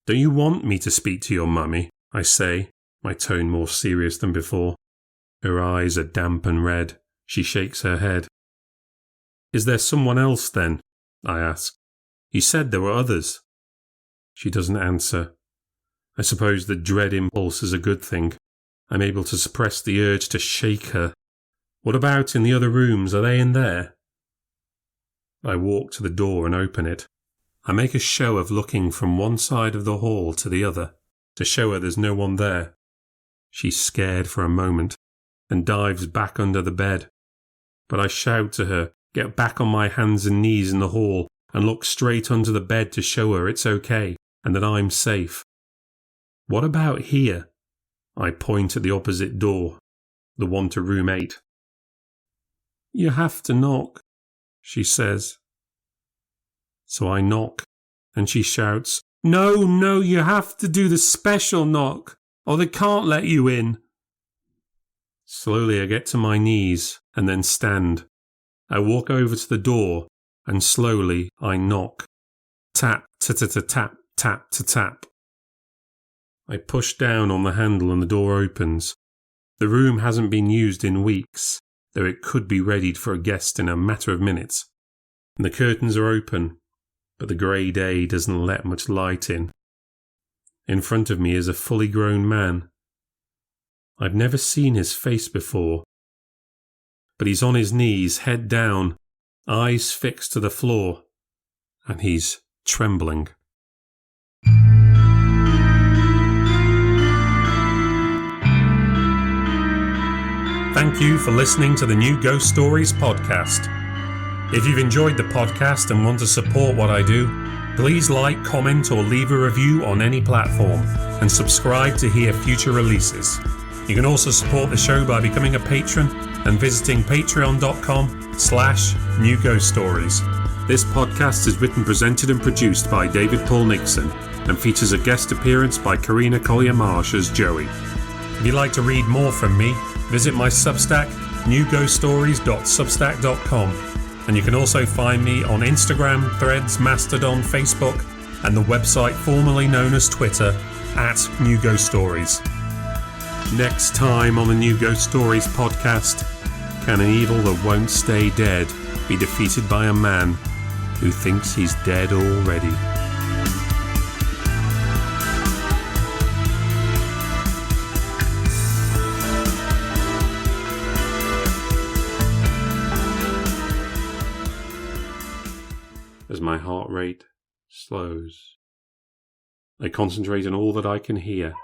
S1: Don't you want me to speak to your mummy? I say, my tone more serious than before. Her eyes are damp and red. She shakes her head. Is there someone else then? I ask. You said there were others. She doesn't answer. I suppose the dread impulse is a good thing. I'm able to suppress the urge to shake her. What about in the other rooms? Are they in there? I walk to the door and open it. I make a show of looking from one side of the hall to the other, to show her there's no one there. She's scared for a moment, and dives back under the bed. But I shout to her, get back on my hands and knees in the hall, and look straight under the bed to show her it's okay, and that I'm safe. What about here? I point at the opposite door, the one to room 8. You have to knock, she says. So I knock, and she shouts, No, you have to do the special knock, or they can't let you in. Slowly I get to my knees, and then stand. I walk over to the door, and slowly I knock. Tap, ta-ta-ta-tap, tap-ta-tap. I push down on the handle and the door opens. The room hasn't been used in weeks, though it could be readied for a guest in a matter of minutes. And the curtains are open, but the grey day doesn't let much light in. In front of me is a fully grown man. I've never seen his face before, but he's on his knees, head down, eyes fixed to the floor, and he's trembling. Thank you for listening to the New Ghost Stories podcast. If you've enjoyed the podcast and want to support what I do, please like, comment, or leave a review on any platform, and subscribe to hear future releases. You can also support the show by becoming a patron and visiting patreon.com/New Ghost Stories. This podcast is written, presented, and produced by David Paul Nixon and features a guest appearance by Karina Collier-Marsh as Joey. If you'd like to read more from me, visit my Substack, newghoststories.substack.com, and you can also find me on Instagram, Threads, Mastodon, Facebook, and the website formerly known as Twitter, @NewGhostStories. Next time on the New Ghost Stories podcast, can an evil that won't stay dead be defeated by a man who thinks he's dead already? As my heart rate slows, I concentrate on all that I can hear.